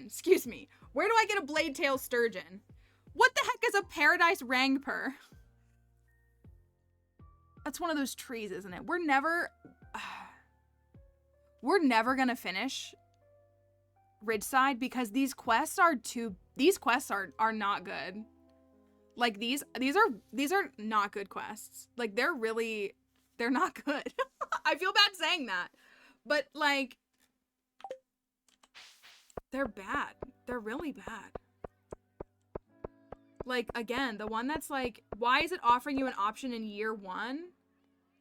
excuse me. Where do I get a blade tail sturgeon? What the heck is a paradise rangpur? That's one of those trees, isn't it? We're never gonna finish Ridgeside because these quests are not good. Like these are not good quests. Like they're not good. I feel bad saying that. But like they're bad. They're really bad. Like, again, the one that's like, why is it offering you an option in year 1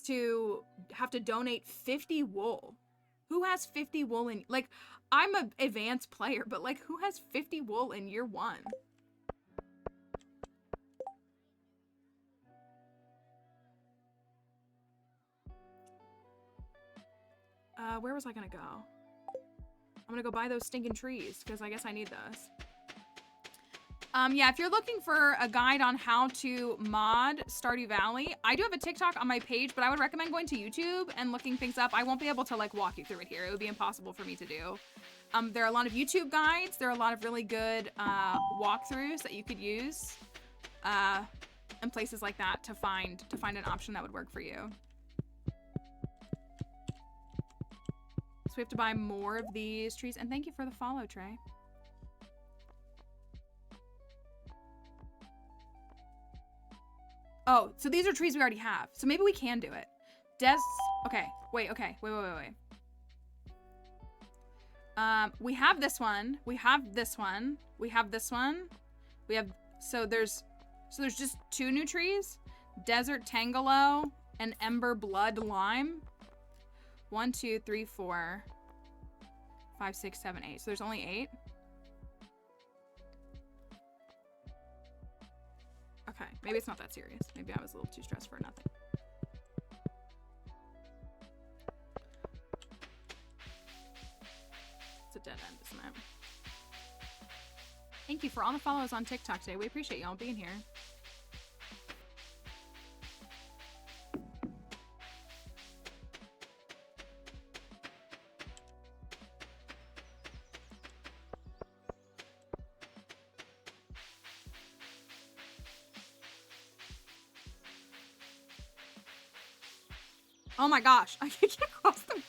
to have to donate 50 wool? Who has 50 wool in, like, I'm an advanced player, but like, who has 50 wool in year 1? Where was I gonna go? I'm gonna go buy those stinking trees, because I guess I need those. Yeah, if you're looking for a guide on how to mod Stardew Valley, I do have a TikTok on my page, but I would recommend going to YouTube and looking things up. I won't be able to, like, walk you through it here. It would be impossible for me to do. There are a lot of YouTube guides. There are a lot of really good walkthroughs that you could use and places like that to find an option that would work for you. So we have to buy more of these trees. And thank you for the follow, Trey. Oh, so these are trees we already have. So maybe we can do it. Okay. Wait. We have this one. We have this one. We have this one. We have, so there's just 2 new trees. Desert Tangelo and Ember Blood Lime. 1, 2, 3, 4, 5, 6, 7, 8. So there's only 8. Okay, maybe it's not that serious. Maybe I was a little too stressed for nothing. It's a dead end, isn't it? Thank you for all the follows on TikTok today. We appreciate y'all being here. Oh my gosh, I can't get across the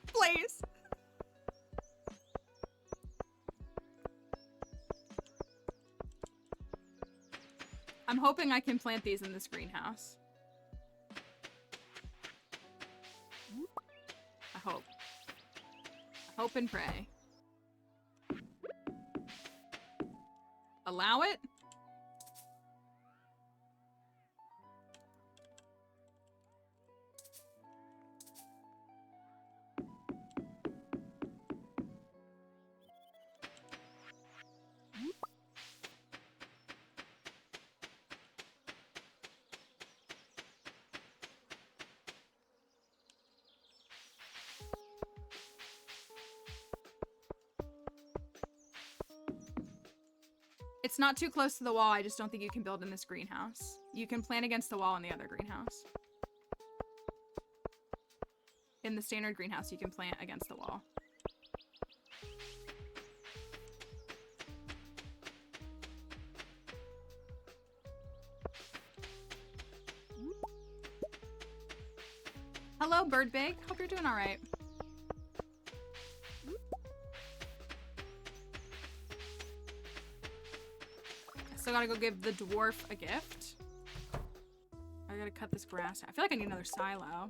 place. I'm hoping I can plant these in this greenhouse. I hope. I hope and pray. Allow it? It's not too close to the wall. I just don't think you can build in this greenhouse. You can plant against the wall in the other greenhouse. In the standard greenhouse, you can plant against the wall. Hello, Bird Big. Hope you're doing all right. Still gotta go give the dwarf a gift. I gotta cut this grass. I feel like I need another silo.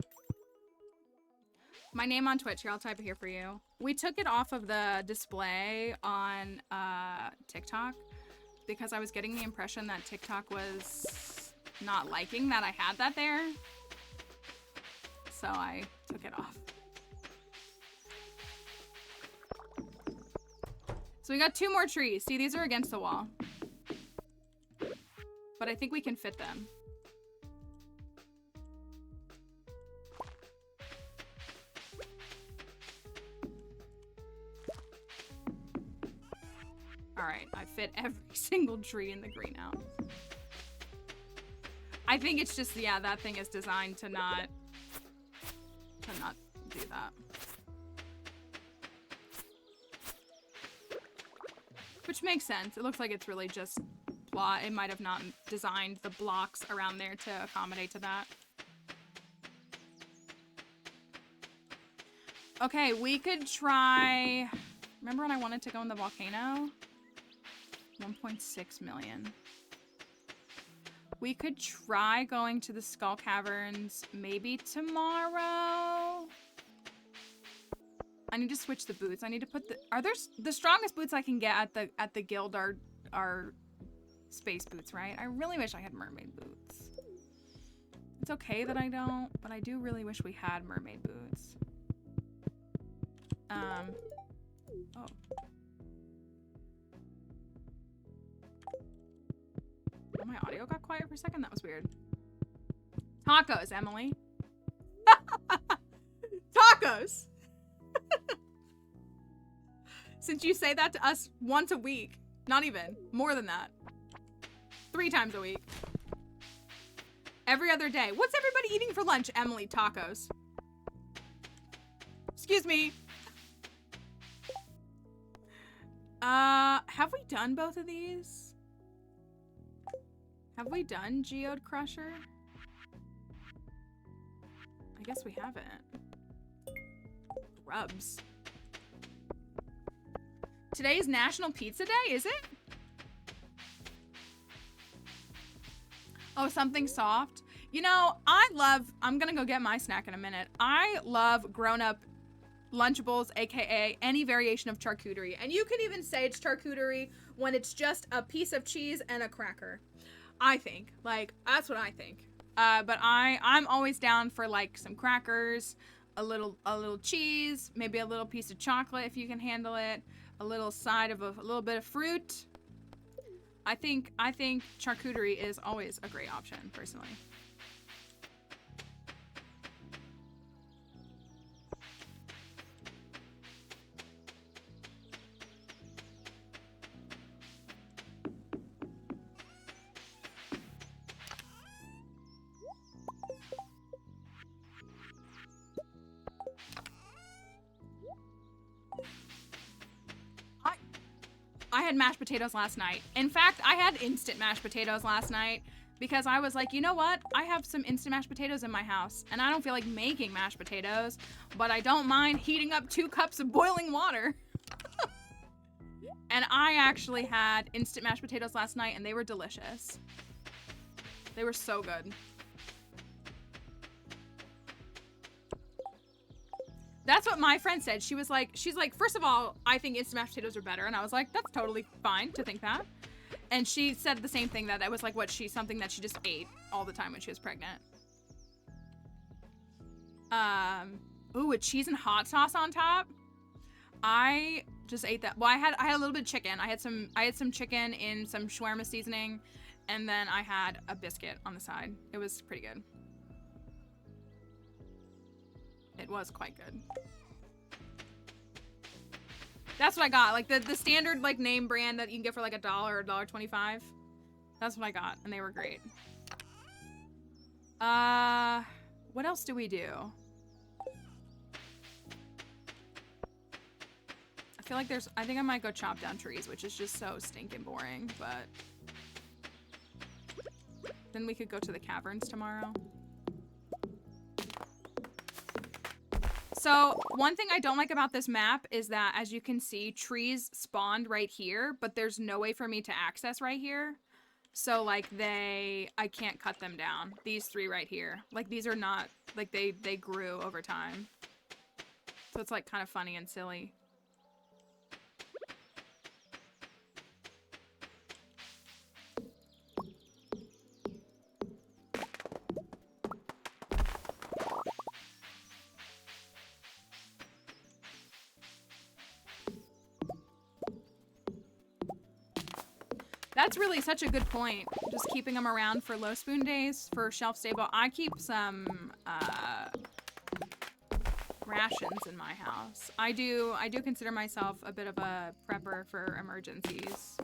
My name on Twitch. Here, I'll type it here for you. We took it off of the display on TikTok because I was getting the impression that TikTok was not liking that I had that there. So I took it off. So we got 2 more trees. See, these are against the wall. But I think we can fit them. Alright, I fit every single tree in the greenhouse. I think it's just, yeah, that thing is designed to not do that. Which makes sense. It looks like it's really just it might have not designed the blocks around there to accommodate to that. Okay, we could try... Remember when I wanted to go in the volcano? 1.6 million. We could try going to the Skull Caverns maybe tomorrow. I need to switch the boots. I need to put the... Are there... The strongest boots I can get at the guild are space boots, right? I really wish I had mermaid boots. It's okay that I don't, but I do really wish we had mermaid boots. Oh. Oh, my audio got quiet for a second. That was weird. Tacos, Emily. Tacos! Since you say that to us once a week. Not even. More than that. 3 times a week. Every other day. What's everybody eating for lunch? Emily, tacos. Excuse me. Have we done both of these? Have we done Geode Crusher? I guess we haven't. Grubs. Today is National Pizza Day, is it? Oh, something soft. You know, I'm gonna go get my snack in a minute. I love grown-up Lunchables, aka any variation of charcuterie. And you can even say it's charcuterie when it's just a piece of cheese and a cracker. I think. Like, that's what I think. But I'm always down for like some crackers, a little cheese, maybe a little piece of chocolate if you can handle it, a little side of a little bit of fruit. I think charcuterie is always a great option, personally. I had mashed potatoes last night. In fact, I had instant mashed potatoes last night because I was like, you know what? I have some instant mashed potatoes in my house and I don't feel like making mashed potatoes, but I don't mind heating up 2 cups of boiling water. And I actually had instant mashed potatoes last night and they were delicious. They were so good. That's what my friend said. She's like, first of all, I think instant mashed potatoes are better. And I was like, that's totally fine to think that. And she said the same thing, that it was like something that she just ate all the time when she was pregnant. Ooh, with cheese and hot sauce on top. I just ate that. Well, I had a little bit of chicken. I had some chicken in some shawarma seasoning, and then I had a biscuit on the side. It was pretty good. It was quite good. That's what I got. Like the standard like name brand that you can get for like $1 or $1.25. That's what I got, and they were great. What else do we do? I feel like I think I might go chop down trees, which is just so stinking boring, but then we could go to the caverns tomorrow. So one thing I don't like about this map is that, as you can see, trees spawned right here, but there's no way for me to access right here. So like I can't cut them down. These 3 right here, like these are not, like they grew over time. So it's like kind of funny and silly. That's really such a good point. Just keeping them around for low spoon days for shelf stable. I keep some rations in my house. I do consider myself a bit of a prepper for emergencies.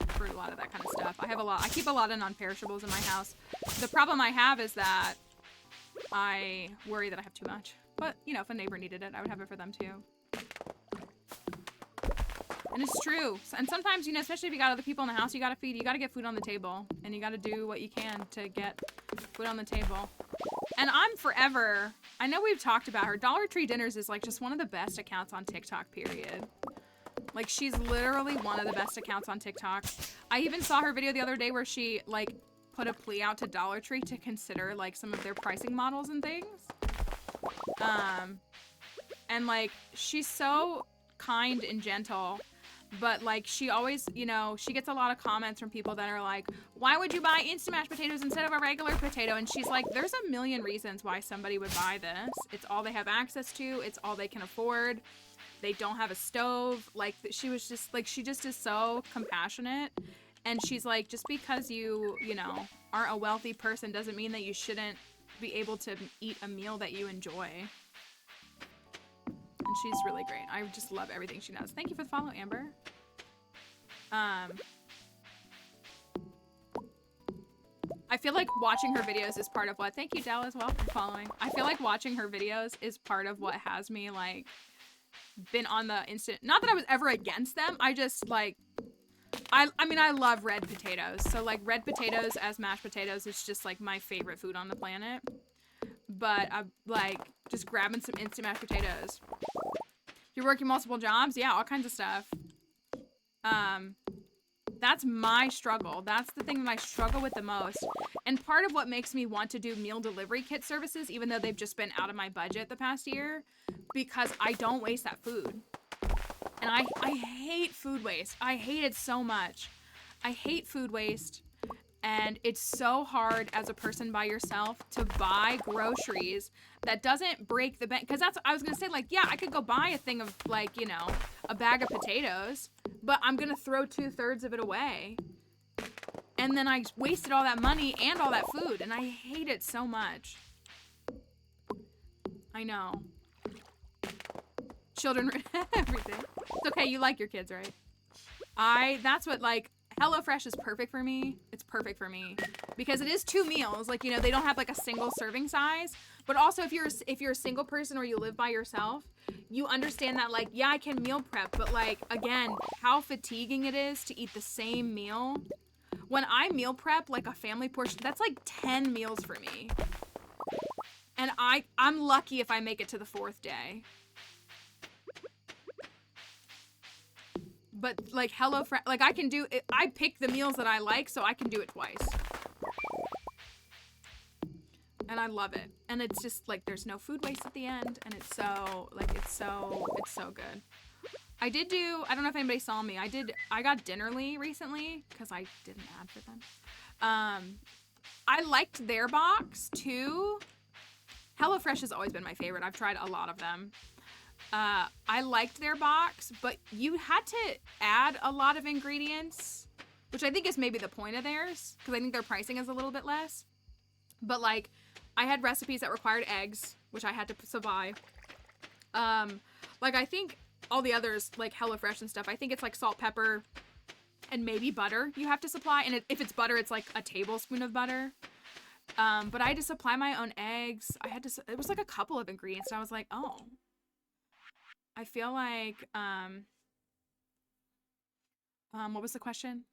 For a lot of that kind of stuff. I keep a lot of non-perishables in my house. The problem I have is that I worry that I have too much. But, you know, if a neighbor needed it, I would have it for them too. And it's true. And sometimes, you know, especially if you got other people in the house, you gotta feed. You gotta get food on the table. And you gotta do what you can to get food on the table. And I'm forever... I know we've talked about her. Dollar Tree Dinners is, like, just one of the best accounts on TikTok, period. Like, she's literally one of the best accounts on TikTok. I even saw her video the other day where she, like, put a plea out to Dollar Tree to consider, like, some of their pricing models and things. And, like, she's so kind and gentle. But, like, she always, you know, she gets a lot of comments from people that are like, why would you buy instant mashed potatoes instead of a regular potato? And she's like, there's a million reasons why somebody would buy this. It's all they have access to. It's all they can afford. They don't have a stove. Like, she was just, like, she just is so compassionate. And she's like, just because you know, aren't a wealthy person doesn't mean that you shouldn't be able to eat a meal that you enjoy. And she's really great. I just love everything she does. Thank you for the follow, Amber. I feel like watching her videos is part of what, thank you, Dell, as well, for following. I feel like watching her videos is part of what has me, like, been on the instant, not that I was ever against them, I just, like, I mean, I love red potatoes, so, like, red potatoes as mashed potatoes is just, like, my favorite food on the planet, but I'm, like, just grabbing some instant mashed potatoes. You're working multiple jobs? Yeah, all kinds of stuff. That's my struggle. That's the thing that I struggle with the most. And part of what makes me want to do meal delivery kit services, even though they've just been out of my budget the past year, because I don't waste that food. And I hate food waste. I hate it so much. I hate food waste. And it's so hard as a person by yourself to buy groceries that doesn't break the bank. Because that's, I was going to say, like, yeah, I could go buy a thing of, like, you know, a bag of potatoes, but I'm going to throw 2/3 of it away. And then I wasted all that money and all that food. And I hate it so much. I know. Children, everything. It's okay, you like your kids, right? That's what, like, HelloFresh is perfect for me. It's perfect for me because it is 2 meals. Like, you know, they don't have like a single serving size, but also if you're a single person or you live by yourself, you understand that, like, yeah, I can meal prep, but, like, again, how fatiguing it is to eat the same meal. When I meal prep, like, a family portion, that's like 10 meals for me. And I'm lucky if I make it to the 4th day. But, like, HelloFresh, like, I can do it. I pick the meals that I like, so I can do it twice. And I love it. And it's just, like, there's no food waste at the end. And it's so, like, it's so good. I did do, I don't know if anybody saw me. I got Dinnerly recently, because I did an ad for them. I liked their box, too. HelloFresh has always been my favorite. I've tried a lot of them. I liked their box, but you had to add a lot of ingredients, which I think is maybe the point of theirs, because I think their pricing is a little bit less. But, like, I had recipes that required eggs, which I had to supply. Like, I think all the others, like HelloFresh and stuff, I think it's like salt, pepper, and maybe butter you have to supply. And if it's butter, it's like a tablespoon of butter. But I had to supply my own eggs. It was like a couple of ingredients, and I was like, oh. I feel like, what was the question?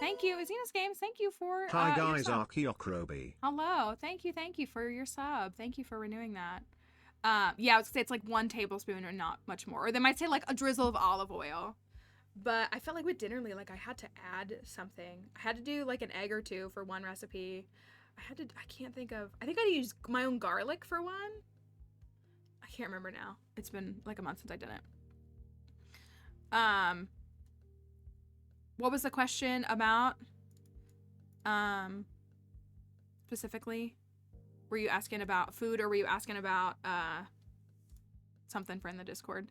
Thank you, Azina's Games. Thank you for Hi your guys, sub. Archeocroby. Hello, thank you for your sub. Thank you for renewing that. Yeah, I was gonna say it's like 1 tablespoon or not much more. Or they might say like a drizzle of olive oil. But I felt like with Dinnerly, like I had to add something. I had to do like an egg or 2 for one recipe. I can't think of, I think I used my own garlic for one. I can't remember now. It's been like a month since I did it. What was the question about? Specifically? Were you asking about food or were you asking about, something for in the Discord?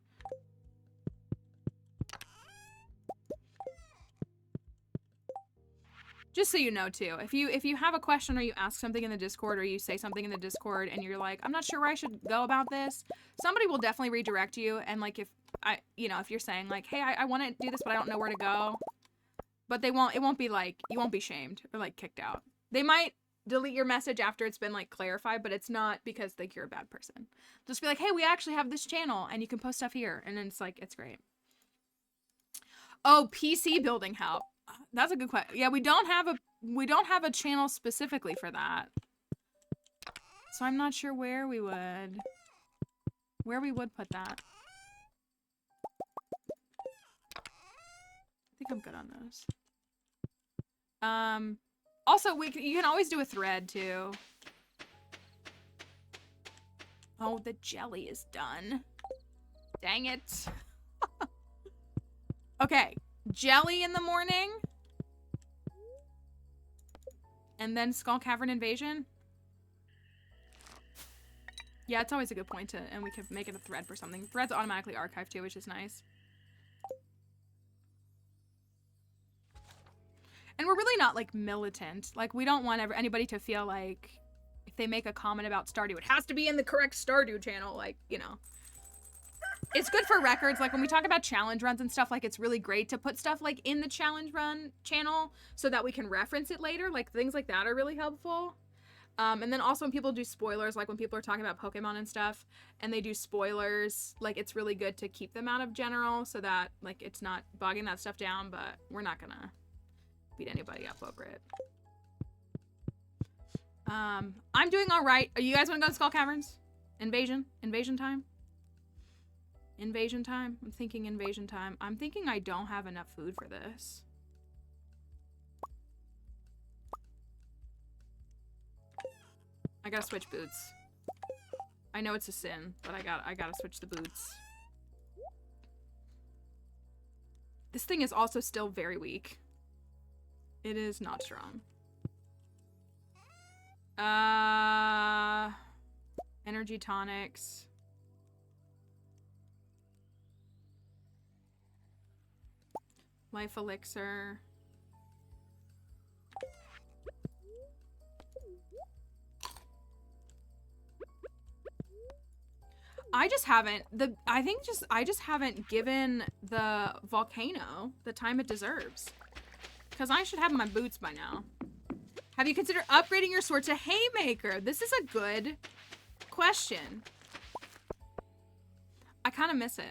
Just so you know, too, if you have a question or you ask something in the Discord or you say something in the Discord and you're like, I'm not sure where I should go about this, somebody will definitely redirect you. And, like, if you're saying, like, hey, I want to do this, but I don't know where to go. But it won't be, like, you won't be shamed or, like, kicked out. They might delete your message after it's been, like, clarified, but it's not because, like, you're a bad person. Just be like, hey, we actually have this channel and you can post stuff here. And then it's, like, it's great. Oh, PC building help. That's a good question. Yeah, we don't have a channel specifically for that. So I'm not sure where we would put that. I think I'm good on those. Also, you can always do a thread too. Oh, the jelly is done. Dang it. Okay, jelly in the morning. And then Skull Cavern Invasion. Yeah, it's always a good point and we could make it a thread for something. Threads automatically archive too, which is nice. And we're really not, like, militant. Like, we don't want anybody to feel like they make a comment about Stardew, it has to be in the correct Stardew channel, like, you know. It's good for records, like when we talk about challenge runs and stuff, like it's really great to put stuff like in the challenge run channel so that we can reference it later, like things like that are really helpful. And then also when people do spoilers, like when people are talking about Pokemon and stuff, and they do spoilers, like it's really good to keep them out of general so that like it's not bogging that stuff down, but we're not gonna beat anybody up over it. I'm doing all right. You guys want to go to Skull Caverns? Invasion time? Invasion time? I'm thinking invasion time. I'm thinking I don't have enough food for this. I gotta switch boots. I know it's a sin, but I gotta switch the boots. This thing is also still very weak. It is not strong. Energy tonics. Life elixir. I just haven't I just haven't given the volcano the time it deserves. Cause I should have my boots by now. Have you considered upgrading your sword to Haymaker? This is a good question. I kind of miss it.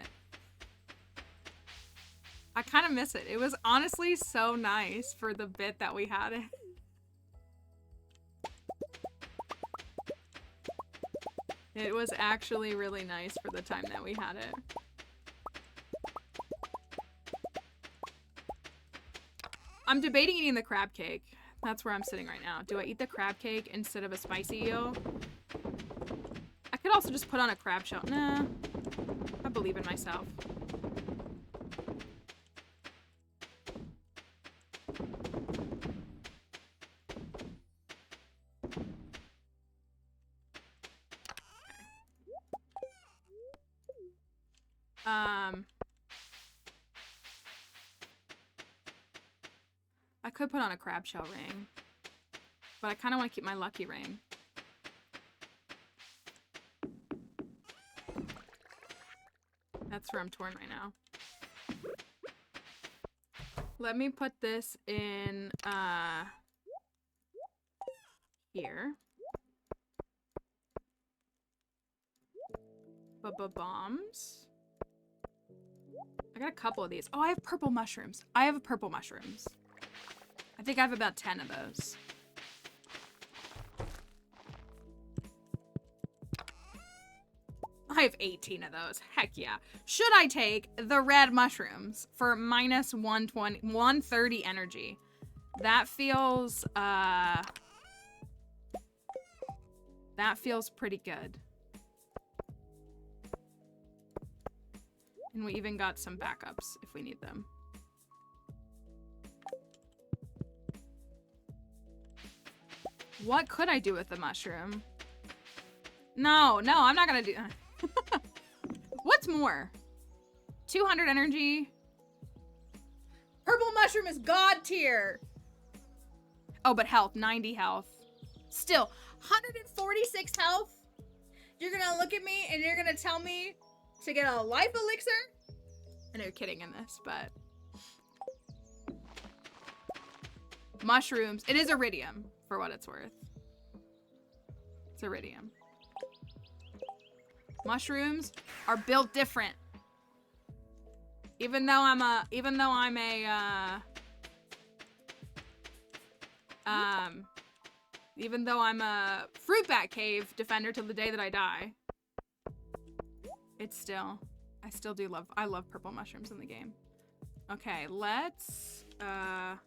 I kind of miss it. It was honestly so nice for the bit that we had it. It was actually really nice for the time that we had it. I'm debating eating the crab cake. That's where I'm sitting right now. Do I eat the crab cake instead of a spicy eel? I could also just put on a crab shell. Nah, I believe in myself. I could put on a crab shell ring, but I kind of want to keep my lucky ring. That's where I'm torn right now. Let me put this in, here. Bombs. I got a couple of these. Oh, I have purple mushrooms. I have purple mushrooms. I think I have about 10 of those. I have 18 of those. Heck yeah. Should I take the red mushrooms for minus 130 energy? That feels pretty good. And we even got some backups if we need them. What could I do with the mushroom? No, I'm not gonna do that. What's more? 200 energy. Purple mushroom is god tier. Oh, but health, 90 health. Still, 146 health? You're gonna look at me and you're gonna tell me to get a life elixir? I know you're kidding in this, but... Mushrooms. It is iridium, for what it's worth. It's iridium. Mushrooms are built different. Even though I'm a fruit bat cave defender till the day that I die. It's still, I love purple mushrooms in the game. Okay, let's, I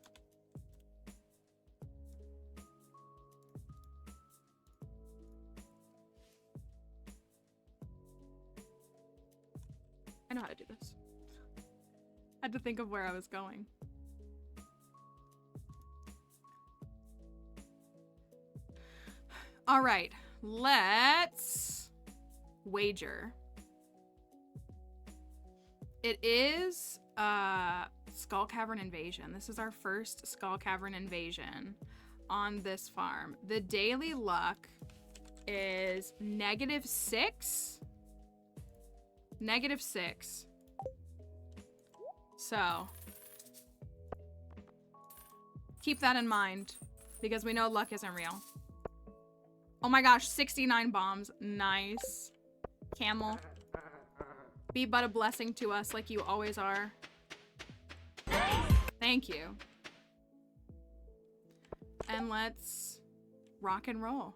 know how to do this. I had to think of where I was going. All right, let's wager. It is Skull Cavern Invasion. This is our first Skull Cavern Invasion on this farm. The daily luck is -6. -6. So, keep that in mind, because we know luck isn't real. Oh my gosh, 69 bombs. Nice. Camel. Be but a blessing to us like you always are. Thank you. And let's rock and roll.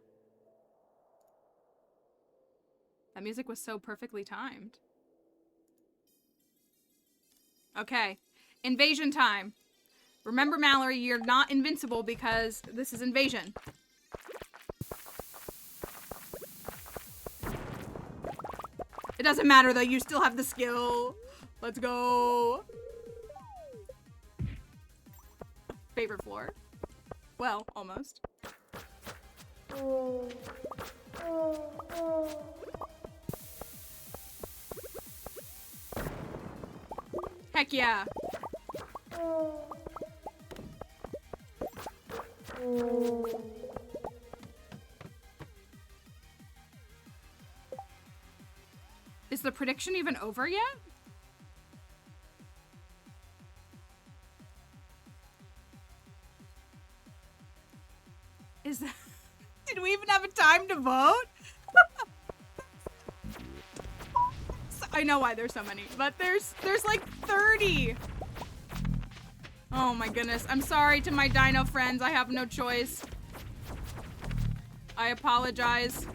That music was so perfectly timed. Okay, invasion time. Remember, Mallory, you're not invincible because this is invasion. It doesn't matter though, you still have the skill. Let's go. Favorite floor. Well, almost. Heck yeah. Is the prediction even over yet? Is that... Did we even have a time to vote? I know why there's so many, but there's like 30. Oh my goodness. I'm sorry to my dino friends. I have no choice. I apologize.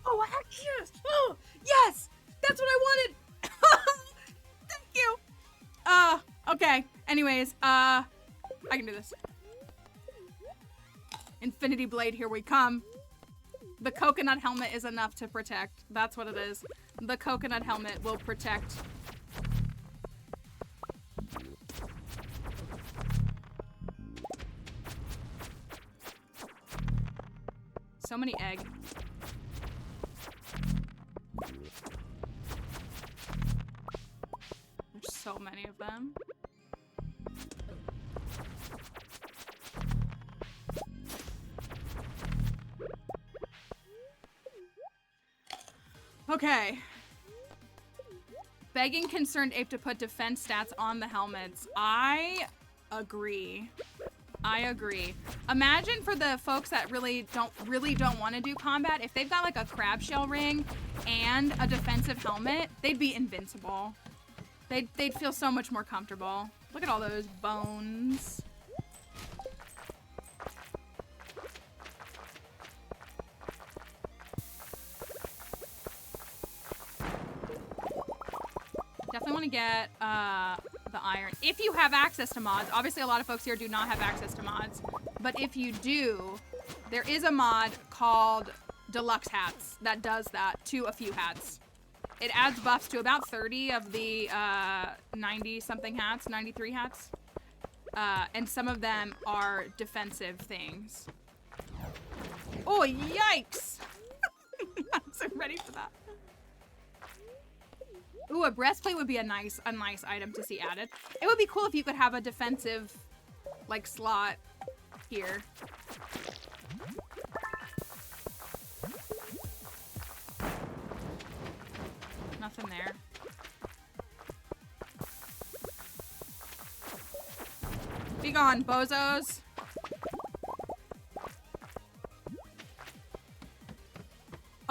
Oh, yes! Oh, yes! That's what I wanted! Thank you! Okay. Anyways, I can do this. Infinity Blade, here we come. The coconut helmet is enough to protect. That's what it is. The coconut helmet will protect. So many egg. There's so many of them. Okay. Begging concerned ape to put defense stats on the helmets. I agree. I agree. Imagine for the folks that really don't want to do combat, if they've got like a crab shell ring and a defensive helmet, they'd be invincible. They'd feel so much more comfortable. Look at all those bones. Definitely want to get the iron. If you have access to mods. Obviously, a lot of folks here do not have access to mods. But if you do, there is a mod called Deluxe Hats that does that to a few hats. It adds buffs to about 30 of the 90-something hats, 93 hats. And some of them are defensive things. Oh, yikes! I'm so ready for that. Ooh, a breastplate would be a nice item to see added. It would be cool if you could have a defensive, like, slot here. Nothing there. Be gone, bozos.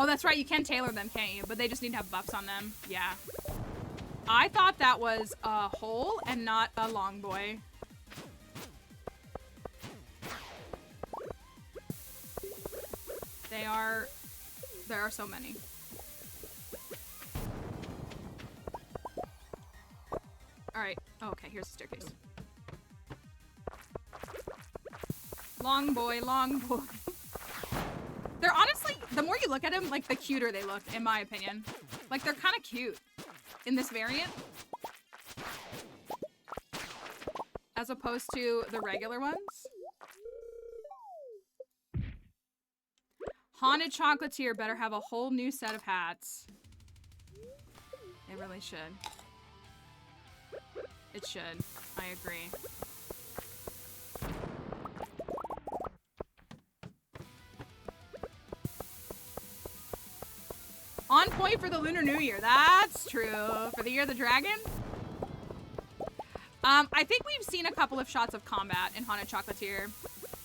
Oh, that's right. You can tailor them, can't you? But they just need to have buffs on them. Yeah. I thought that was a hole and not a long boy. There are so many. All right. Oh, okay, here's the staircase. Long boy, long boy. They're honestly, the more you look at them, like, the cuter they look, in my opinion. Like, they're kind of cute in this variant. As opposed to the regular ones. Haunted Chocolatier better have a whole new set of hats. It really should. It should. I agree. On point for the Lunar New Year. That's true. For the Year of the Dragon. I think we've seen a couple of shots of combat in Haunted Chocolatier.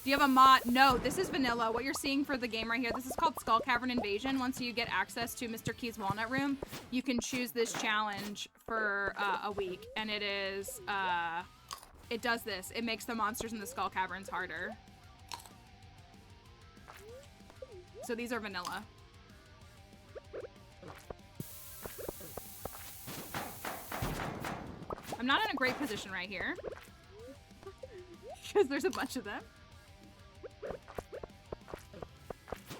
Do you have a mod? No, this is vanilla. What you're seeing for the game right here, this is called Skull Cavern Invasion. Once you get access to Mr. Key's Walnut Room, you can choose this challenge for a week. And it is, it does this. It makes the monsters in the Skull Caverns harder. So these are vanilla. I'm not in a great position right here. Because there's a bunch of them.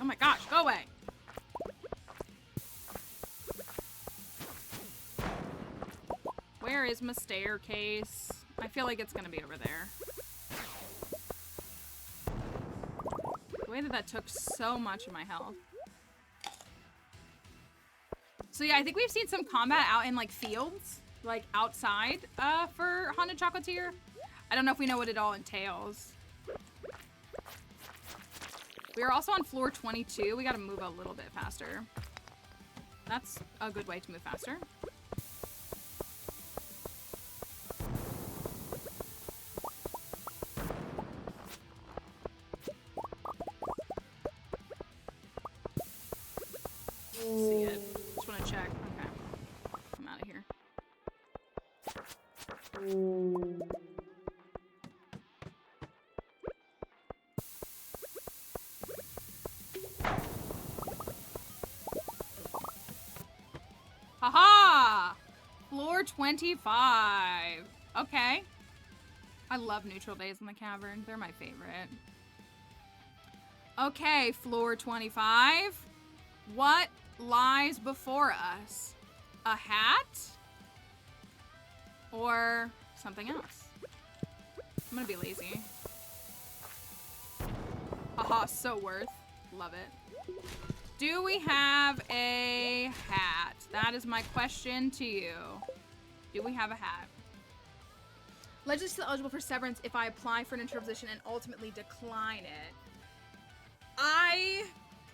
Oh my gosh, go away. Where is my staircase? I feel like it's gonna be over there. The way that took so much of my health. So yeah, I think we've seen some combat out in like fields, like outside for Haunted Chocolatier. I don't know if we know what it all entails. We are also on floor 22. We gotta move a little bit faster. That's a good way to move faster. See it. Just wanna check. Okay. I'm out of here. Haha! Floor 25. Okay. I love neutral days in the cavern. They're my favorite. Okay, floor 25. What lies before us? A hat? Or something else? I'm gonna be lazy. Haha, so worth. Love it. Do we have a hat? That is my question to you. Do we have a hat? Legend is still eligible for severance if I apply for an interim position and ultimately decline it. I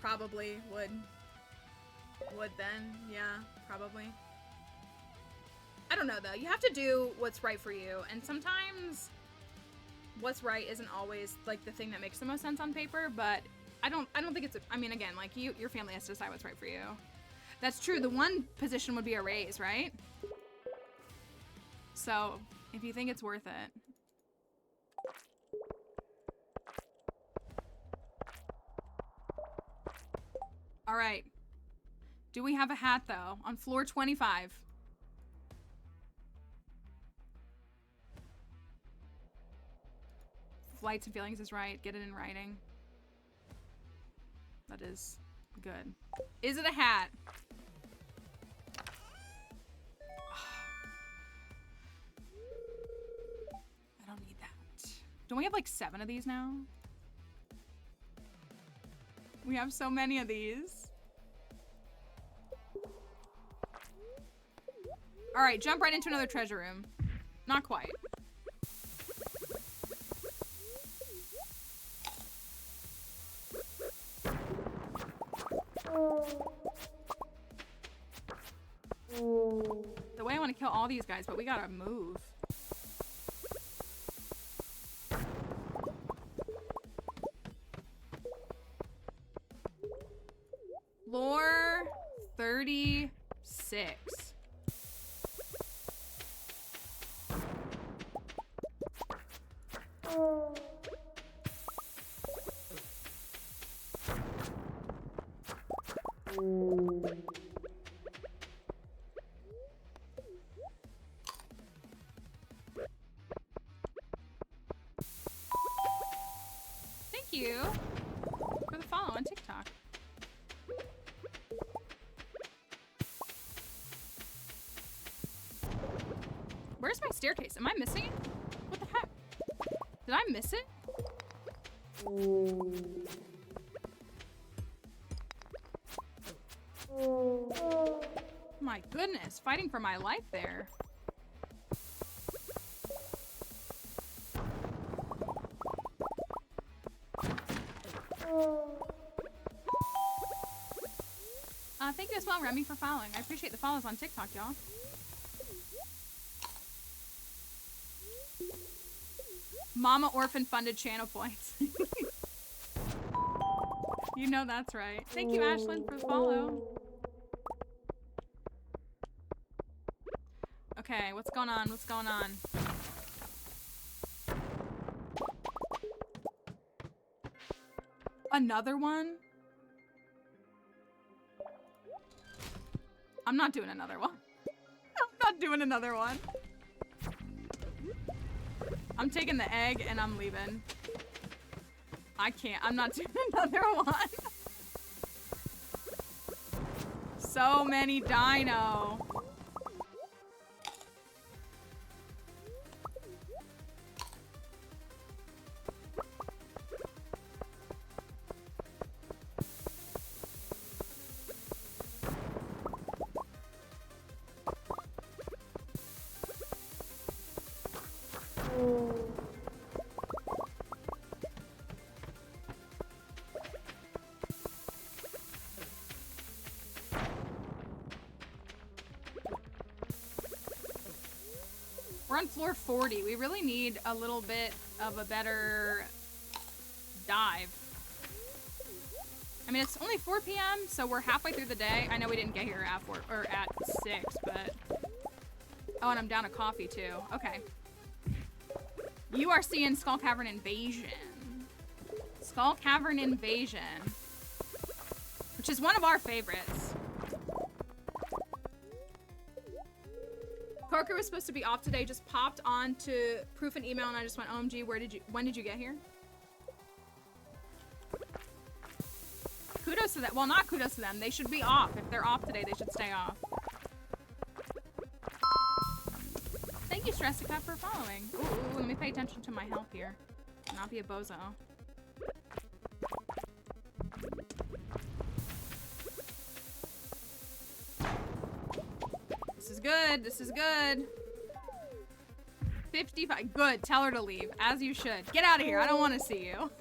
probably would. Would then, yeah, probably. I don't know though. You have to do what's right for you, and sometimes what's right isn't always like the thing that makes the most sense on paper, but I don't think it's, I mean, again, like your family has to decide what's right for you. That's true. The one position would be a raise, right? So if you think it's worth it. All right. Do we have a hat though on floor 25? Flights and feelings is right. Get it in writing. That is good. Is it a hat? I don't need that. Don't we have like 7 of these now? We have so many of these. All right, jump right into another treasure room. Not quite. The way I want to kill all these guys, but we gotta move. Floor 36. Thank you for the follow on TikTok. Where's my staircase? Am I missing it? What the heck? Did I miss it? My goodness, fighting for my life there. Thank you as well, Remy, for following. I appreciate the follows on TikTok, y'all. Mama Orphan funded channel points. You know that's right. Thank you, Ashlyn, for the follow. Okay, what's going on? What's going on? Another one? I'm not doing another one. I'm not doing another one. I'm taking the egg and I'm leaving. I can't. I'm not doing another one. So many dino. We're on floor 40. We really need a little bit of a better dive. I mean, it's only 4 p.m., so we're halfway through the day. I know we didn't get here at 4 or at 6, but oh, and I'm down a coffee too. Okay. You are seeing Skull Cavern Invasion. Skull Cavern Invasion, which is one of our favorites. Parker was supposed to be off today, just popped on to proof an email and I just went, OMG, when did you get here? Kudos to them. Well, not kudos to them. They should be off. If they're off today, they should stay off. Thank you, Stressica, for following. Ooh, let me pay attention to my health here. Not be a bozo. This is good. This is good. 55. Good. Tell her to leave. As you should. Get out of here. I don't want to see you.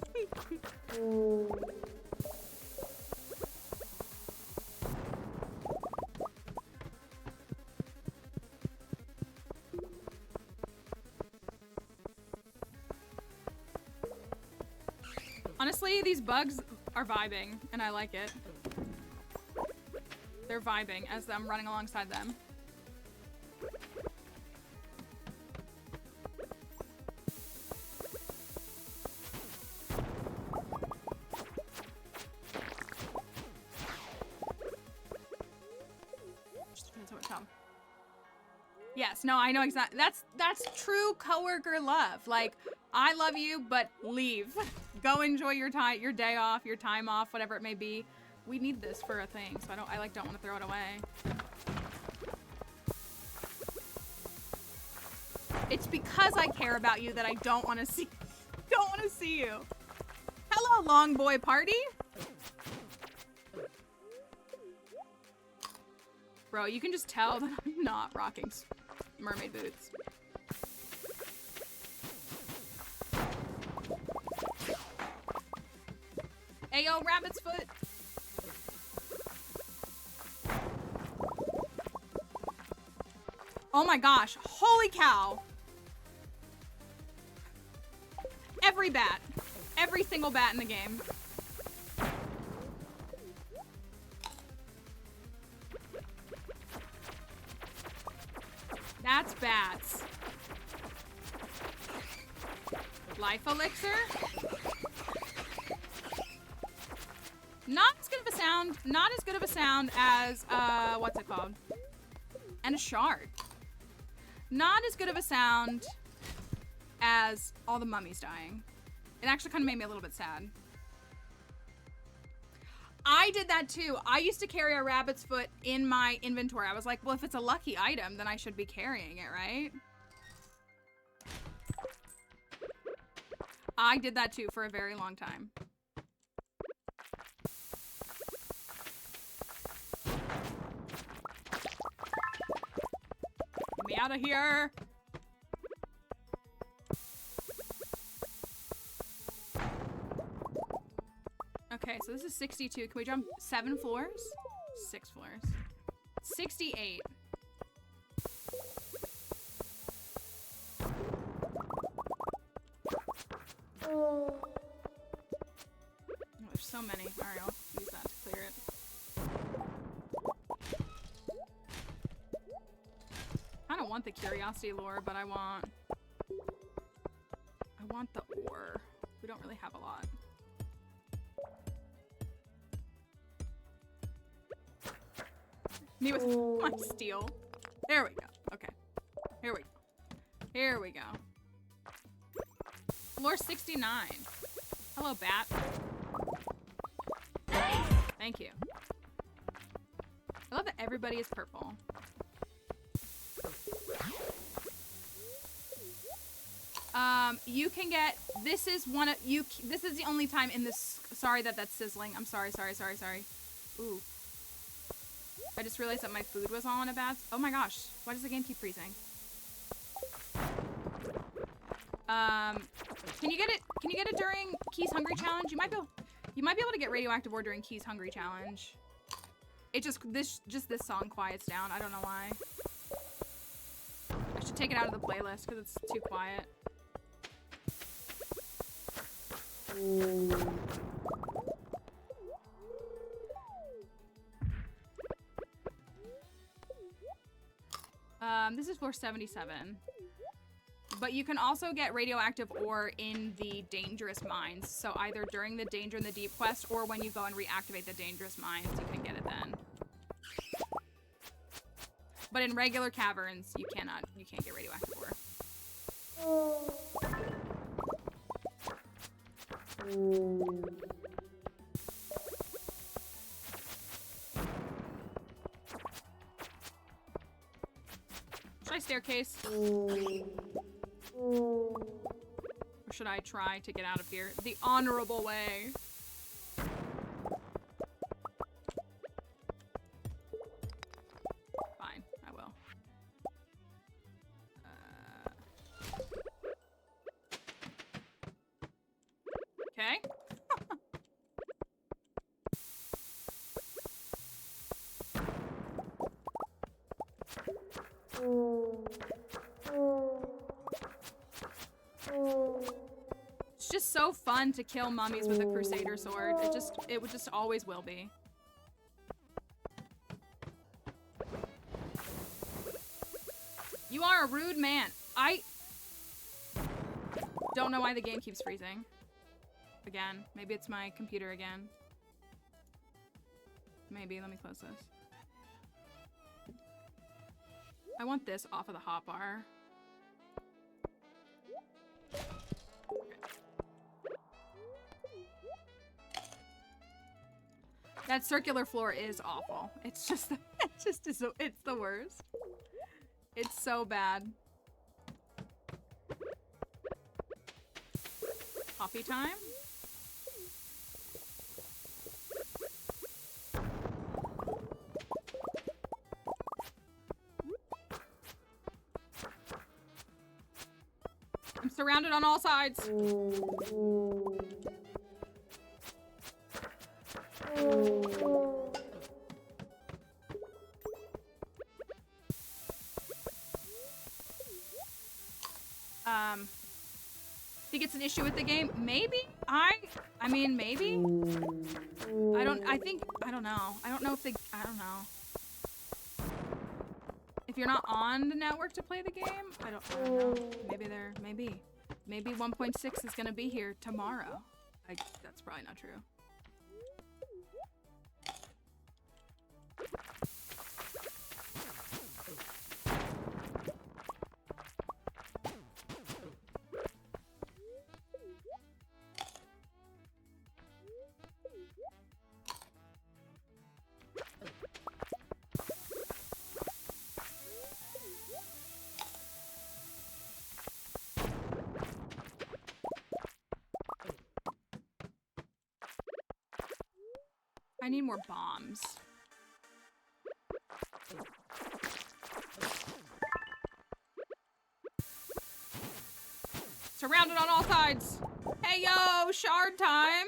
Honestly, these bugs are vibing, and I like it. They're vibing as I'm running alongside them. Yes, no, I know exactly. That's true coworker love. Like, I love you, but leave. Go enjoy your time, your day off, your time off, whatever it may be. We need this for a thing, so don't want to throw it away. It's because I care about you that I don't want to see you. Hello, long boy party. Bro, you can just tell that I'm not rocking mermaid boots. Ayo, rabbit's foot. Oh my gosh, holy cow. Every bat, every single bat in the game. That's bats. Life elixir. Not as good of a sound. Not as good of a sound as what's it called? And a shard. Not as good of a sound as all the mummies dying. It actually kind of made me a little bit sad. I did that too. I used to carry a rabbit's foot in my inventory. I was like, well, if it's a lucky item, then I should be carrying it, right? I did that too for a very long time. Get me out of here. Okay, so this is 62. Can we jump 7 floors? 6 floors. 68. Oh, there's so many. Alright, I'll use that to clear it. I don't want the curiosity lore, but I want the ore. We don't really have a lot. Me with my steel. There we go. Okay. Here we go. Here we go. Floor 69. Hello, bat. Thank you. I love that everybody is purple. You can get, this is one of, this is the only time in this, sorry that that's sizzling. I'm sorry. Ooh. I just realized that my food was all in a bad, oh my gosh. Why does the game keep freezing? Can you get it during Key's Hungry Challenge? You might be able to get radioactive ore during Key's Hungry Challenge. It just this song quiets down. I don't know why. I should take it out of the playlist because it's too quiet. This is floor 77. But you can also get radioactive ore in the dangerous mines. So either during the Danger in the Deep quest or when you go and reactivate the dangerous mines, you can get it then. But in regular caverns, you can't get radioactive ore. Should I staircase? Or should I try to get out of here the honorable way? Fine, I will. Okay. It's just so fun to kill mummies with a Crusader sword. It would just always will be. You are a rude man. I don't know why the game keeps freezing. Again. Maybe it's my computer again. Maybe. Let me close this. I want this off of the hotbar. That circular floor is awful. It's the worst. It's so bad. Coffee time? I'm surrounded on all sides. Think it's an issue with the game? Maybe? I mean, maybe? I don't know. I don't know if you're not on the network to play the game, I don't know. Maybe 1.6 is gonna be here tomorrow. That's probably not true. I need more bombs. Surrounded on all sides. Hey yo, shard time.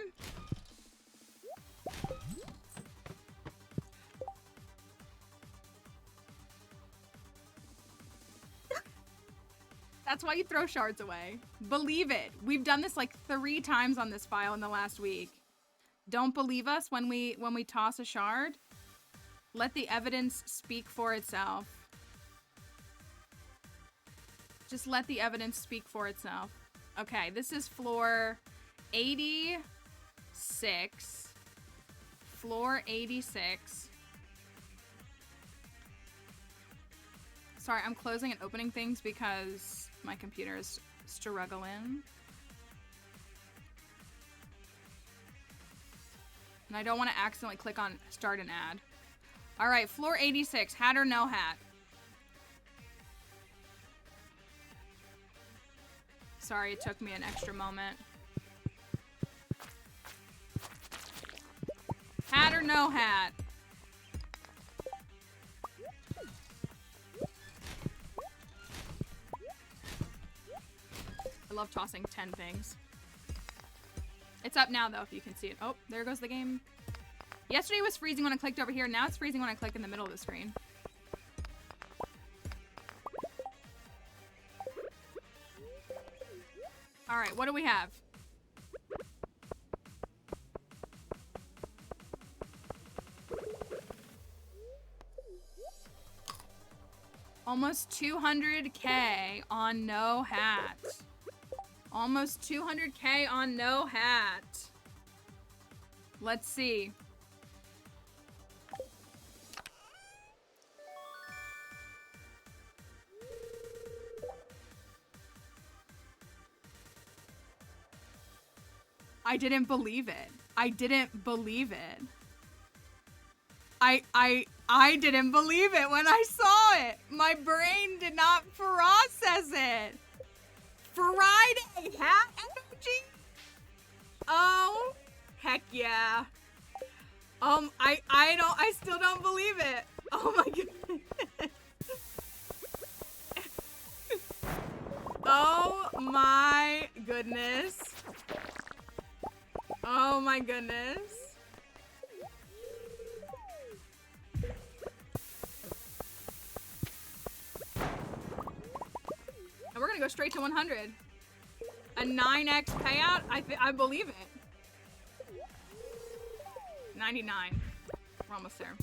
That's why you throw shards away. Believe it. We've done this like 3 times on this file in the last week. Don't believe us when we toss a shard. Let the evidence speak for itself. Just let the evidence speak for itself. Okay, this is floor 86. Floor 86. Sorry, I'm closing and opening things because my computer is struggling. And I don't want to accidentally click on start an ad. All right, floor 86, hat or no hat? Sorry, it took me an extra moment. Hat or no hat? I love tossing 10 things. It's up now, though, if you can see it. Oh, there goes the game. Yesterday it was freezing when I clicked over here. Now it's freezing when I click in the middle of the screen. All right, what do we have? Almost 200K on no hat. Almost 200K on no hat. Let's see. I didn't believe it. I didn't believe it. I didn't believe it when I saw it. My brain did not process it. Friday hat energy? Oh, heck yeah. I still don't believe it. Oh my goodness. Oh my goodness. Oh my goodness. And we're gonna go straight to 100. A 9x payout? I believe it. 99. We're almost there.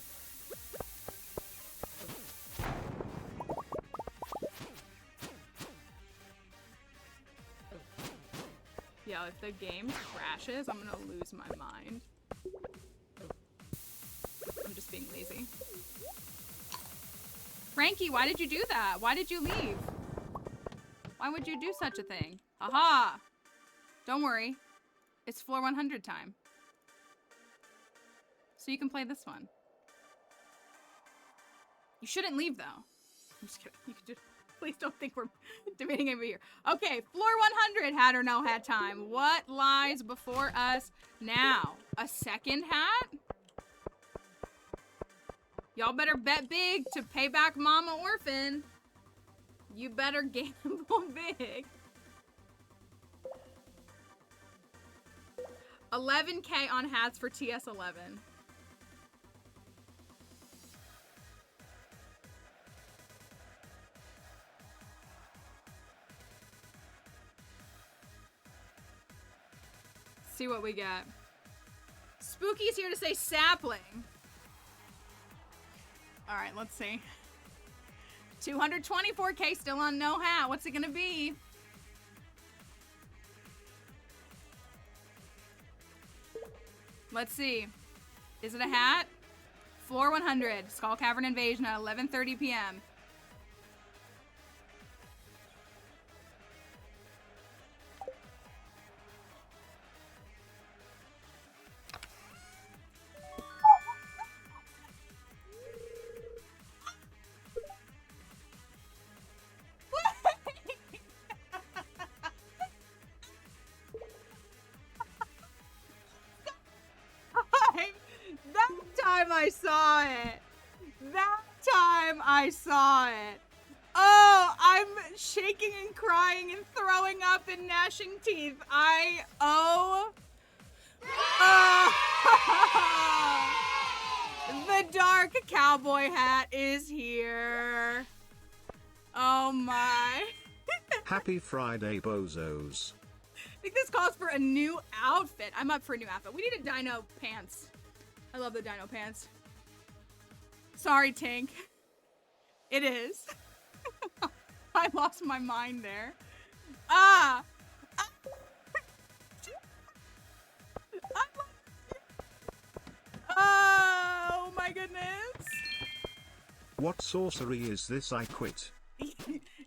Yeah, if the game crashes, I'm gonna lose my mind. I'm just being lazy. Frankie, why did you do that? Why did you leave? Why would you do such a thing? Aha! Don't worry. It's floor 100 time. So you can play this one. You shouldn't leave, though. I'm just kidding. You can just... Please don't think we're debating over here. Okay, floor 100, hat or no hat time. What lies before us now? A second hat? Y'all better bet big to pay back Mama Orphan. You better gamble big. 11K on hats for TS11. See what we get. Spooky's here to say sapling. All right, let's see. 224K still on no hat. What's it gonna be? Let's see. Is it a hat? Floor 100. Skull Cavern Invasion at 11:30 p.m. I saw it. That time I saw it. Oh, I'm shaking and crying and throwing up and gnashing teeth. The dark cowboy hat is here. Oh my. Happy Friday, bozos. I think this calls for a new outfit. I'm up for a new outfit. We need a dino pants. I love the dino pants. Sorry, Tank. It is. I lost my mind there. Ah! Oh my goodness. What sorcery is this? I quit.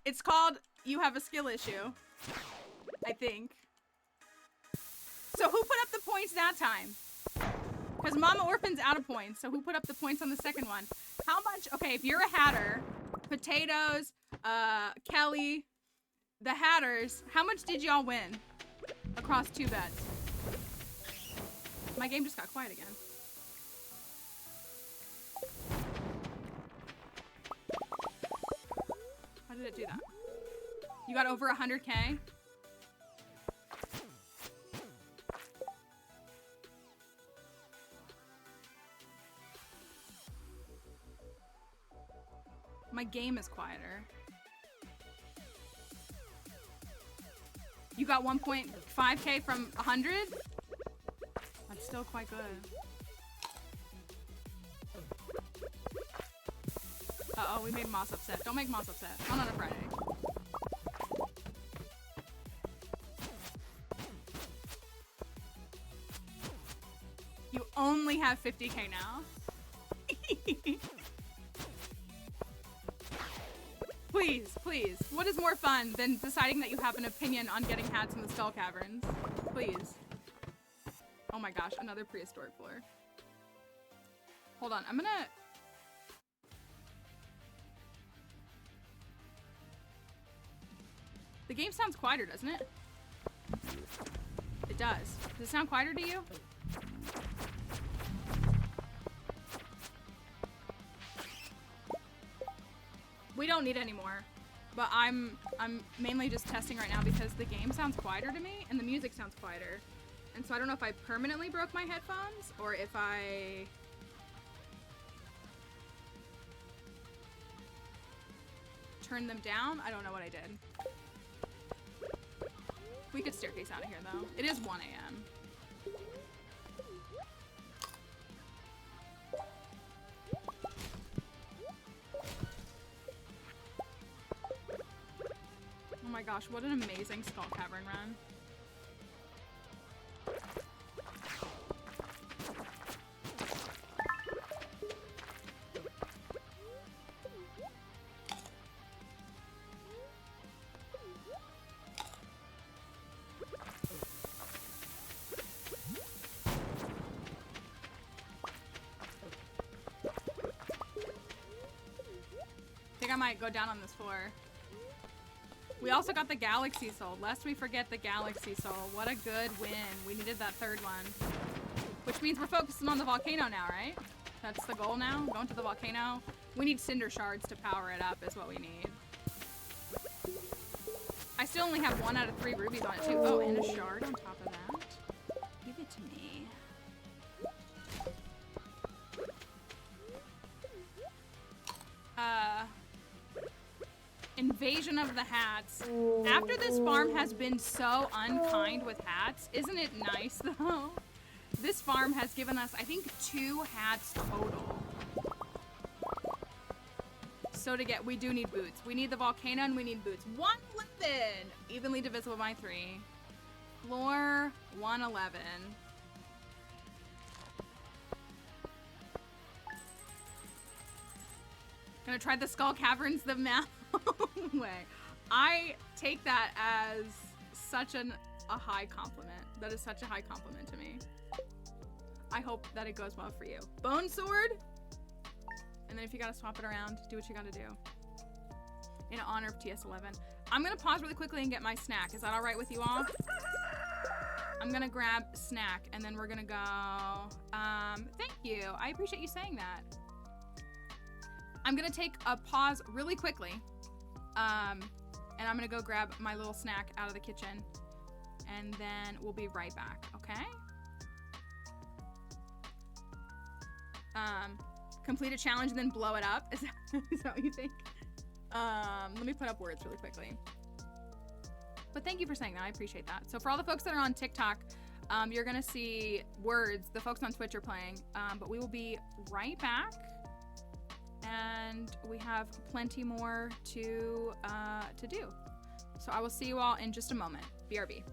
It's called You Have a Skill Issue. I think. So who put up the points that time? Because Mama Orphan's out of points. So who put up the points on the second one? How much? Okay, if you're a Hatter, Potatoes, Kelly, the Hatters, how much did y'all win across 2 bets? My game just got quiet again. How did it do that? You got over 100K? My game is quieter. You got 1.5K from 100? That's still quite good. Uh-oh, we made Moss upset. Don't make Moss upset. Not on a Friday. You only have 50K now. Please, please. What is more fun than deciding that you have an opinion on getting hats in the Skull Caverns? Please. Oh my gosh, another prehistoric floor. Hold on, I'm gonna... The game sounds quieter, doesn't it? It does. Does it sound quieter to you? We don't need any more, but I'm mainly just testing right now because the game sounds quieter to me and the music sounds quieter. And so I don't know if I permanently broke my headphones or if I... turned them down. I don't know what I did. We could staircase out of here though. It is 1 a.m. Oh my gosh, what an amazing Skull Cavern run. I think I might go down on this floor. We also got the Galaxy Soul. Lest we forget the Galaxy Soul. What a good win. We needed that third one. Which means we're focusing on the volcano now, right? That's the goal now? Going to the volcano. We need Cinder Shards to power it up is what we need. I still only have 1 out of 3 rubies on it too. Oh, and a shard on top of that. Give it to me. Invasion of the hats. After this farm has been so unkind with hats, isn't it nice though? This farm has given us, I think, 2 hats total. So to get, we do need boots. We need the volcano and we need boots. 111, evenly divisible by 3. Floor 111. Gonna try the Skull Caverns the map way. I take that as such a high compliment. That is such a high compliment to me. I hope that it goes well for you. Bone sword. And then if you gotta swap it around, do what you gotta do. In honor of TS11. I'm gonna pause really quickly and get my snack. Is that all right with you all? I'm gonna grab snack and then we're gonna go. Thank you. I appreciate you saying that. I'm gonna take a pause really quickly. And I'm gonna go grab my little snack out of the kitchen. And then we'll be right back, okay? Complete a challenge and then blow it up. Is that what you think? Let me put up words really quickly. But thank you for saying that. I appreciate that. So for all the folks that are on TikTok, you're going to see words. The folks on Twitch are playing. But we will be right back. And we have plenty more to do. So I will see you all in just a moment. BRB.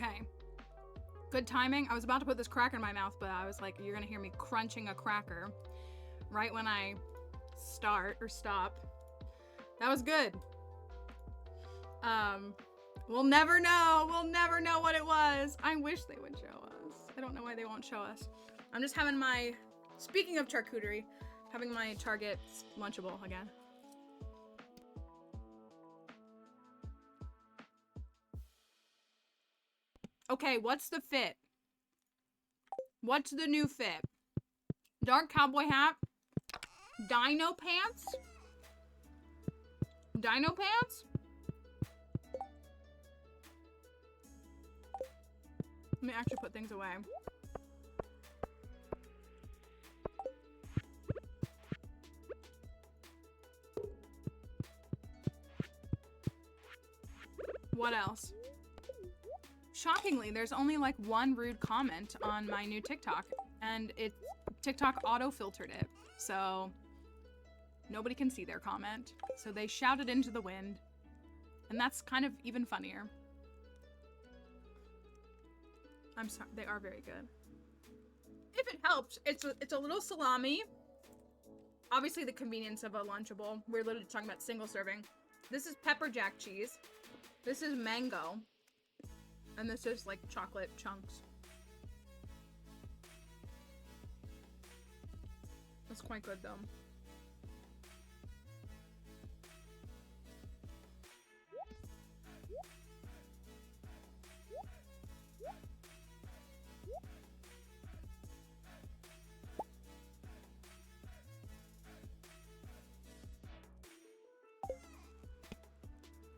Okay. Good timing. I was about to put this cracker in my mouth, but I was like, you're gonna hear me crunching a cracker right when I start or stop. That was good. We'll never know. We'll never know what it was. I wish they would show us. I don't know why they won't show us. I'm just having my, speaking of charcuterie, having my Target Lunchable again. Okay, what's the fit? What's the new fit? Dark cowboy hat? Dino pants? Dino pants? Let me actually put things away. What else? Shockingly, there's only like one rude comment on my new TikTok, and TikTok auto-filtered it, so nobody can see their comment. So they shouted into the wind, and that's kind of even funnier. I'm sorry, they are very good. If it helps, it's a little salami. Obviously the convenience of a Lunchable. We're literally talking about single serving. This is pepper jack cheese. This is mango. And this is like chocolate chunks. That's quite good though.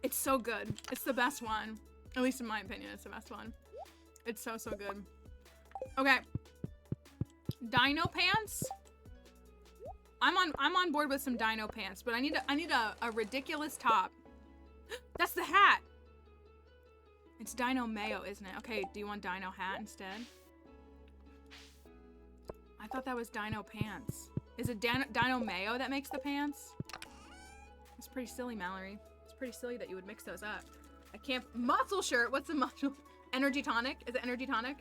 It's so good. It's the best one. At least in my opinion, it's the best one. It's so, so good. Okay. Dino pants. I'm on board with some dino pants, but I need a ridiculous top. That's the hat. It's dino mayo, isn't it? Okay, do you want dino hat instead? I thought that was dino pants. Is it dino mayo that makes the pants? It's pretty silly, Mallory. It's pretty silly that you would mix those up. I can't. Muscle shirt. What's the muscle? Energy tonic? Is it energy tonic?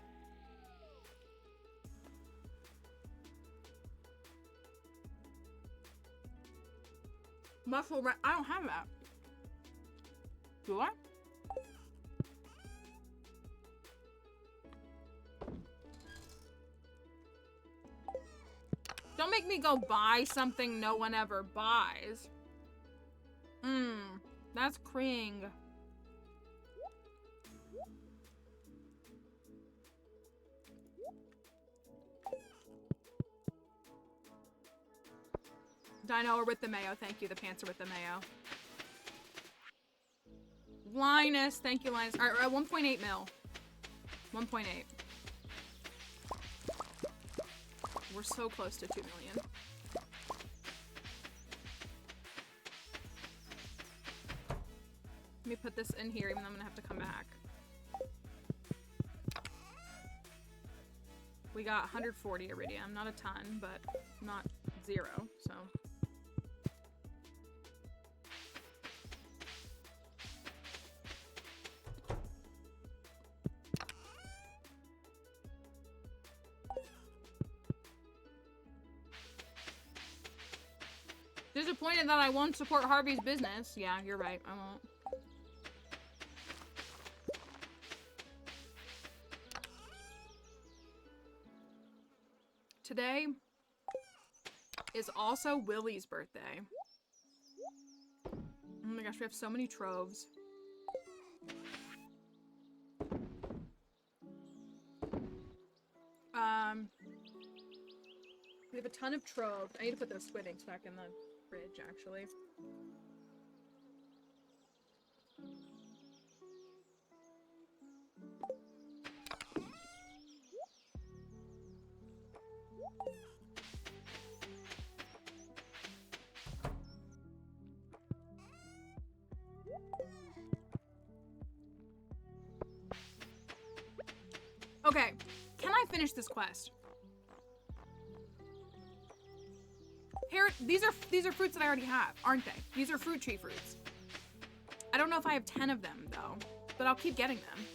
Muscle. I don't have that. Do I? Don't make me go buy something no one ever buys. That's cring. Dino are with the mayo. Thank you. The pants are with the mayo. Linus. Thank you, Linus. All right, 1.8 mil. 1.8. We're so close to 2 million. Let me put this in here, even though I'm gonna have to come back. We got 140 iridium. Not a ton, but not zero, so. Disappointed that I won't support Harvey's business. Yeah, you're right. I won't. Today is also Willie's birthday. Oh my gosh, we have so many troves. We have a ton of troves. I need to put those squid inks back in the fridge, actually. Okay, can I finish this quest? Here, these are fruits that I already have, aren't they? These are fruit tree fruits. I don't know if I have 10 of them though, but I'll keep getting them.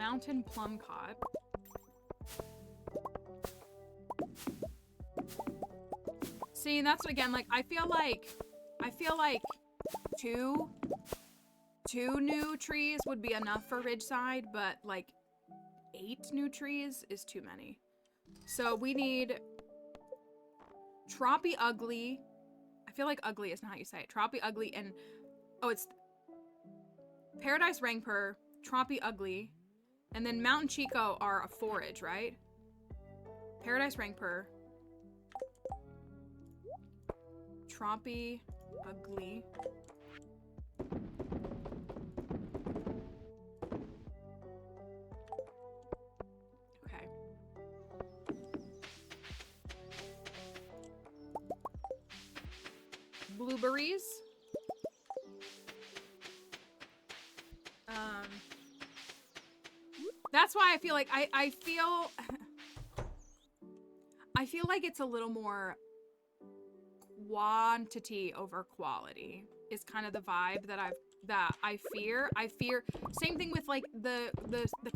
mountain plum cod. See, that's again, like, I feel like two new trees would be enough for Ridgeside, but like 8 new trees is too many. So we need Troppy Ugly. I feel like ugly is not how you say it. Troppy Ugly and, oh, it's Paradise Rangpur, Troppy Ugly, and then Mountain Chico are a forage, right? Paradise Rangpur, Troppy Ugly. Okay. Blueberries. That's why I feel like I feel like it's a little more quantity over quality is kind of the vibe that I fear. Same thing with like the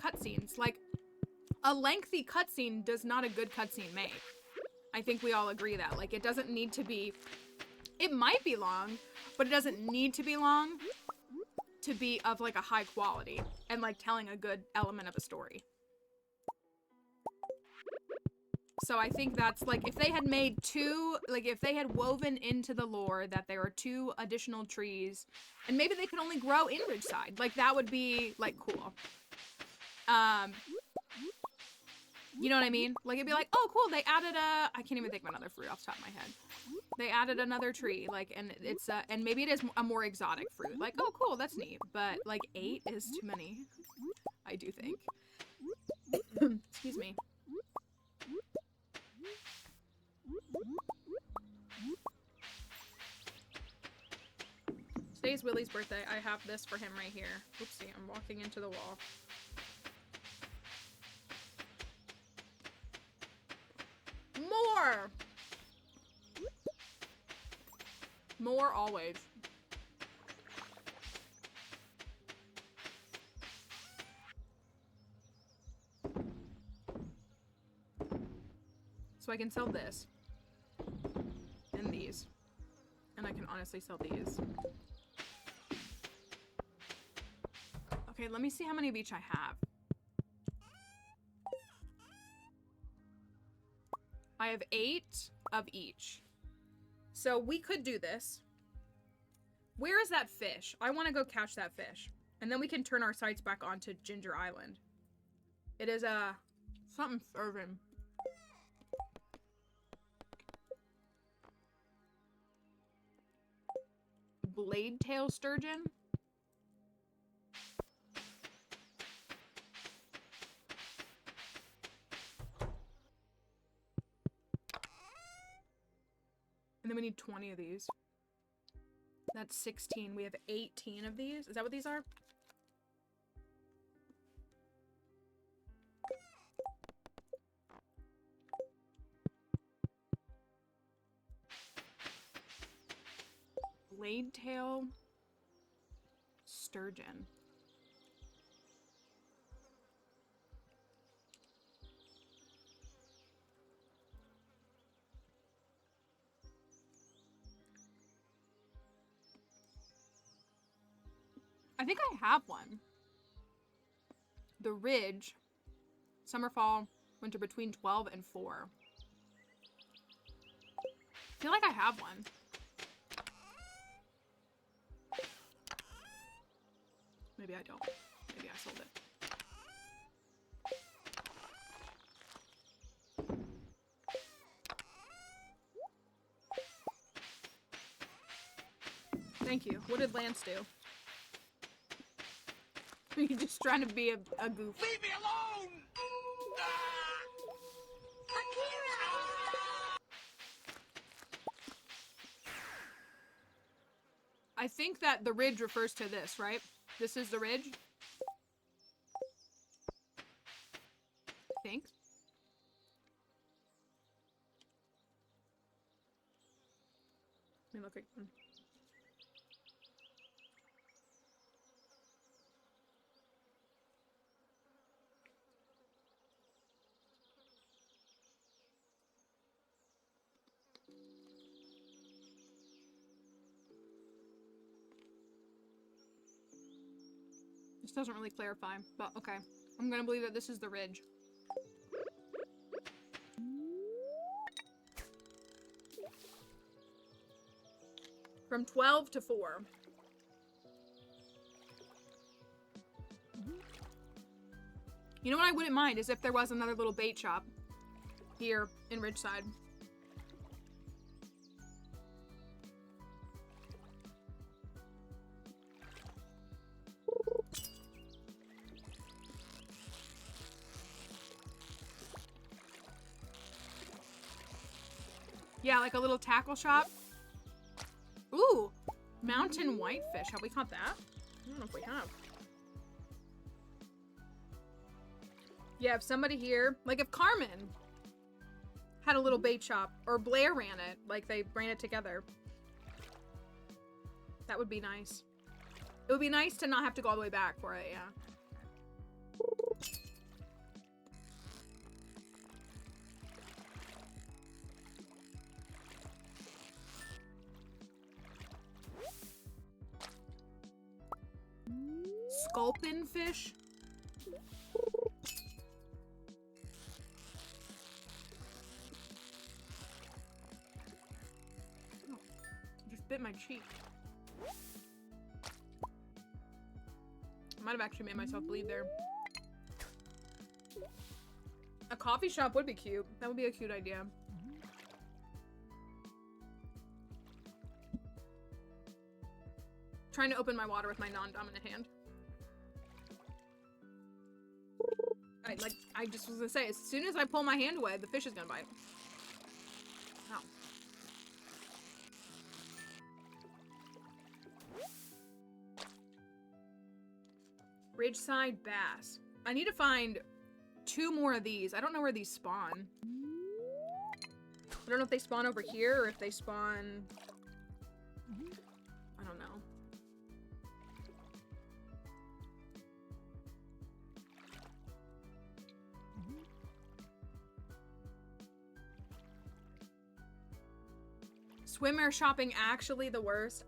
cutscenes. Like a lengthy cutscene does not a good cutscene make. I think we all agree that. Like it doesn't need to be, it might be long, but it doesn't need to be long to be of like a high quality and like telling a good element of a story. So I think that's like, if they had made if they had woven into the lore that there are 2 additional trees and maybe they could only grow in Ridgeside, like that would be like cool. You know what I mean? Like it'd be like, oh cool, they added I can't even think of another fruit off the top of my head. They added another tree, like, and it's and maybe it is a more exotic fruit. Like, oh cool, that's neat. But like 8 is too many, I do think. Excuse me. Today's Willie's birthday. I have this for him right here. Oopsie, I'm walking into the wall. More! More always. So I can sell this. And these. And I can honestly sell these. Okay, let me see how many of each I have. I have 8 of each. So we could do this. Where is that fish? I want to go catch that fish. And then we can turn our sights back onto Ginger Island. It is something serving. Blade tail sturgeon. And then we need 20 of these. That's 16. We have 18 of these. Is that what these are? Blade tail sturgeon. I think I have one. The Ridge. Summer, fall, winter between 12 and 4. I feel like I have one. Maybe I don't. Maybe I sold it. Thank you. What did Lance do? You're just trying to be a goof. Leave me alone! I think that the ridge refers to this, right? This is the ridge? I think. Let me look again. This doesn't really clarify, but okay. I'm gonna believe that this is the ridge. From 12 to 4. You know what I wouldn't mind is if there was another little bait shop here in Ridgeside. Yeah, like a little tackle shop. Ooh, mountain whitefish. Have we caught that? I don't know if we have. Yeah, if somebody here, like if Carmen had a little bait shop, or Blair ran it, like they ran it together, that would be nice. It would be nice to not have to go all the way back for it, yeah. Sculpin fish? Oh, just bit my cheek. I might have actually made myself bleed there. A coffee shop would be cute. That would be a cute idea. Trying to open my water with my non-dominant hand. I just was gonna say, as soon as I pull my hand away, the fish is gonna bite. Ow. Ridgeside bass. I need to find 2 more of these. I don't know where these spawn. I don't know if they spawn over here or if they spawn... I don't know. Swimwear shopping actually the worst.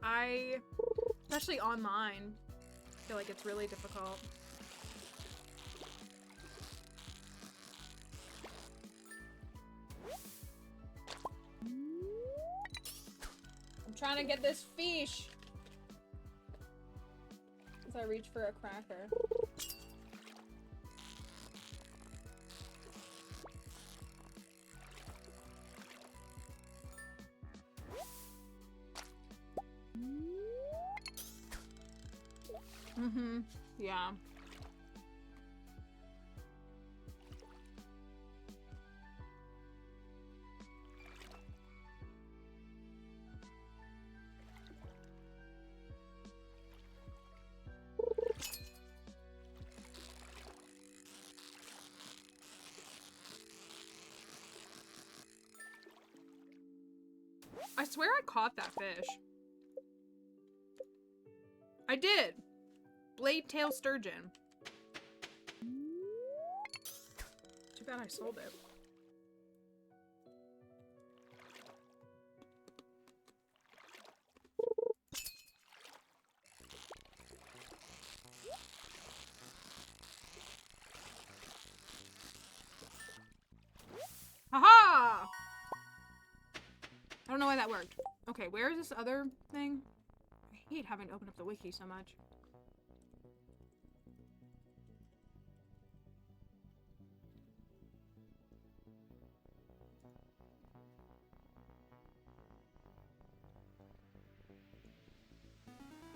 Especially online, I feel like it's really difficult. I'm trying to get this fish as I reach for a cracker. Mm-hmm. Yeah. I swear I caught that fish. I did. Blade tail sturgeon. Too bad I sold it. Haha! I don't know why that worked. Okay, where is this other thing? I hate having to open up the wiki so much.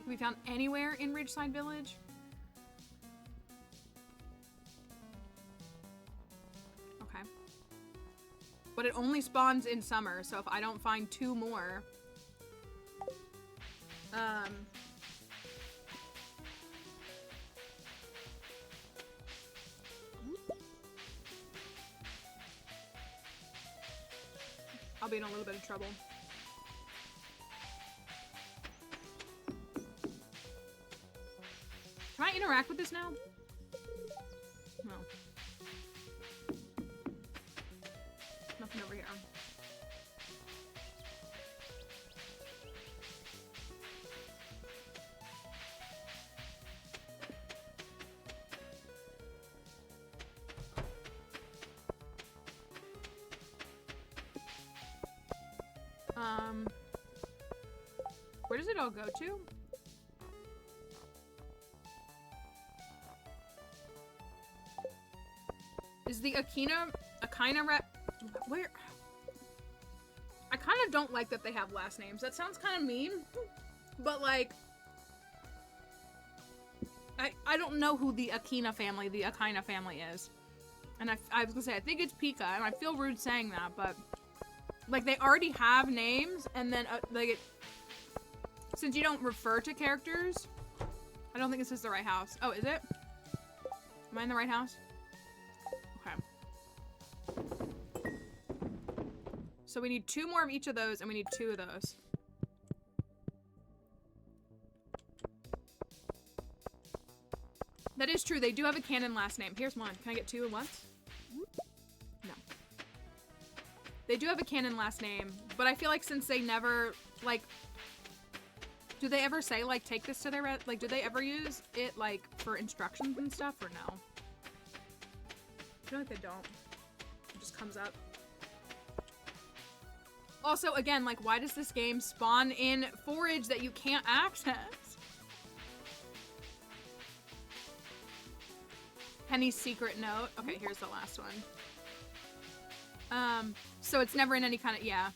Can be found anywhere in Ridgeside Village? Okay. But it only spawns in summer, so if I don't find 2 more... I'll be in a little bit of trouble. Can I interact with this now? No. Nothing over here. I'll go to. Is the Akina rep... Where... I kind of don't like that they have last names. That sounds kind of mean. But, like... I don't know who the Akina family is. And I was gonna say, I think it's Pika, and I feel rude saying that, but... Like, they already have names, and then, since you don't refer to characters... I don't think this is the right house. Oh, is it? Am I in the right house? Okay. So we need 2 more of each of those, and we need 2 of those. That is true. They do have a canon last name. Here's one. Can I get 2 at once? No. They do have a canon last name, but I feel like since they never, like... Do they ever say, like, take this to their... Like, do they ever use it, like, for instructions and stuff, or no? I feel like they don't. It just comes up. Also, again, like, why does this game spawn in forage that you can't access? Penny's secret note. Okay, here's the last one. So it's never in any kind of... Yeah.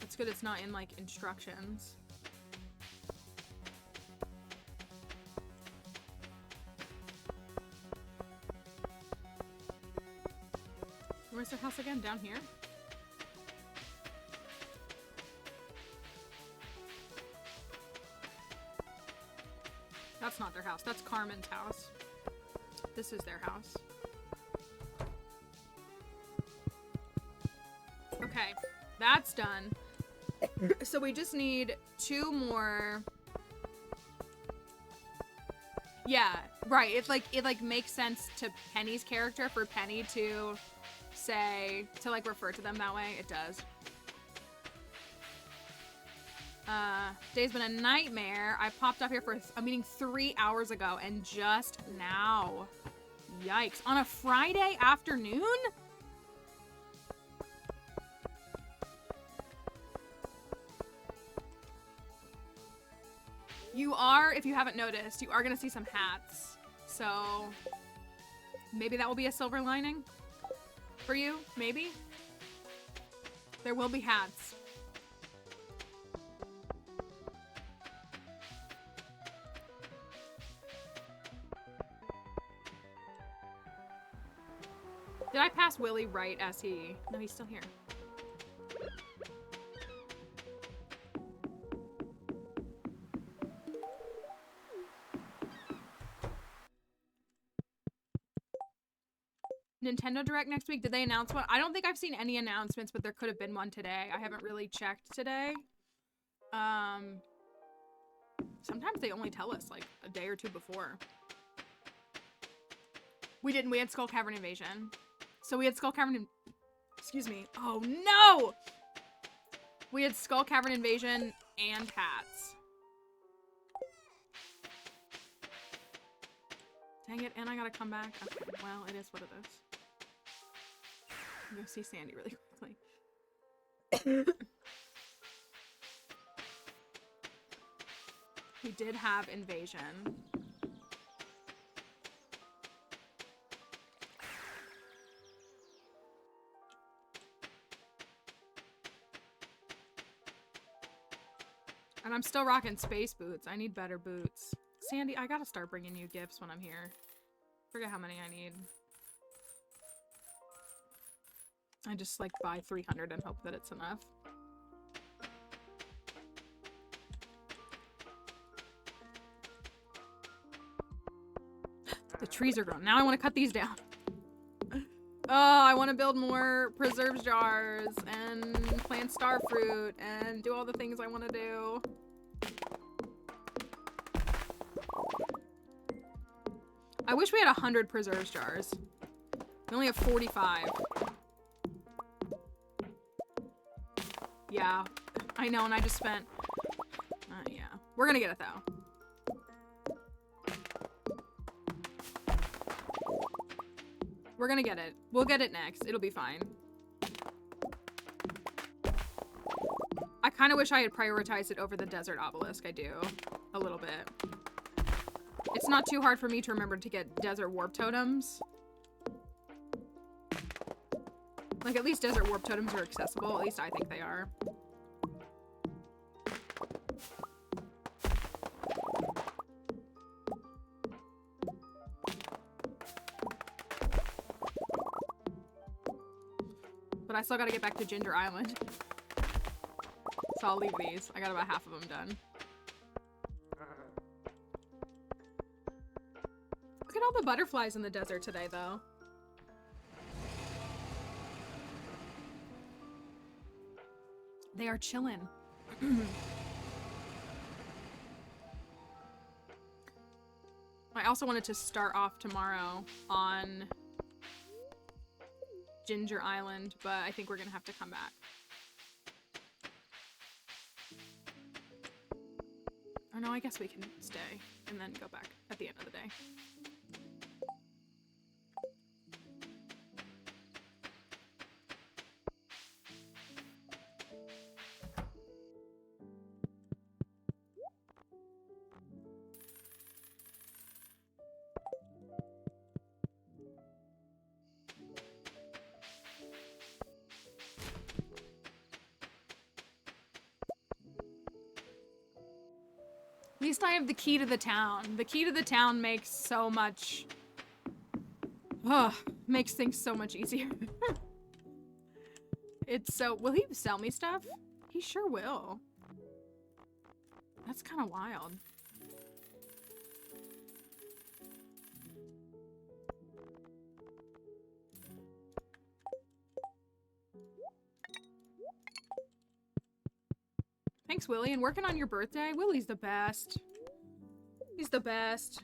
It's good it's not in, like, instructions. Where's their house again? Down here? That's not their house. That's Carmen's house. This is their house. Okay, that's done. So we just need 2 more. Yeah, right. It's like it makes sense to Penny's character for Penny to say like refer to them that way. It does. Day's been a nightmare. I popped up here for a meeting 3 hours ago and just now. Yikes. On a Friday afternoon? You are, if you haven't noticed, you are going to see some hats. So maybe that will be a silver lining for you. Maybe. There will be hats. Did I pass Willie right as he... No, he's still here. Nintendo Direct next week. Did they announce one? I don't think I've seen any announcements, but there could have been one today. I haven't really checked today. Sometimes they only tell us like a day or 2 before. We didn't. We had Skull Cavern Invasion. So we had Skull Cavern... Excuse me. Oh, no! We had Skull Cavern Invasion and hats. Dang it, and I gotta come back. Okay, well, it is what it is. I'm gonna see Sandy really quickly. We did have Invasion. And I'm still rocking space boots. I need better boots. Sandy, I gotta start bringing you gifts when I'm here. Forget how many I need. I just like buy 300 and hope that it's enough. The trees are grown. Now I want to cut these down. Oh, I want to build more preserves jars and plant star fruit and do all the things I want to do. I wish we had 100 preserves jars. We only have 45. Yeah, I know, and I just spent... yeah. We're gonna get it, though. We're gonna get it. We'll get it next. It'll be fine. I kind of wish I had prioritized it over the desert obelisk. I do. A little bit. It's not too hard for me to remember to get desert warp totems. Like, at least desert warp totems are accessible. At least I think they are. But I still gotta get back to Ginger Island. So I'll leave these. I got about half of them done. Look at all the butterflies in the desert today, though. They are chillin'. I also wanted to start off tomorrow on Ginger Island, but I think we're gonna have to come back. Or no, I guess we can stay and then go back at the end of the day. At least I have the key to the town. The key to the town makes so much... makes things so much easier. It's so... Will he sell me stuff? He sure will. That's kind of wild. Thanks, Willie. And working on your birthday? Willie's the best. He's the best.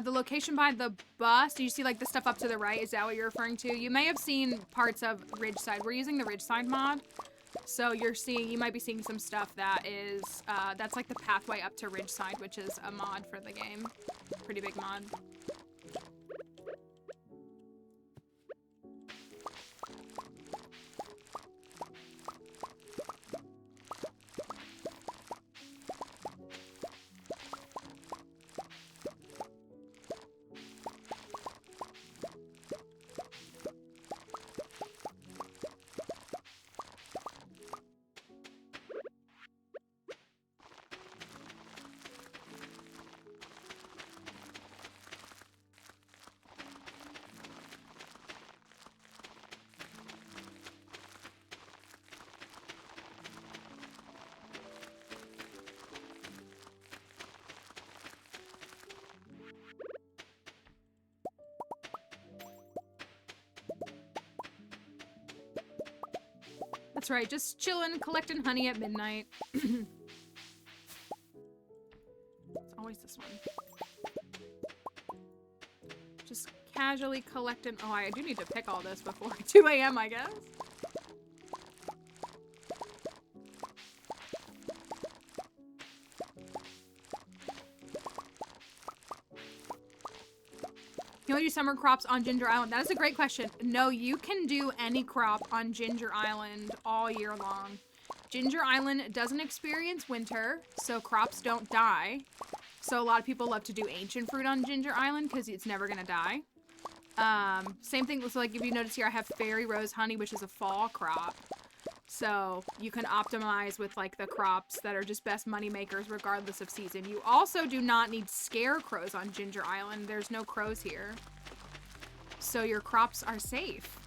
The location by the bus. Do you see like the stuff up to the right? Is that what you're referring to? You may have seen parts of Ridgeside. We're using the Ridgeside mod. So you might be seeing some stuff that is, that's like the pathway up to Ridgeside, which is a mod for the game. Pretty big mod. That's right, just chilling, collecting honey at midnight. It's always this one. Just casually collecting. Oh, I do need to pick all this before 2 a.m., I guess. Can we do summer crops on Ginger Island? That is a great question. No, you can do any crop on Ginger Island all year long. Ginger Island doesn't experience winter, so crops don't die. So a lot of people love to do ancient fruit on Ginger Island because it's never gonna die. Same thing with, like, if you notice here, I have fairy rose honey, which is a fall crop. So you can optimize with like the crops that are just best money makers regardless of season. You also do not need scarecrows on Ginger Island. There's no crows here. So your crops are safe.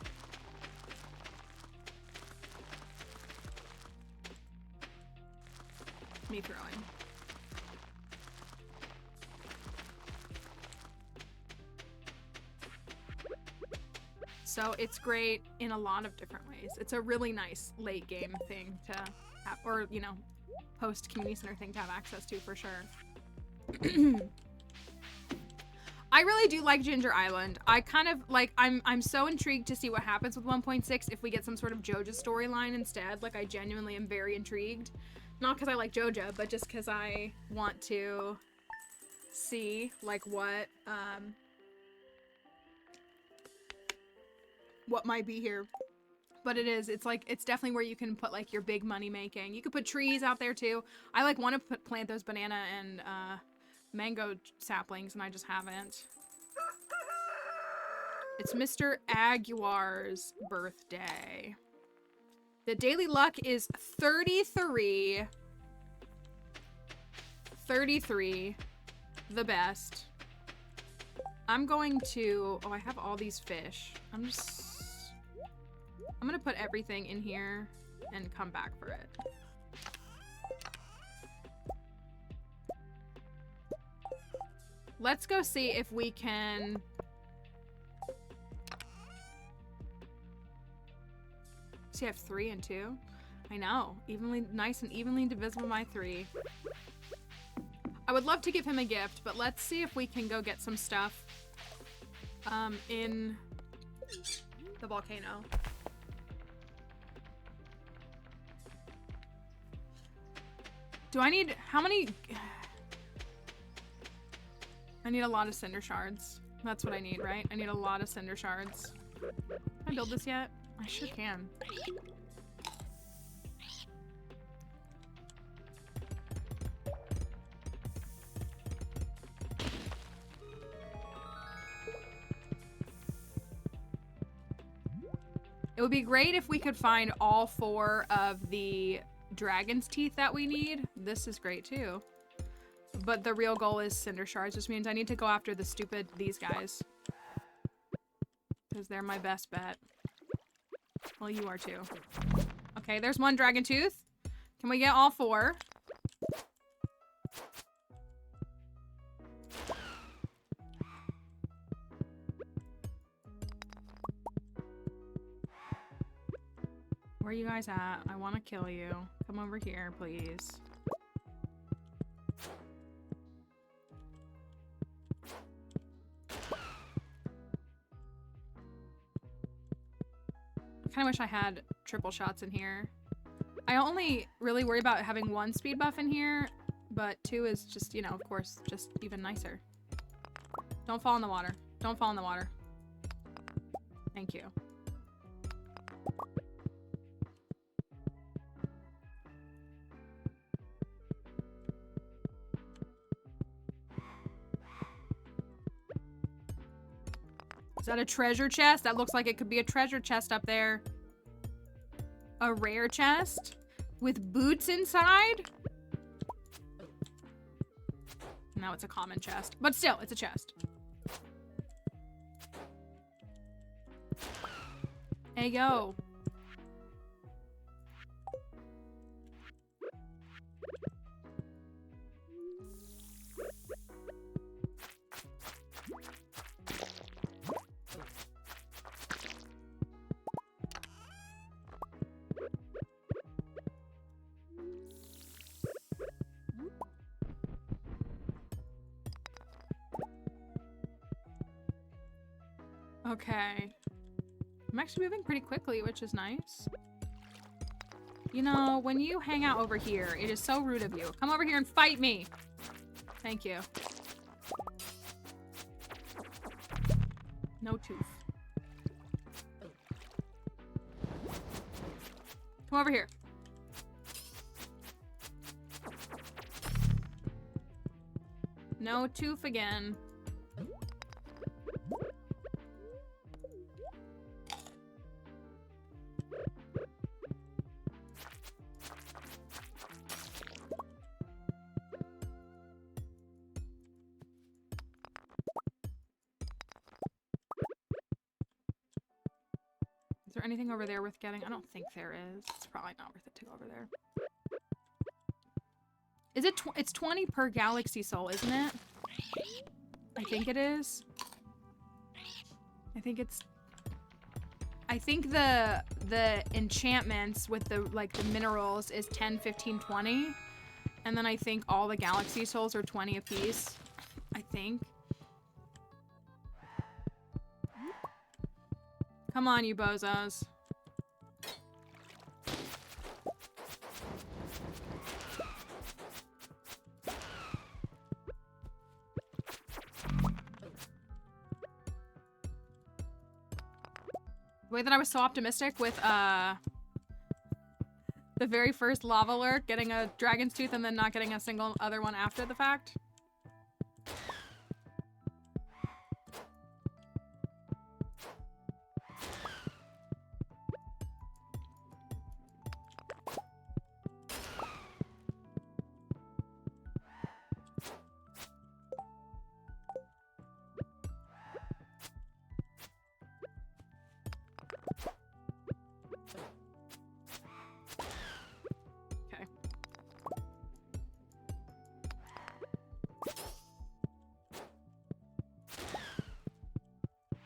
Me throwing. So it's great in a lot of different ways. It's a really nice late game thing to have, or, you know, post community center thing to have access to for sure. I really do like Ginger Island. I kind of like, I'm so intrigued to see what happens with 1.6 if we get some sort of JoJo storyline instead. Like, I genuinely am very intrigued Not because I like JoJo, but just because I want to see, like, what might be here. But it's like, it's definitely where you can put, like, your big money making. You could put trees out there, too. I, like, want to plant those banana and, mango saplings, and I just haven't. It's Mr. Aguiar's birthday. The daily luck is 33. 33. The best. I'm going to... Oh, I have all these fish. I'm gonna put everything in here and come back for it. Let's go see if we can... See, I have 3 and 2. I know. Nice and evenly divisible by 3. I would love to give him a gift, but let's see if we can go get some stuff in the volcano. Do I need... How many... I need a lot of cinder shards. That's what I need, right? I need a lot of cinder shards. Can I build this yet? I sure can. It would be great if we could find all 4 of the dragon's teeth that we need. This is great too. But the real goal is cinder shards, which means I need to go after these guys. Because they're my best bet. Well, you are too. Okay, there's 1 dragon tooth. Can we get all 4? Where are you guys at? I want to kill you. Come over here, please. I kind of wish I had triple shots in here. I only really worry about having 1 speed buff in here, but 2 is just, you know, of course, just even nicer. Don't fall in the water. Don't fall in the water. Thank you. Is that a treasure chest? That looks like it could be a treasure chest up there. A rare chest? With boots inside? No, it's a common chest. But still, it's a chest. Hey, yo. Okay. I'm actually moving pretty quickly, which is nice. You know, when you hang out over here, it is so rude of you. Come over here and fight me. Thank you. No tooth. Come over here. No tooth again. Is there anything over there worth getting? I don't think there is. It's probably not worth it to go over there. Is it? It's 20 per galaxy soul, isn't it? I think it is. I think it's... I think the enchantments with the, like, the minerals is 10, 15, 20. And then I think all the galaxy souls are 20 apiece. I think. Come on, you bozos. The way that I was so optimistic with the very first lava lurk, getting a dragon's tooth and then not getting a single other one after the fact.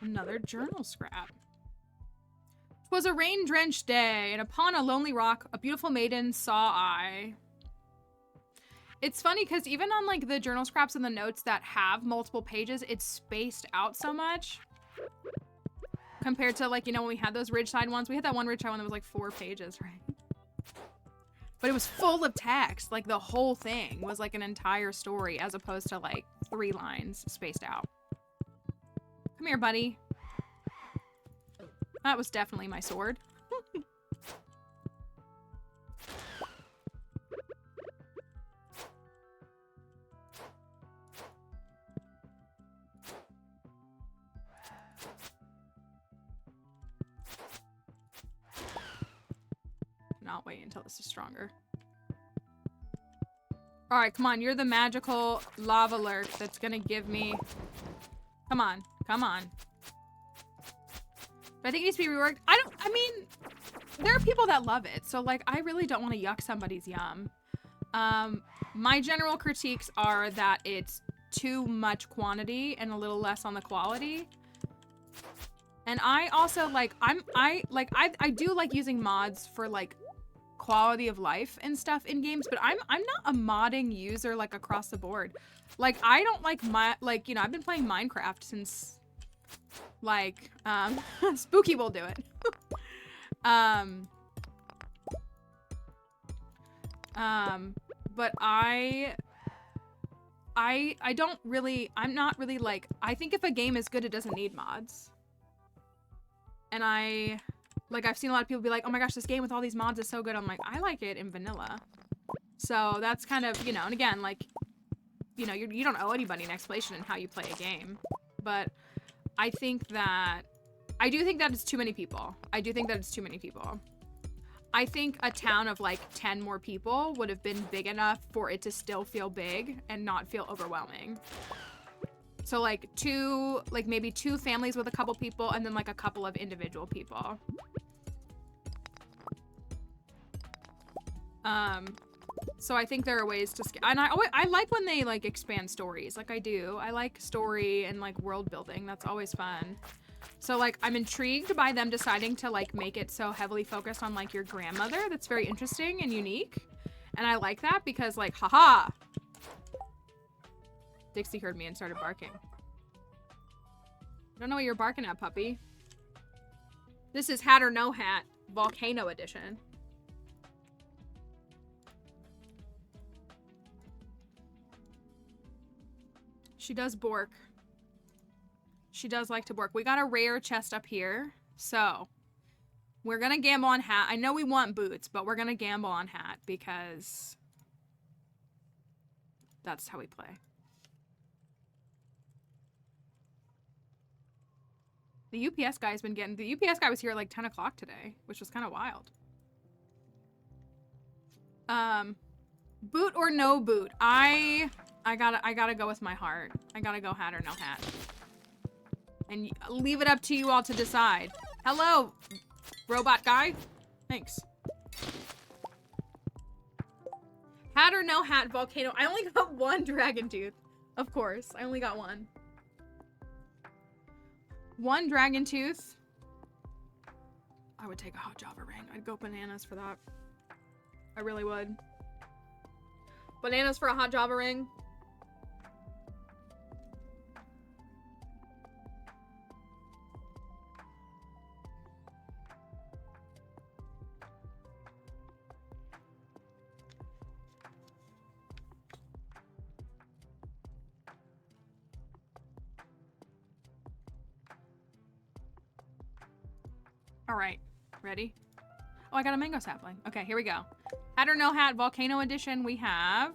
Another journal scrap. 'Twas a rain-drenched day, and upon a lonely rock, a beautiful maiden saw I. It's funny because even on like the journal scraps and the notes that have multiple pages, it's spaced out so much. Compared to like, you know, when we had those Ridgeside ones, we had that one Ridgeside one that was like 4 pages, right? But it was full of text. Like the whole thing was like an entire story as opposed to like 3 lines spaced out. Come here, buddy. That was definitely my sword. Not wait until this is stronger. All right, come on. You're the magical lava lurk that's gonna give me... Come on. Come on. But I think it needs to be reworked. I mean, there are people that love it. So, like, I really don't want to yuck somebody's yum. My general critiques are that it's too much quantity and a little less on the quality. And I also, like, I do like using mods for, like, quality of life and stuff in games, but I'm not a modding user, like, across the board. Like, I don't like, you know, I've been playing Minecraft since, like, Spooky will do it. But I don't really, I'm not really, like, I think if a game is good, it doesn't need mods. And I've seen a lot of people be like, oh my gosh, this game with all these mods is so good. I'm like, I like it in vanilla. So that's kind of, you know, and again, like, you know, you don't owe anybody an explanation in how you play a game. But I think that, I do think that it's too many people. I do think that it's too many people. I think a town of like 10 more people would have been big enough for it to still feel big and not feel overwhelming. So like maybe 2 families with a couple people and then like a couple of individual people. So I think there are ways to and I like when they like expand stories. Like I do. I like story and like world building. That's always fun. So like I'm intrigued by them deciding to like make it so heavily focused on like your grandmother. That's very interesting and unique. And I like that because like haha. Dixie heard me and started barking. I don't know what you're barking at, puppy. This is Hat or No Hat Volcano Edition. She does bork. She does like to bork. We got a rare chest up here. So, we're gonna gamble on Hat. I know we want boots, but we're gonna gamble on Hat because that's how we play. The UPS guy's been getting... The UPS guy was here at like 10 o'clock today, which was kind of wild. Boot or no boot? I gotta go with my heart. I gotta go Hat or No Hat. And leave it up to you all to decide. Hello, robot guy. Thanks. Hat or No Hat Volcano. I only got 1 dragon tooth. Of course, I only got 1. 1 dragon tooth. I would take a hot Java ring. I'd go bananas for that. I really would. Bananas for a hot Java ring. All right, ready? Oh, I got a mango sapling. Okay, here we go. Hat or no hat, volcano edition. We have.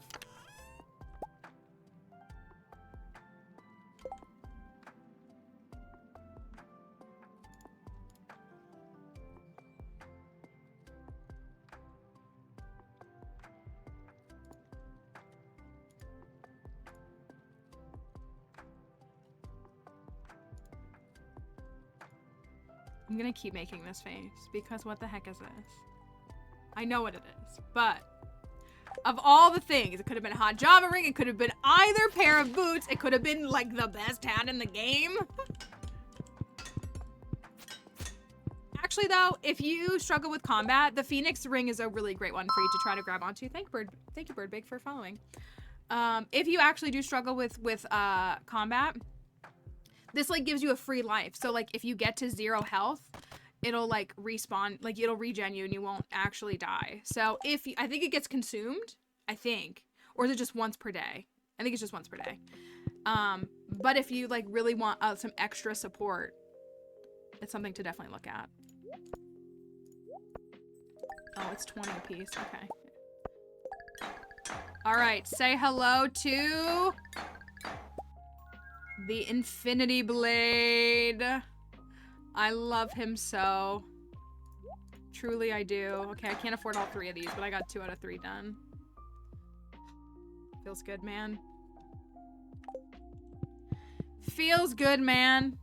I'm gonna keep making this face because what the heck is this? I know what it is, but of all the things, it could have been a hot Java ring, it could have been either pair of boots, it could have been like the best hat in the game. Actually though, if you struggle with combat, the Phoenix ring is a really great one for you to try to grab onto. Thank you Birdbig for following. If you actually do struggle with combat, this like gives you a free life. So like if you get to 0 health, it'll like respawn, like it'll regen you and you won't actually die. So if you, I think it gets consumed, I think, or is it just once per day? I think it's just once per day. But if you like really want some extra support, it's something to definitely look at. Oh, it's 20 a piece. Okay. All right, say hello to the Infinity Blade. I love him so. Truly I do. Okay, I can't afford all 3 of these, but I got 2 out of 3 done. Feels good, man. Feels good, man.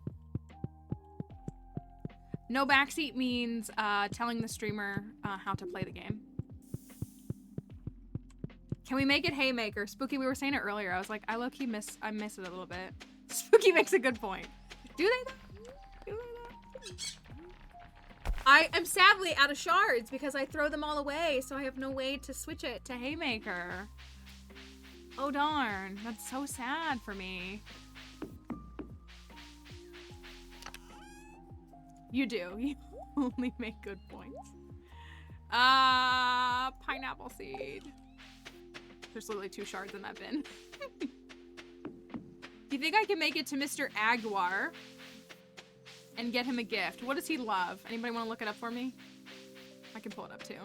No backseat means telling the streamer how to play the game. Can we make it Haymaker? Spooky, we were saying it earlier. I was like, I low-key miss it a little bit. Spooky makes a good point. Do they though? Do they though? I am sadly out of shards because I throw them all away, so I have no way to switch it to Haymaker. Oh darn, that's so sad for me. You do. You only make good points. Pineapple seed. There's literally 2 shards in that bin. Do you think I can make it to Mr. Aguar and get him a gift? What does he love? Anybody want to look it up for me? I can pull it up too.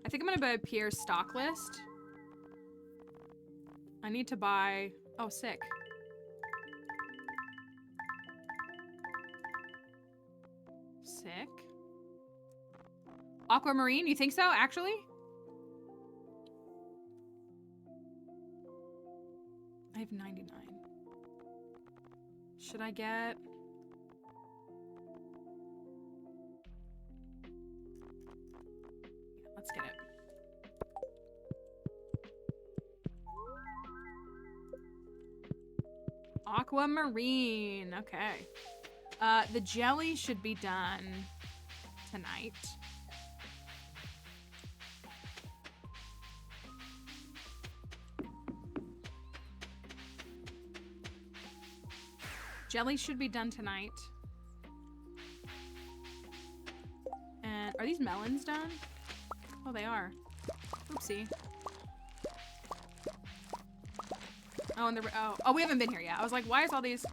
I think I'm gonna buy Pierre's stock list. I need to buy, oh, sick. Sick. Aquamarine, you think so, actually? I have 99. Should I get... Yeah, let's get it. Aquamarine, okay. The jelly should be done tonight. Jelly should be done tonight. And are these melons done? Oh, they are. Oopsie. Oh, and oh, we haven't been here yet. I was like, why is all these?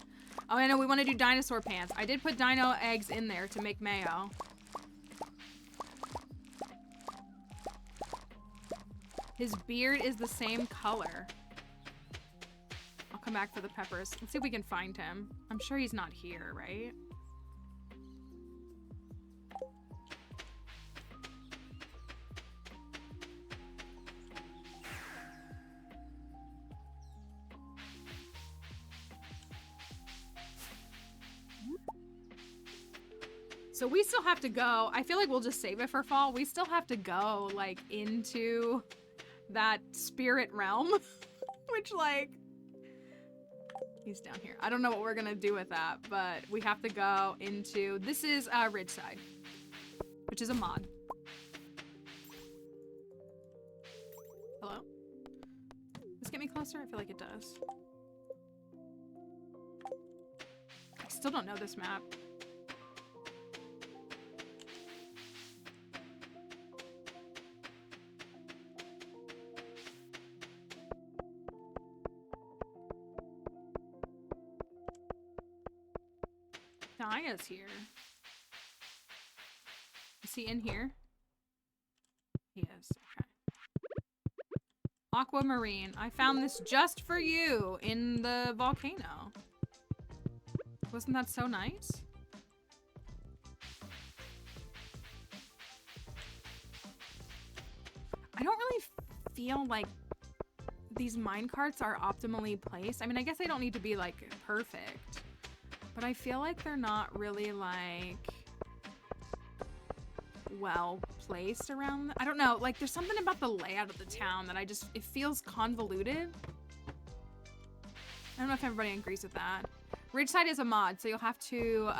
Oh, I know we want to do dinosaur pants. I did put dino eggs in there to make mayo. His beard is the same color. I'll come back for the peppers. Let's see if we can find him. I'm sure he's not here, right? So we still have to go. I feel like we'll just save it for fall. We still have to go, like, into that spirit realm. Which, like... He's down here. I don't know what we're gonna do with that, but we have to go into... This is Ridgeside, which is a mod. Hello? Does this get me closer? I feel like it does. I still don't know this map. Naya's here. Is he in here? He is. Okay. Aquamarine. I found this just for you in the volcano. Wasn't that so nice? I don't really feel like these minecarts are optimally placed. I mean, I guess they don't need to be like perfect, but I feel like they're not really like well placed around. I don't know, like there's something about the layout of the town that it feels convoluted. I don't know if everybody agrees with that. Ridgeside is a mod, so you'll have to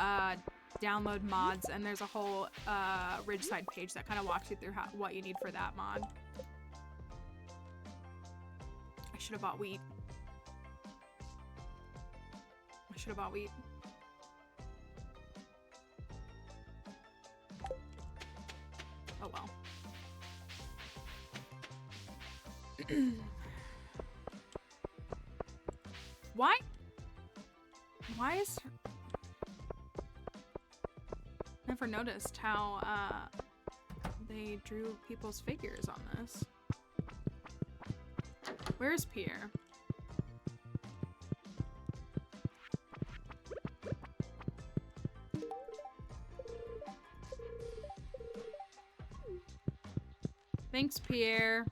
download mods, and there's a whole Ridgeside page that kind of walks you through what you need for that mod. I should have bought wheat. I should have bought wheat. Oh well. Why is her... Never noticed how they drew people's figures on this. Where's Pierre? Thanks, Pierre.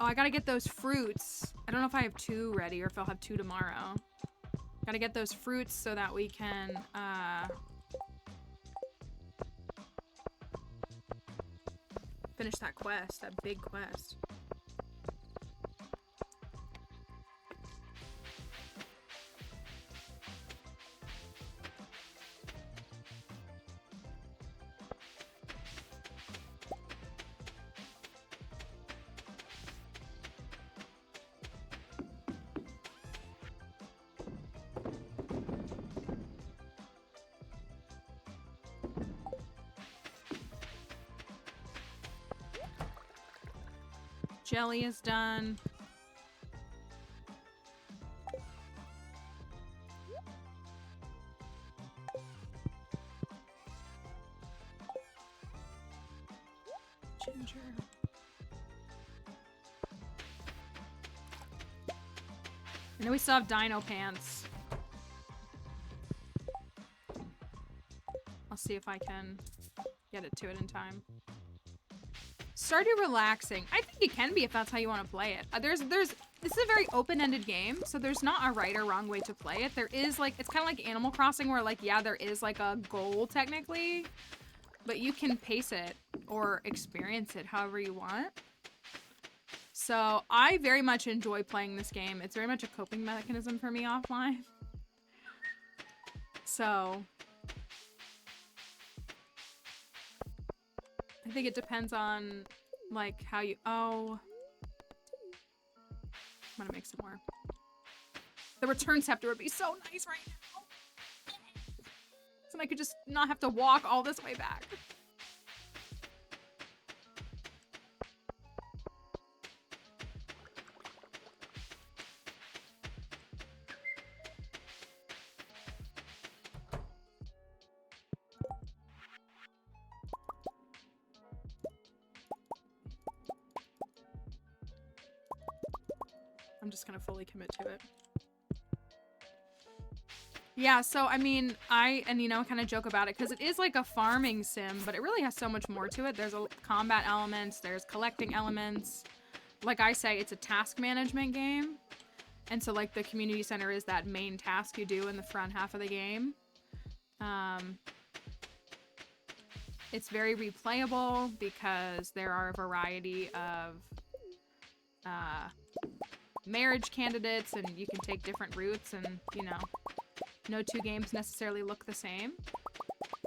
Oh, I gotta get those fruits. I don't know if I have 2 ready or if I'll have 2 tomorrow. Gotta get those fruits so that we can, finish that quest, that big quest. Jelly is done. Ginger. I know we still have dino pants. I'll see if I can get it to it in time. Stardew relaxing. I think it can be if that's how you want to play it. This is a very open-ended game, so there's not a right or wrong way to play it. There is like, it's kind of like Animal Crossing where like, yeah, there is like a goal technically, but you can pace it or experience it however you want. So I very much enjoy playing this game. It's very much a coping mechanism for me offline. So I think it depends on like how you, oh, I'm gonna make some more. The return scepter would be so nice right now. So I could just not have to walk all this way back. I'm just gonna fully commit to it. Yeah, so I mean, you know, kind of joke about it because it is like a farming sim, but it really has so much more to it. There's a combat elements, there's collecting elements. Like I say, it's a task management game. And so like the community center is that main task you do in the front half of the game. It's very replayable because there are a variety of marriage candidates and you can take different routes and, you know, no 2 games necessarily look the same.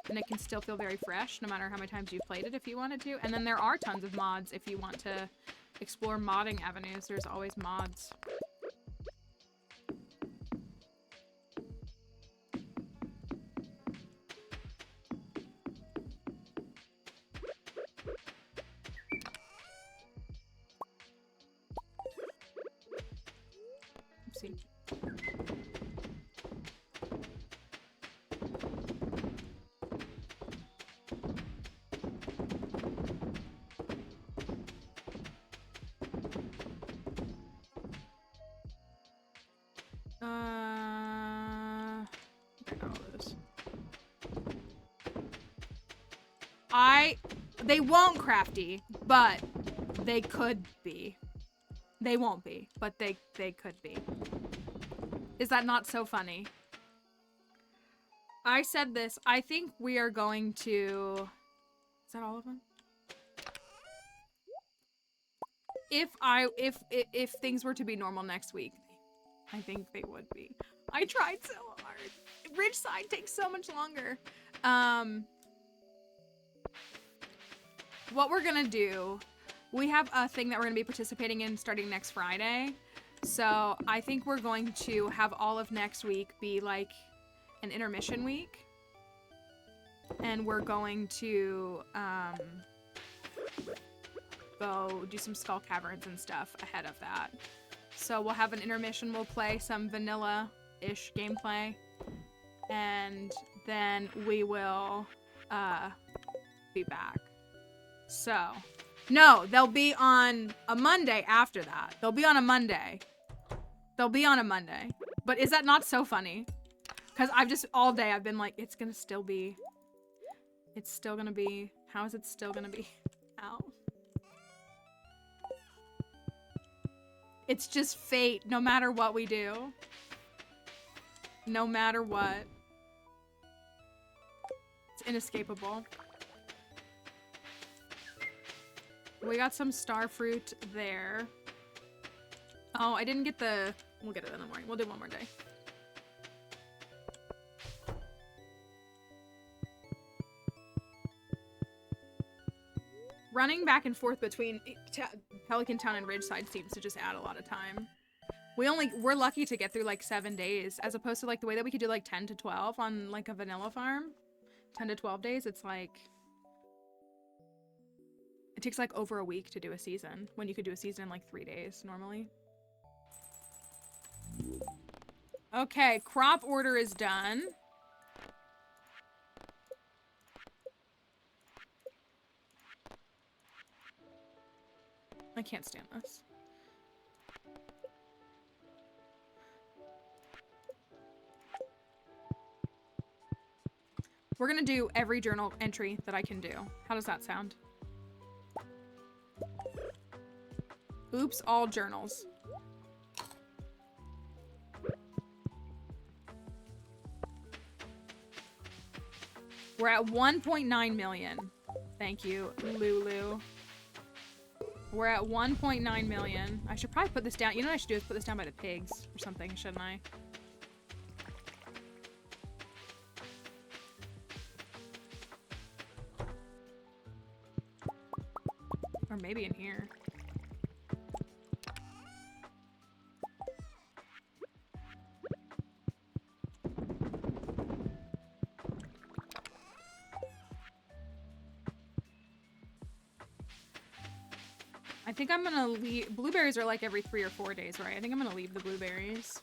And it can still feel very fresh no matter how many times you've played it if you wanted to. And then there are tons of mods if you want to explore modding avenues. There's always mods. Oopsie. I got all this. They won't crafty, but they could be. They won't be, but they could be. Is that not so funny? I said this. I think we are going to... Is that all of them? If things were to be normal next week, I think they would be. I tried so hard. Ridgeside takes so much longer. What we're gonna do, we have a thing that we're gonna be participating in starting next Friday. So I think we're going to have all of next week be like an intermission week. And we're going to go do some Skull Caverns and stuff ahead of that. So we'll have an intermission, we'll play some vanilla-ish gameplay. And then we will be back. So, no, they'll be on a Monday after that. They'll be on a Monday. They'll be on a Monday. But is that not so funny? Because I've just, all day, I've been like, it's gonna still be... It's still gonna be... How is it still gonna be out? It's just fate, no matter what we do. No matter what. It's inescapable. We got some star fruit there. Oh, I didn't get the... We'll get it in the morning. We'll do one more day. Running back and forth between Pelican Town and Ridgeside seems to just add a lot of time. We're lucky to get through like 7 days, as opposed to like the way that we could do like 10 to 12 on like a vanilla farm. 10 to 12 days, it's like... It takes like over a week to do a season, when you could do a season in like 3 days normally. Okay, crop order is done. I can't stand this. We're gonna do every journal entry that I can do. How does that sound? Oops, all journals. We're at 1.9 million. Thank you, Lulu. We're at 1.9 million. I should probably put this down. You know what I should do is put this down by the pigs or something, shouldn't I? Or maybe in here. I think I'm gonna leave. Blueberries are like every 3 or 4 days, right? I think I'm gonna leave the blueberries.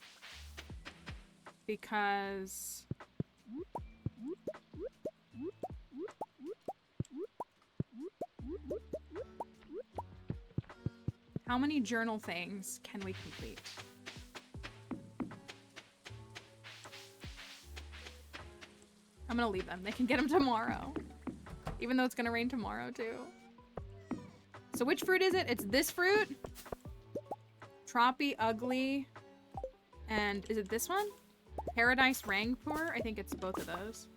Because... How many journal things can we complete? I'm gonna leave them. They can get them tomorrow. Even though it's gonna rain tomorrow, too. So which fruit is it? It's this fruit. Troppy, Ugly, and is it this one? Paradise Rangpur? I think it's both of those.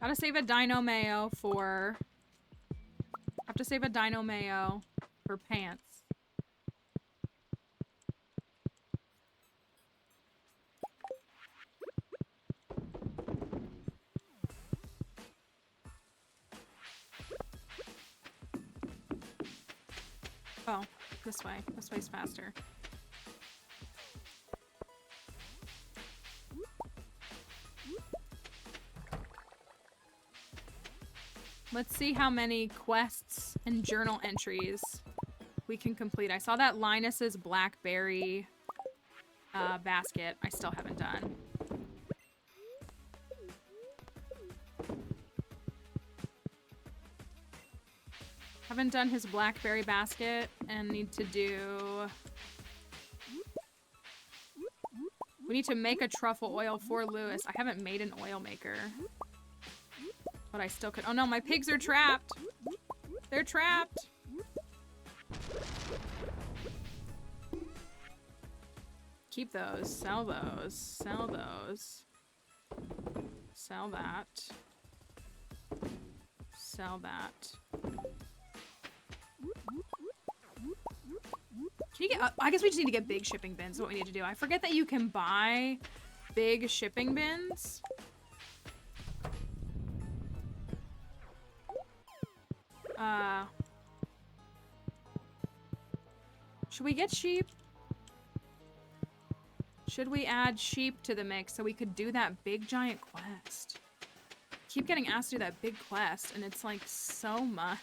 Gotta save a dino mayo for... Have to save a dino mayo for pants. Oh, this way. This way's faster. Let's see how many quests and journal entries we can complete. I saw that Linus's blackberry basket I still haven't done. Haven't done his blackberry basket and need to do... We need to make a truffle oil for Lewis. I haven't made an oil maker. But I still could. Oh no, my pigs are trapped. They're trapped. Keep those. Sell those. Sell those. Sell that. Sell that. Can you get, I guess we just need to get big shipping bins is what we need to do. I forget that you can buy big shipping bins. Should we get sheep? Should we add sheep to the mix so we could do that big giant quest? Keep getting asked to do that big quest and it's like so much.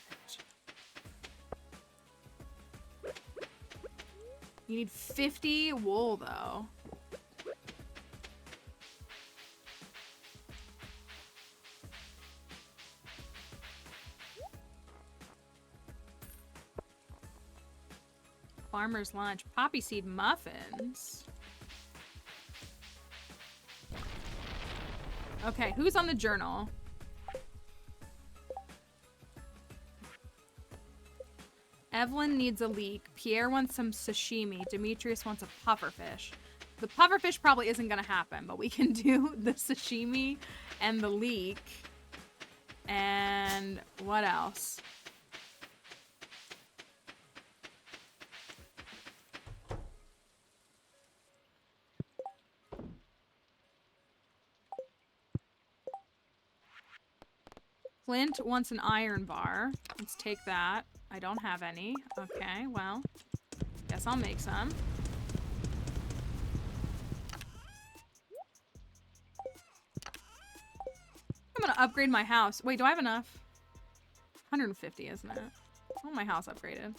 You need 50 wool, though. Farmer's lunch. Poppy seed muffins. Okay, who's on the journal? Evelyn needs a leek. Pierre wants some sashimi. Demetrius wants a pufferfish. The pufferfish probably isn't gonna happen, but we can do the sashimi and the leek. And what else? Clint wants an iron bar. Let's take that. I don't have any. Okay, well, guess I'll make some. I'm gonna upgrade my house. Wait, do I have enough? 150, isn't it? I want my house upgraded.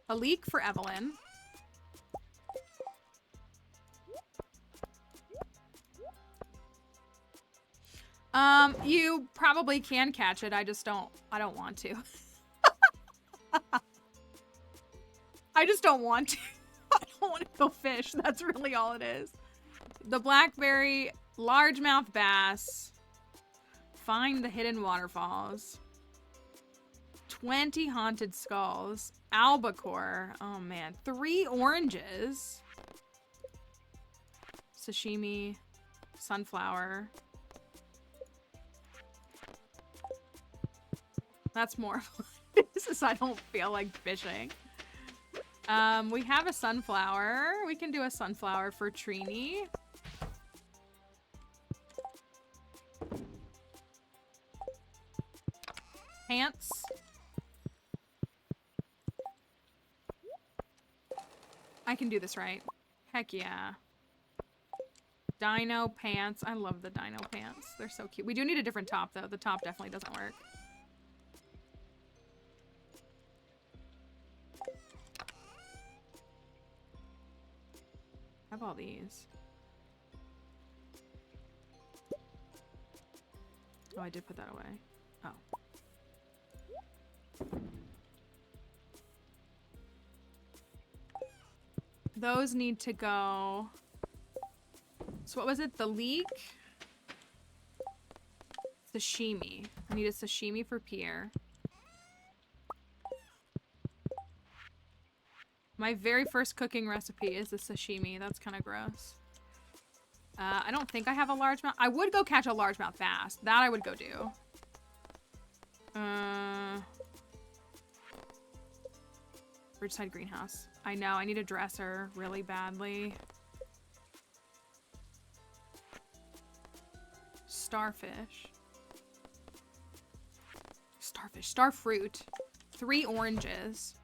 A leek for Evelyn. You probably can catch it. I don't want to. I just don't want to. I don't want to go fish. That's really all it is. The blackberry, largemouth bass. Find the hidden waterfalls. 20 haunted skulls. Albacore. Oh man. 3 oranges. Sashimi. Sunflower. That's more this I don't feel like fishing. We have a sunflower. We can do a sunflower for Trini. Pants. I can do this right. Heck yeah. Dino pants. I love the dino pants. They're so cute. We do need a different top though. The top definitely doesn't work. I have all these. Oh, I did put that away. Oh. Those need to go. So what was it? The leek? Sashimi. I need a sashimi for Pierre. My very first cooking recipe is a sashimi. That's kind of gross. I don't think I have a largemouth. I would go catch a largemouth bass. That I would go do. Ridgeside greenhouse. I know. I need a dresser really badly. Starfish. Starfish. Starfruit. 3 oranges.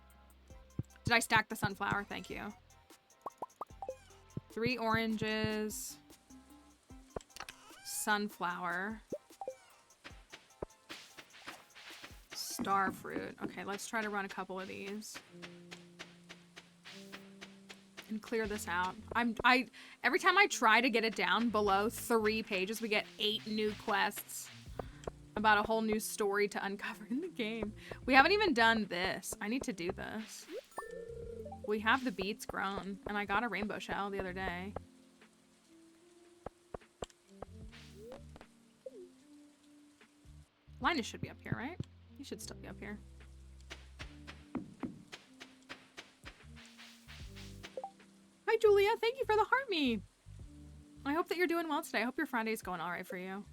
Did I stack the sunflower? Thank you. 3 oranges. Sunflower. Star fruit. Okay, let's try to run a couple of these. And clear this out. Every time I try to get it down below 3 pages, we get 8 new quests about a whole new story to uncover in the game. We haven't even done this. I need to do this. We have the beets grown, and I got a rainbow shell the other day. Linus should be up here, right? He should still be up here. Hi, Julia. Thank you for the heart me. I hope that you're doing well today. I hope your Friday's going all right for you.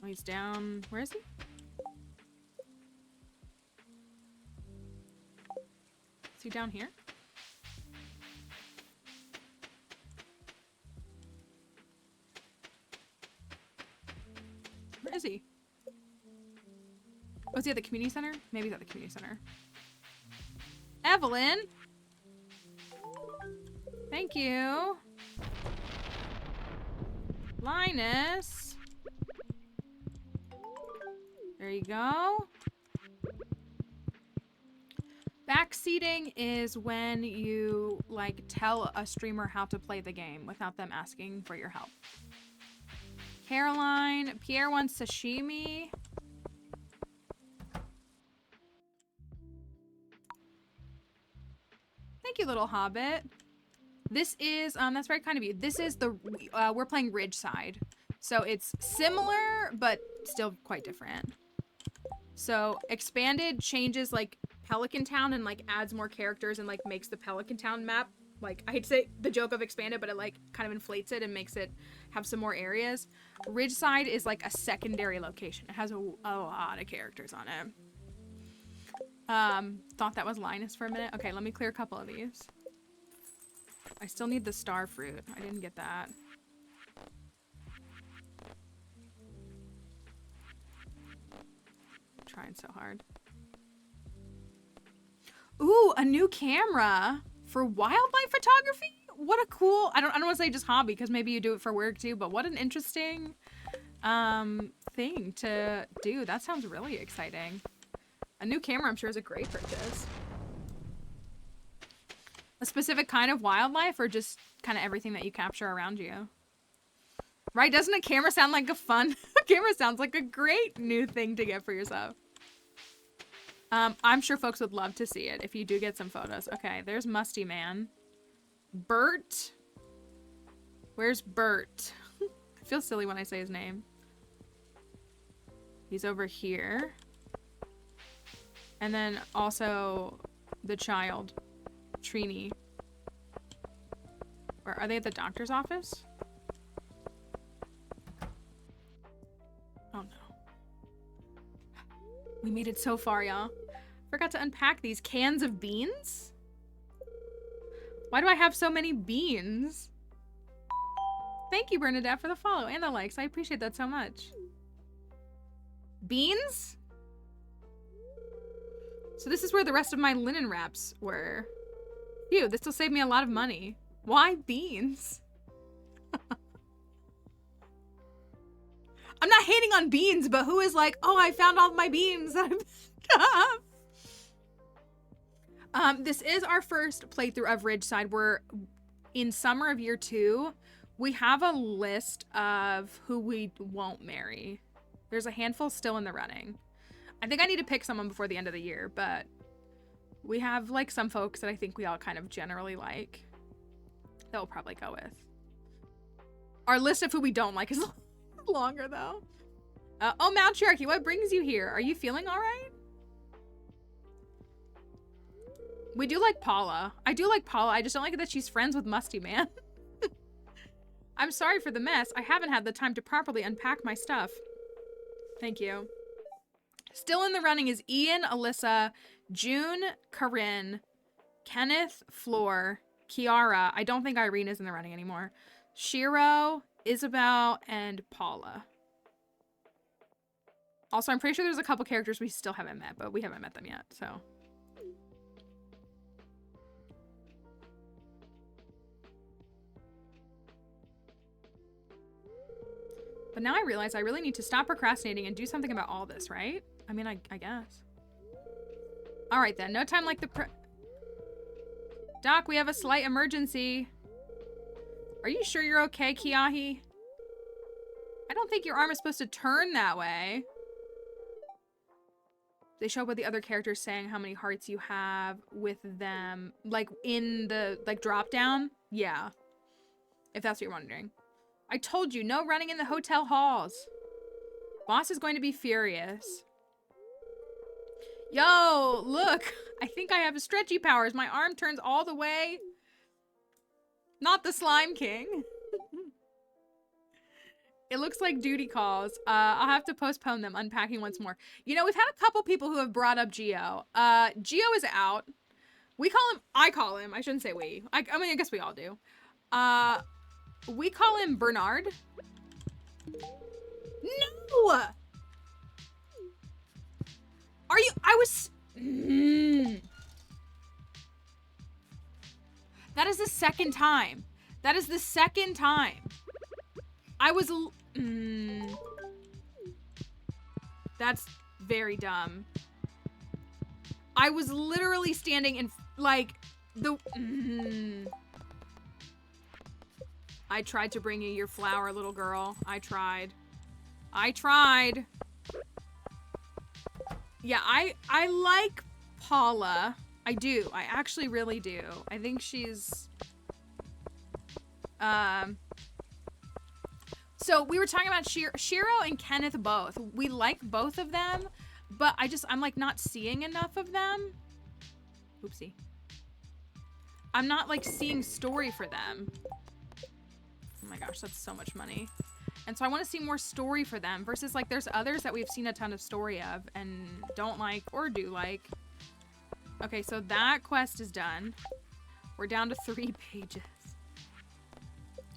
Oh, he's down. Where is he? Is he down here? Where is he? Oh, is he at the community center? Maybe he's at the community center. Evelyn! Thank you. Linus. There you go. Backseating is when you, like, tell a streamer how to play the game without them asking for your help. Caroline. Pierre wants sashimi. Thank you, little hobbit. This is, that's very kind of you. This is the, we're playing Ridgeside. So it's similar, but still quite different. So Expanded changes, like, Pelican Town and, like, adds more characters and, like, makes the Pelican Town map, like, I hate to say the joke of Expanded, but it, like, kind of inflates it and makes it have some more areas. Ridgeside is, like, a secondary location. It has a lot of characters on it. Thought that was Linus for a minute. Okay, let me clear a couple of these. I still need the star fruit. I didn't get that. I'm trying so hard. Ooh, a new camera for wildlife photography? What a cool, I don't want to say just hobby, because maybe you do it for work too, but what an interesting thing to do. That sounds really exciting. A new camera, I'm sure, is a great purchase. A specific kind of wildlife or just kind of everything that you capture around you? Right? Doesn't a camera sound like a fun... A camera sounds like a great new thing to get for yourself. I'm sure folks would love to see it if you do get some photos. Okay, there's Musty Man. Bert? Where's Bert? I feel silly when I say his name. He's over here. And then also the child. Trini. Or are they at the doctor's office? Oh no. We made it so far, y'all. Forgot to unpack these cans of beans? Why do I have so many beans? Thank you, Bernadette, for the follow and the likes. I appreciate that so much. Beans? So this is where the rest of my linen wraps were. Phew, this will save me a lot of money. Why beans? I'm not hating on beans, but who is like, oh, I found all of my beans that I picked up. This is our first playthrough of Ridgeside. We're in summer of year 2. We have a list of who we won't marry. There's a handful still in the running. I think I need to pick someone before the end of the year, but we have, like, some folks that I think we all kind of generally like that we'll probably go with. Our list of who we don't like is longer, though. Oh, Mount Cherokee, what brings you here? Are you feeling all right? We do like Paula. I do like Paula. I just don't like that she's friends with Musty Man. I'm sorry for the mess. I haven't had the time to properly unpack my stuff. Thank you. Still in the running is Ian, Alyssa, June, Corinne, Kenneth, Floor, Kiara. I don't think Irene is in the running anymore. Shiro, Isabel, and Paula. Also, I'm pretty sure there's a couple characters we still haven't met, but we haven't met them yet, so. But now I realize I really need to stop procrastinating and do something about all this, right? I mean, I guess. All right, then. No time like the Doc, we have a slight emergency. Are you sure you're okay, Kiahi? I don't think your arm is supposed to turn that way. They show up with the other characters saying how many hearts you have with them. Like, in the, like, drop down? Yeah. If that's what you're wondering. I told you, no running in the hotel halls. Boss is going to be furious. Yo, look. I think I have stretchy powers. My arm turns all the way. Not the Slime King. It looks like duty calls. I'll have to postpone them, unpacking once more. You know, we've had a couple people who have brought up Geo. Geo is out. I call him, I shouldn't say we. I mean, I guess we all do. We call him Bernard. No! Are you, That is the second time. That is the second time. That's very dumb. I was literally standing in, like, the... I tried to bring you your flower, little girl. I tried. Yeah, I like Paula. I do. I actually really do. I think she's... So we were talking about Shiro and Kenneth both. We like both of them, but I'm like not seeing enough of them. Oopsie. I'm not like seeing story for them. Oh my gosh, that's so much money. And so I want to see more story for them versus like there's others that we've seen a ton of story of and don't like or do like. Okay, so that quest is done. We're down to 3 pages.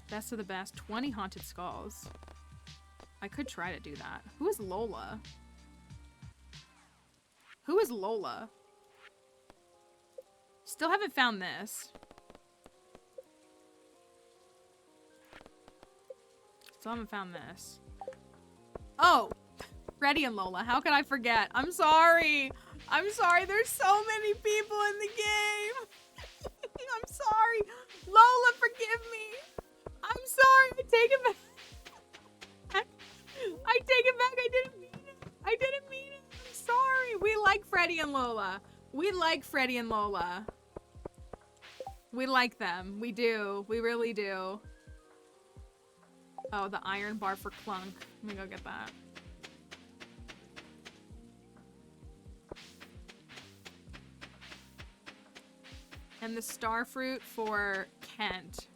Best of the best. 20 haunted skulls. I could try to do that. Who is Lola? Who is Lola? Still haven't found this. Still haven't found this. Oh! Freddy and Lola. How could I forget? I'm sorry. I'm sorry. There's so many people in the game. I'm sorry. Lola, forgive me. I'm sorry. I take it back. I take it back. I didn't mean it. I didn't mean it. I'm sorry. We like Freddy and Lola. We like Freddy and Lola. We like them. We do. We really do. Oh, the iron bar for Clunk. Let me go get that. And the star fruit for Kent.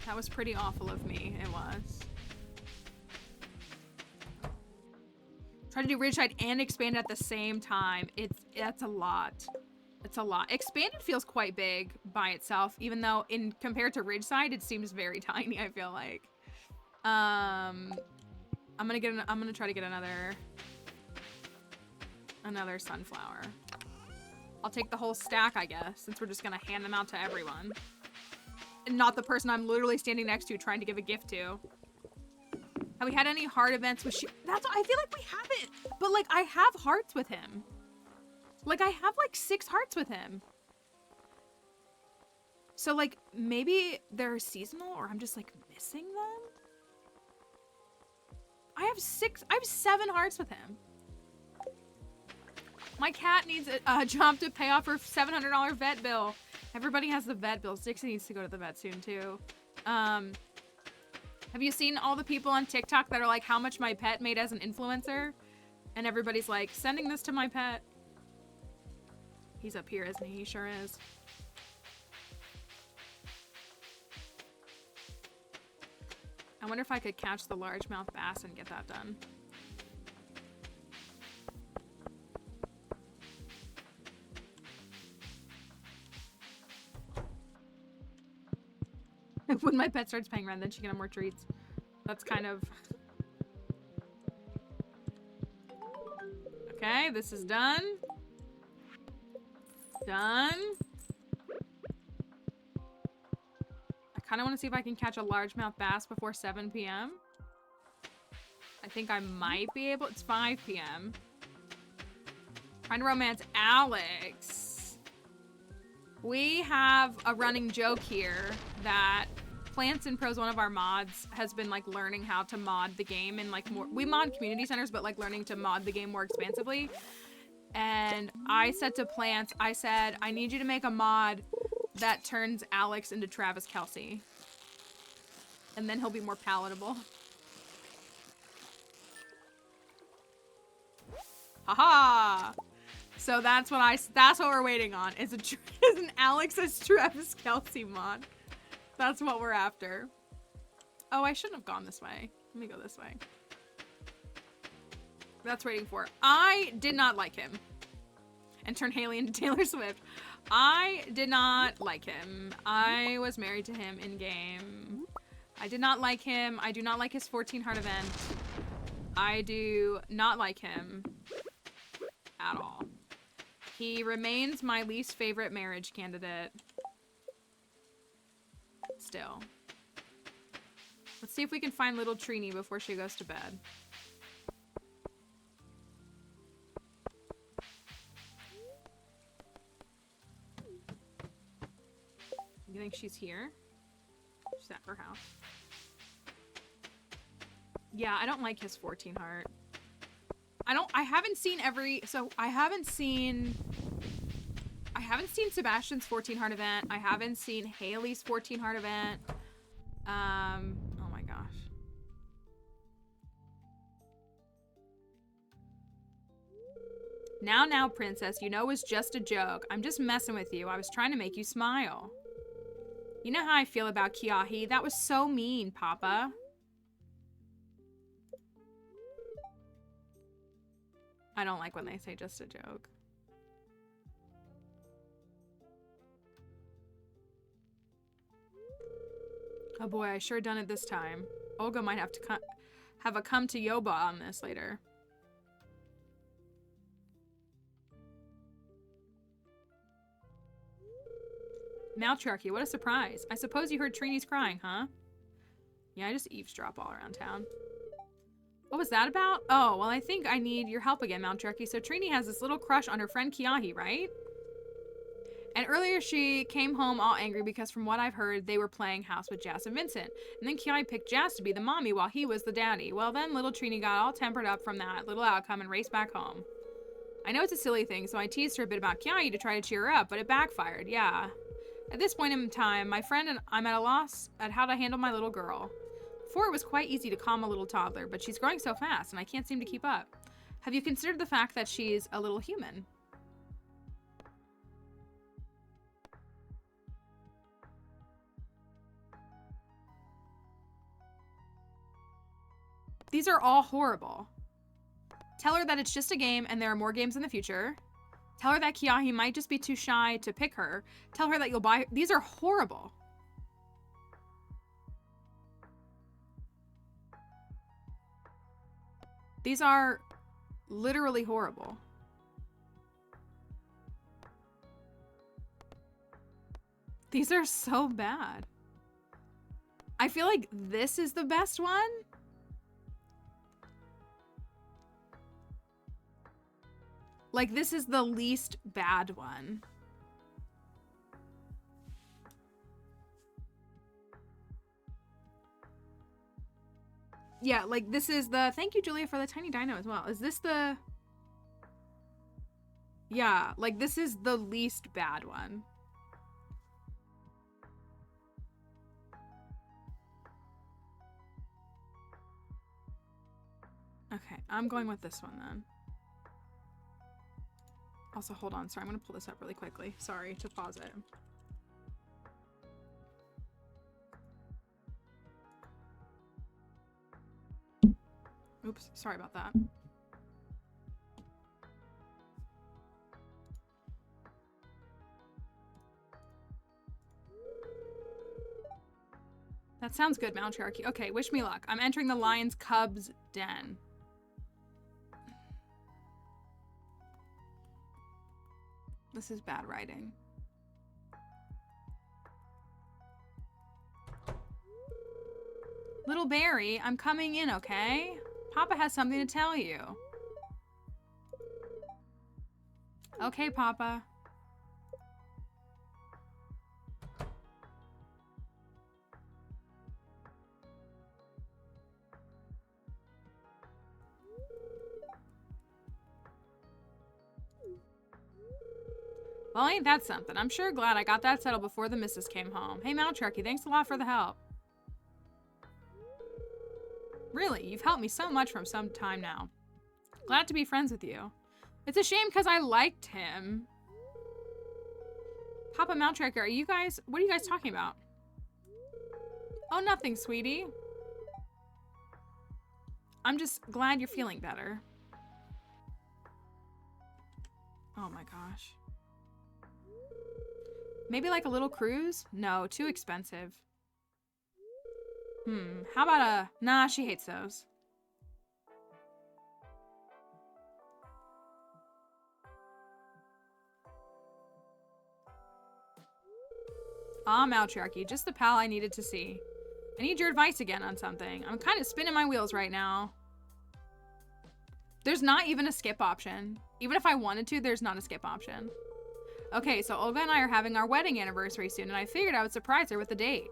That was pretty awful of me. It was. Try to do Ridgeside and expand at the same time. That's a lot. It's a lot. Expanded feels quite big by itself, even though compared to Ridgeside, it seems very tiny, I feel like. I'm gonna try to get another sunflower. I'll take the whole stack, I guess, since we're just gonna hand them out to everyone. And not the person I'm literally standing next to trying to give a gift to. Have we had any heart events with That's what I feel like we haven't. But like I have hearts with him. Like I have like 6 hearts with him. So like maybe they're seasonal or I'm just like missing them. I have 7 hearts with him. My cat needs a job to pay off her $700 vet bill. Everybody has the vet bill. Dixie needs to go to the vet soon too. Have you seen all the people on TikTok that are like, how much my pet made as an influencer? And everybody's like, sending this to my pet. He's up here, isn't he? He sure is. I wonder if I could catch the largemouth bass and get that done. When my pet starts paying rent, then she can have more treats. That's kind of... Okay, this is done. Done. I kind of want to see if I can catch a largemouth bass before 7 p.m. I think I might be able. It's 5 p.m. Trying to romance Alex. We have a running joke here that Plants in Prose, one of our mods, has been like learning how to mod the game and like more. We mod community centers, but like learning to mod the game more expansively. And I said to Plants, I said, I need you to make a mod that turns Alex into Travis Kelce. And then he'll be more palatable. Haha! So that's what we're waiting on. Is an Alex as Travis Kelce mod. That's what we're after. Oh, I shouldn't have gone this way. Let me go this way. That's waiting for. I did not like him. And turn Haley into Taylor Swift. I did not like him. I was married to him in game. I did not like him. I do not like his 14 heart event. I do not like him at all. He remains my least favorite marriage candidate. Still. Let's see if we can find little Trini before she goes to bed. You think she's here? She's at her house. Yeah, I don't like his 14 heart. I haven't seen Sebastian's 14 heart event. I haven't seen Haley's 14 heart event. Oh my gosh. Now, princess, you know it was just a joke. I'm just messing with you. I was trying to make you smile. You know how I feel about Kiahi? That was so mean, Papa. I don't like when they say just a joke. Oh boy, I sure done it this time. Olga might have to have a come to Yoba on this later. Matriarchy, what a surprise. I suppose you heard Trini's crying, huh? Yeah, I just eavesdrop all around town. What was that about? Oh, well, I think I need your help again, Matriarchy. So Trini has this little crush on her friend Kiahi, right? And earlier she came home all angry because from what I've heard, they were playing house with Jazz and Vincent. And then Kiahi picked Jazz to be the mommy while he was the daddy. Well, then little Trini got all tempered up from that little outcome and raced back home. I know it's a silly thing, so I teased her a bit about Kiahi to try to cheer her up, but it backfired, yeah. At this point in time, my friend and I'm at a loss at how to handle my little girl. Before, it was quite easy to calm a little toddler, but she's growing so fast and I can't seem to keep up. Have you considered the fact that she's a little human? These are all horrible. Tell her that it's just a game and there are more games in the future. Tell her that Kiahi might just be too shy to pick her. Tell her that you'll buy her. These are horrible. These are literally horrible. These are so bad. I feel like this is the best one. Like, this is the least bad one. Yeah, like, this is the... Thank you, Julia, for the tiny dino as well. Is this the... Yeah, like, this is the least bad one. Okay, I'm going with this one, then. Also, hold on. Sorry, I'm going to pull this up really quickly. Sorry to pause it. Oops, sorry about that. That sounds good, Matriarchy. Okay, wish me luck. I'm entering the Lion's Cub's den. This is bad writing. Little Barry, I'm coming in, okay? Papa has something to tell you. Okay, Papa. Well, ain't that something? I'm sure glad I got that settled before the missus came home. Hey, Maltrucky, thanks a lot for the help. Really, you've helped me so much from some time now. Glad to be friends with you. It's a shame because I liked him. Papa Maltracker, what are you guys talking about? Oh, nothing, sweetie. I'm just glad you're feeling better. Oh my gosh. Maybe like a little cruise? No, too expensive. How about a... Nah, she hates those. Ah, Maltriarchy, just the pal I needed to see. I need your advice again on something. I'm kind of spinning my wheels right now. There's not even a skip option. Even if I wanted to, there's not a skip option. Okay, so Olga and I are having our wedding anniversary soon, and I figured I would surprise her with a date.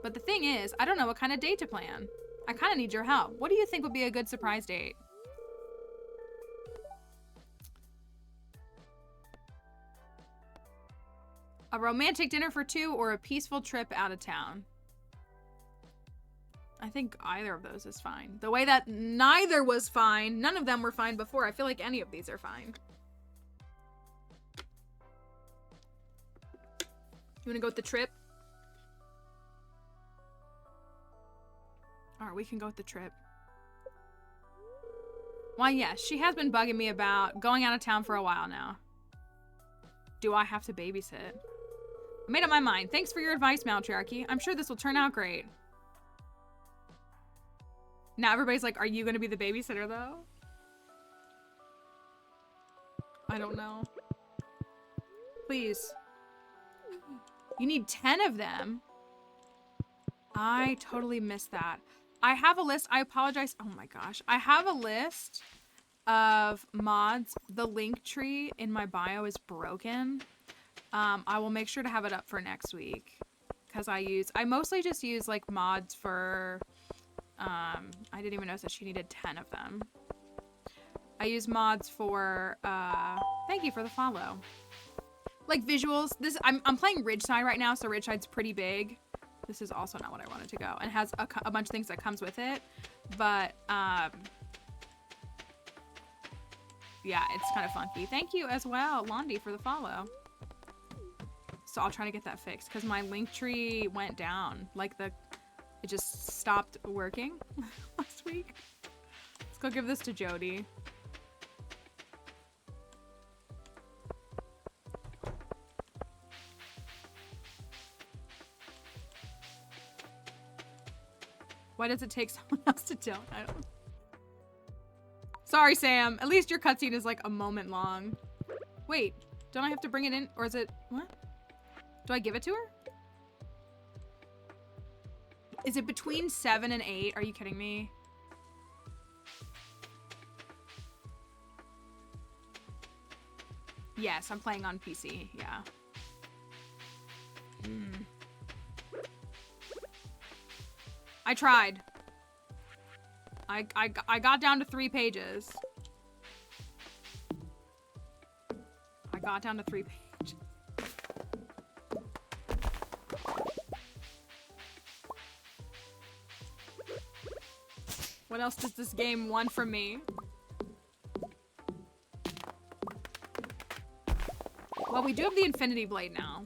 But the thing is, I don't know what kind of date to plan. I kind of need your help. What do you think would be a good surprise date? A romantic dinner for two or a peaceful trip out of town? I think either of those is fine. The way that neither was fine, none of them were fine before. I feel like any of these are fine. You want to go with the trip? Alright, we can go with the trip. Why, yes, she has been bugging me about going out of town for a while now. Do I have to babysit? I made up my mind. Thanks for your advice, Maltriarchy. I'm sure this will turn out great. Now everybody's like, are you going to be the babysitter, though? I don't know. Please. You need 10 of them. I totally missed that. I have a list. I apologize. Oh my gosh. I have a list of mods. The link tree in my bio is broken. I will make sure to have it up for next week. Because I mostly just use like mods for, I didn't even notice that she needed 10 of them. I use mods for, thank you for the follow. Like visuals. I'm playing Ridgeside right now, so Ridgeside's pretty big. This is also not what I wanted to go. And it has a bunch of things that comes with it. But, yeah, it's kind of funky. Thank you as well, Londi, for the follow. So I'll try to get that fixed because my link tree went down. Like it just stopped working last week. Let's go give this to Jody. Why does it take someone else to tell? I don't know. Sorry, Sam. At least your cutscene is like a moment long. Wait, don't I have to bring it in? Or is it... What? Do I give it to her? Is it between 7 and 8? Are you kidding me? Yes, I'm playing on PC. Yeah. I tried. I got down to 3 pages. I got down to 3 pages. What else does this game want from me? Well, we do have the Infinity Blade now.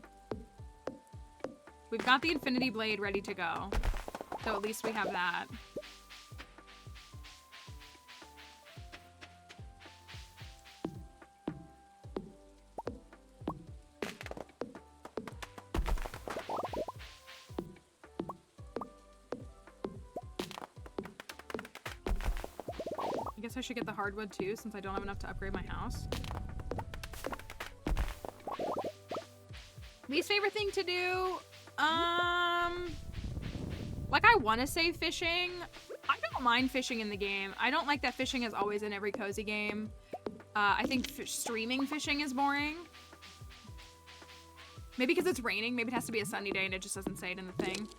We've got the Infinity Blade ready to go. So at least we have that. I guess I should get the hardwood too, since I don't have enough to upgrade my house. Least favorite thing to do? Like, I want to say fishing. I don't mind fishing in the game. I don't like that fishing is always in every cozy game. I think streaming fishing is boring. Maybe because it's raining. Maybe it has to be a sunny day and it just doesn't say it in the thing.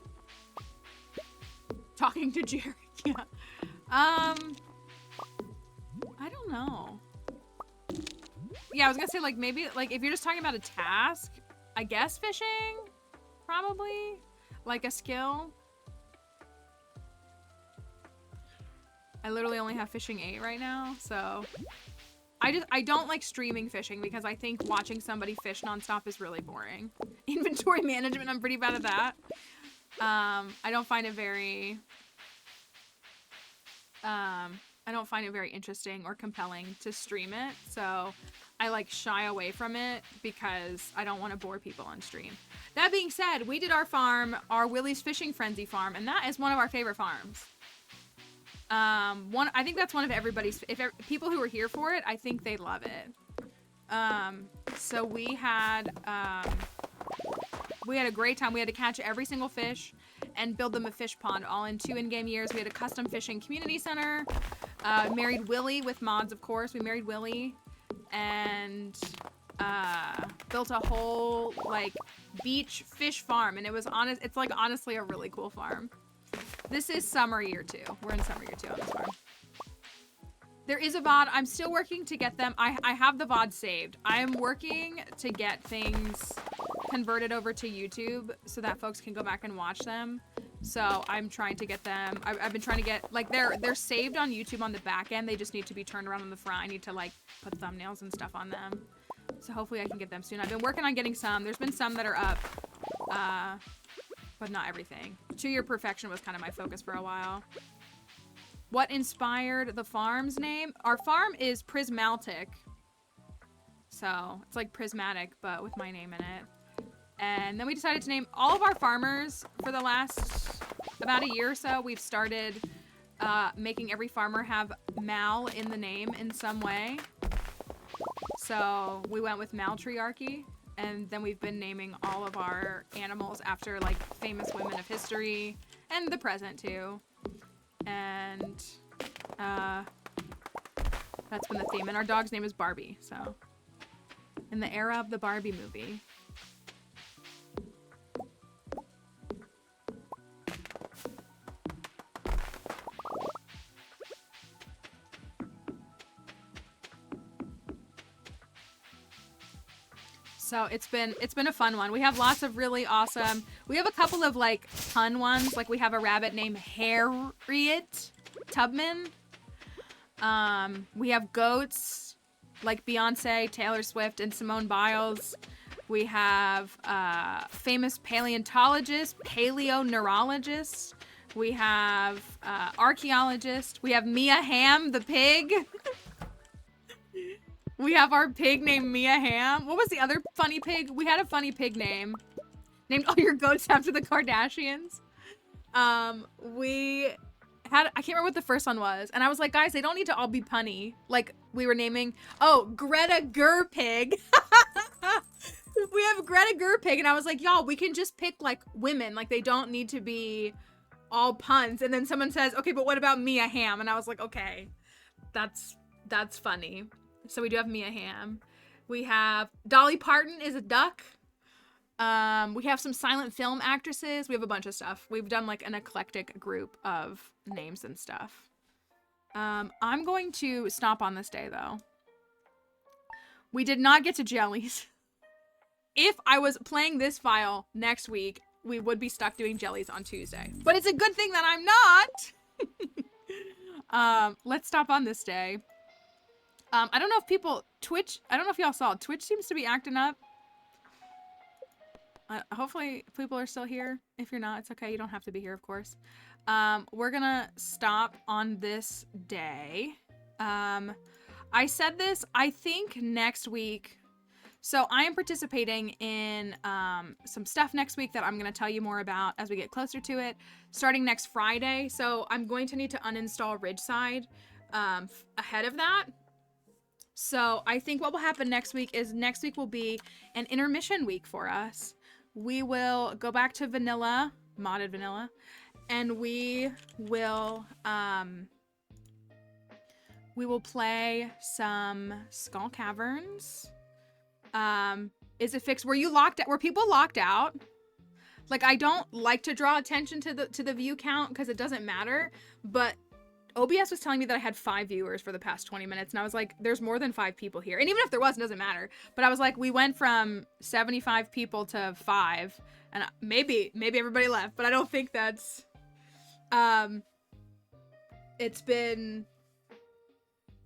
Talking to Jerry, yeah. I don't know. Yeah, I was gonna say, like, maybe, like, if you're just talking about a task, I guess fishing? Probably? Like a skill? I literally only have fishing 8 right now, so... I don't like streaming fishing because I think watching somebody fish nonstop is really boring. Inventory management, I'm pretty bad at that. I don't find it very interesting or compelling to stream it, so I like shy away from it because I don't want to bore people on stream. That being said, we did our farm, our Willie's Fishing Frenzy farm, and that is one of our favorite farms. I think that's one of everybody's, people who were here for it, I think they love it. So we had a great time. We had to catch every single fish and build them a fish pond, all in 2 in-game years. We had a custom fishing community center, married Willie with mods, of course. We married Willie and built a whole like beach fish farm, and it's like honestly a really cool farm. This is summer year 2. We're in summer year 2 on this farm. There is a VOD. I'm still working to get them. I have the VOD saved. I am working to get things converted over to YouTube so that folks can go back and watch them. So I'm trying to get them. I've been trying to get, like, they're saved on YouTube on the back end. They just need to be turned around on the front. I need to, like, put thumbnails and stuff on them. So hopefully I can get them soon. I've been working on getting some. There's been some that are up. But not everything. 2-year perfection was kind of my focus for a while. What inspired the farm's name? Our farm is Prismatic. So it's like prismatic, but with my name in it. And then we decided to name all of our farmers for the last about a year or so. We've started making every farmer have Mal in the name in some way. So we went with Maltriarchy. And then we've been naming all of our animals after, like, famous women of history and the present too. And that's been the theme. And our dog's name is Barbie, so in the era of the Barbie movie. So it's been a fun one. We have lots of really awesome. We have a couple of like fun ones. Like we have a rabbit named Harriet Tubman. We have goats like Beyonce, Taylor Swift, and Simone Biles. We have famous paleontologist, paleoneurologist. We have archaeologist. We have Mia Hamm, the pig. We have our pig named Mia Hamm. What was the other funny pig? We had a funny pig name. Named all your goats after the Kardashians. We had, I can't remember what the first one was. And I was like, guys, they don't need to all be punny. Like, we were naming, oh, Greta Gerpig. We have Greta Gerpig. And I was like, y'all, we can just pick, like, women. Like, they don't need to be all puns. And then someone says, okay, but what about Mia Hamm? And I was like, okay, that's funny. So we do have Mia Hamm. We have Dolly Parton is a duck. We have some silent film actresses. We have a bunch of stuff. We've done like an eclectic group of names and stuff. I'm going to stop on this day though. We did not get to jellies. If I was playing this file next week, we would be stuck doing jellies on Tuesday. But it's a good thing that I'm not. Let's stop on this day. I don't know if people, Twitch, I don't know if y'all saw, Twitch seems to be acting up. Hopefully people are still here. If you're not, it's okay. You don't have to be here, of course. We're gonna stop on this day. I said this, I think next week. So I am participating in some stuff next week that I'm gonna tell you more about as we get closer to it, starting next Friday. So I'm going to need to uninstall Ridgeside ahead of that. So I think what will happen next week is next week will be an intermission week for us. We will go back to vanilla, modded vanilla, and we will play some Skull Caverns. Is it fixed? Were people locked out? Like, I don't like to draw attention to the view count because it doesn't matter, but OBS was telling me that I had 5 viewers for the past 20 minutes, and I was like, there's more than 5 people here. And even if there was, it doesn't matter. But I was like, we went from 75 people to 5, and maybe everybody left, but I don't think that's, it's been,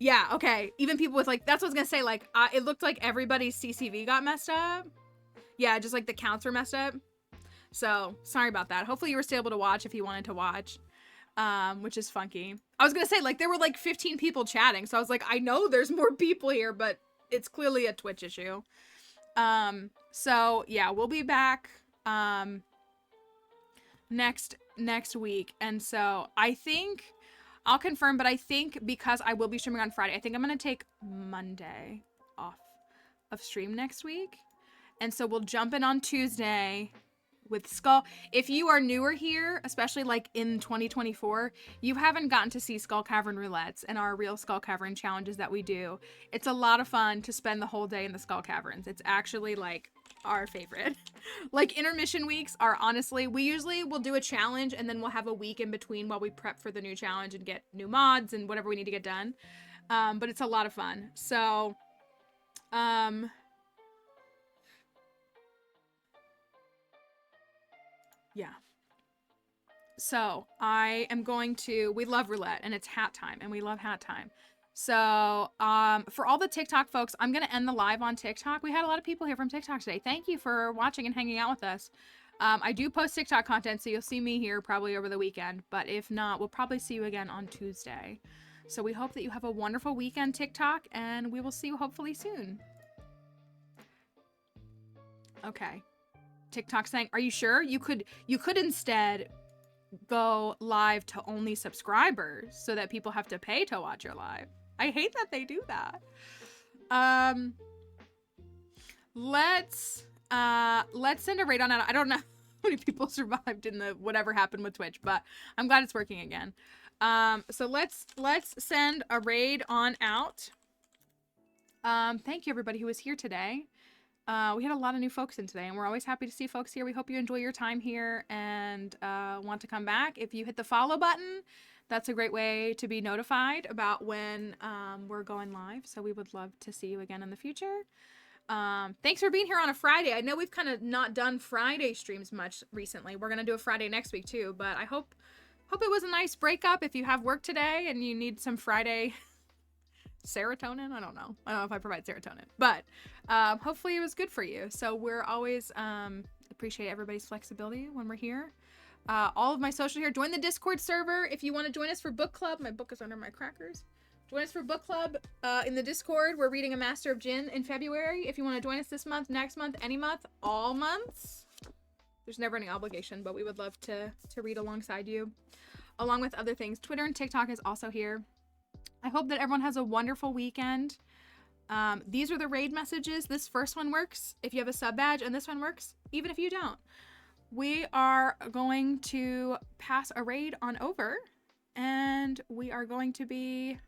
yeah, okay. Even people with, like, that's what I was gonna say, like, it looked like everybody's CCV got messed up. Yeah, just, like, the counts were messed up. So, sorry about that. Hopefully you were still able to watch if you wanted to watch. Which is funky. I was gonna say, like, there were like 15 people chatting, so I was like, I know there's more people here, but it's clearly a Twitch issue. So yeah, we'll be back next week, and so I think I'll confirm, but I think because I will be streaming on Friday, I think I'm gonna take Monday off of stream next week, and so we'll jump in on Tuesday with Skull. If you are newer here, especially like in 2024, you haven't gotten to see Skull Cavern roulettes and our real Skull Cavern challenges that we do. It's a lot of fun to spend the whole day in the Skull Caverns. It's actually like our favorite. Like intermission weeks are honestly, we usually will do a challenge and then we'll have a week in between while we prep for the new challenge and get new mods and whatever we need to get done. But it's a lot of fun. So, yeah. So I am going to, we love roulette and it's hat time and we love hat time. So for all the TikTok folks, I'm going to end the live on TikTok. We had a lot of people here from TikTok today. Thank you for watching and hanging out with us. I do post TikTok content, so you'll see me here probably over the weekend. But if not, we'll probably see you again on Tuesday. So we hope that you have a wonderful weekend, TikTok, and we will see you hopefully soon. Okay. TikTok saying, are you sure? You could instead go live to only subscribers so that people have to pay to watch your live. I hate that they do that. Let's send a raid on out. I don't know how many people survived in the whatever happened with Twitch, but I'm glad it's working again. So let's send a raid on out. Thank you everybody who was here today. We had a lot of new folks in today, and we're always happy to see folks here. We hope you enjoy your time here and want to come back. If you hit the follow button, that's a great way to be notified about when we're going live. So we would love to see you again in the future. Thanks for being here on a Friday. I know we've kind of not done Friday streams much recently. We're going to do a Friday next week too, but I hope it was a nice breakup. If you have work today and you need some Friday serotonin, I don't know if I provide serotonin, but hopefully it was good for you. So we're always appreciate everybody's flexibility when we're here. All of my social here. Join the Discord server if you want to join us for book club. My book is under my crackers. Join us for book club in the Discord. We're reading A Master of Jinn in February. If you want to join us this month, next month, any month, all months, there's never any obligation, but we would love to read alongside you, along with other things. Twitter and TikTok is also here. I hope that everyone has a wonderful weekend. These are the raid messages. This first one works if you have a sub badge, and this one works even if you don't. We are going to pass a raid on over, and we are going to be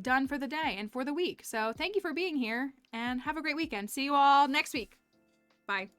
done for the day and for the week. So thank you for being here, and have a great weekend. See you all next week. Bye.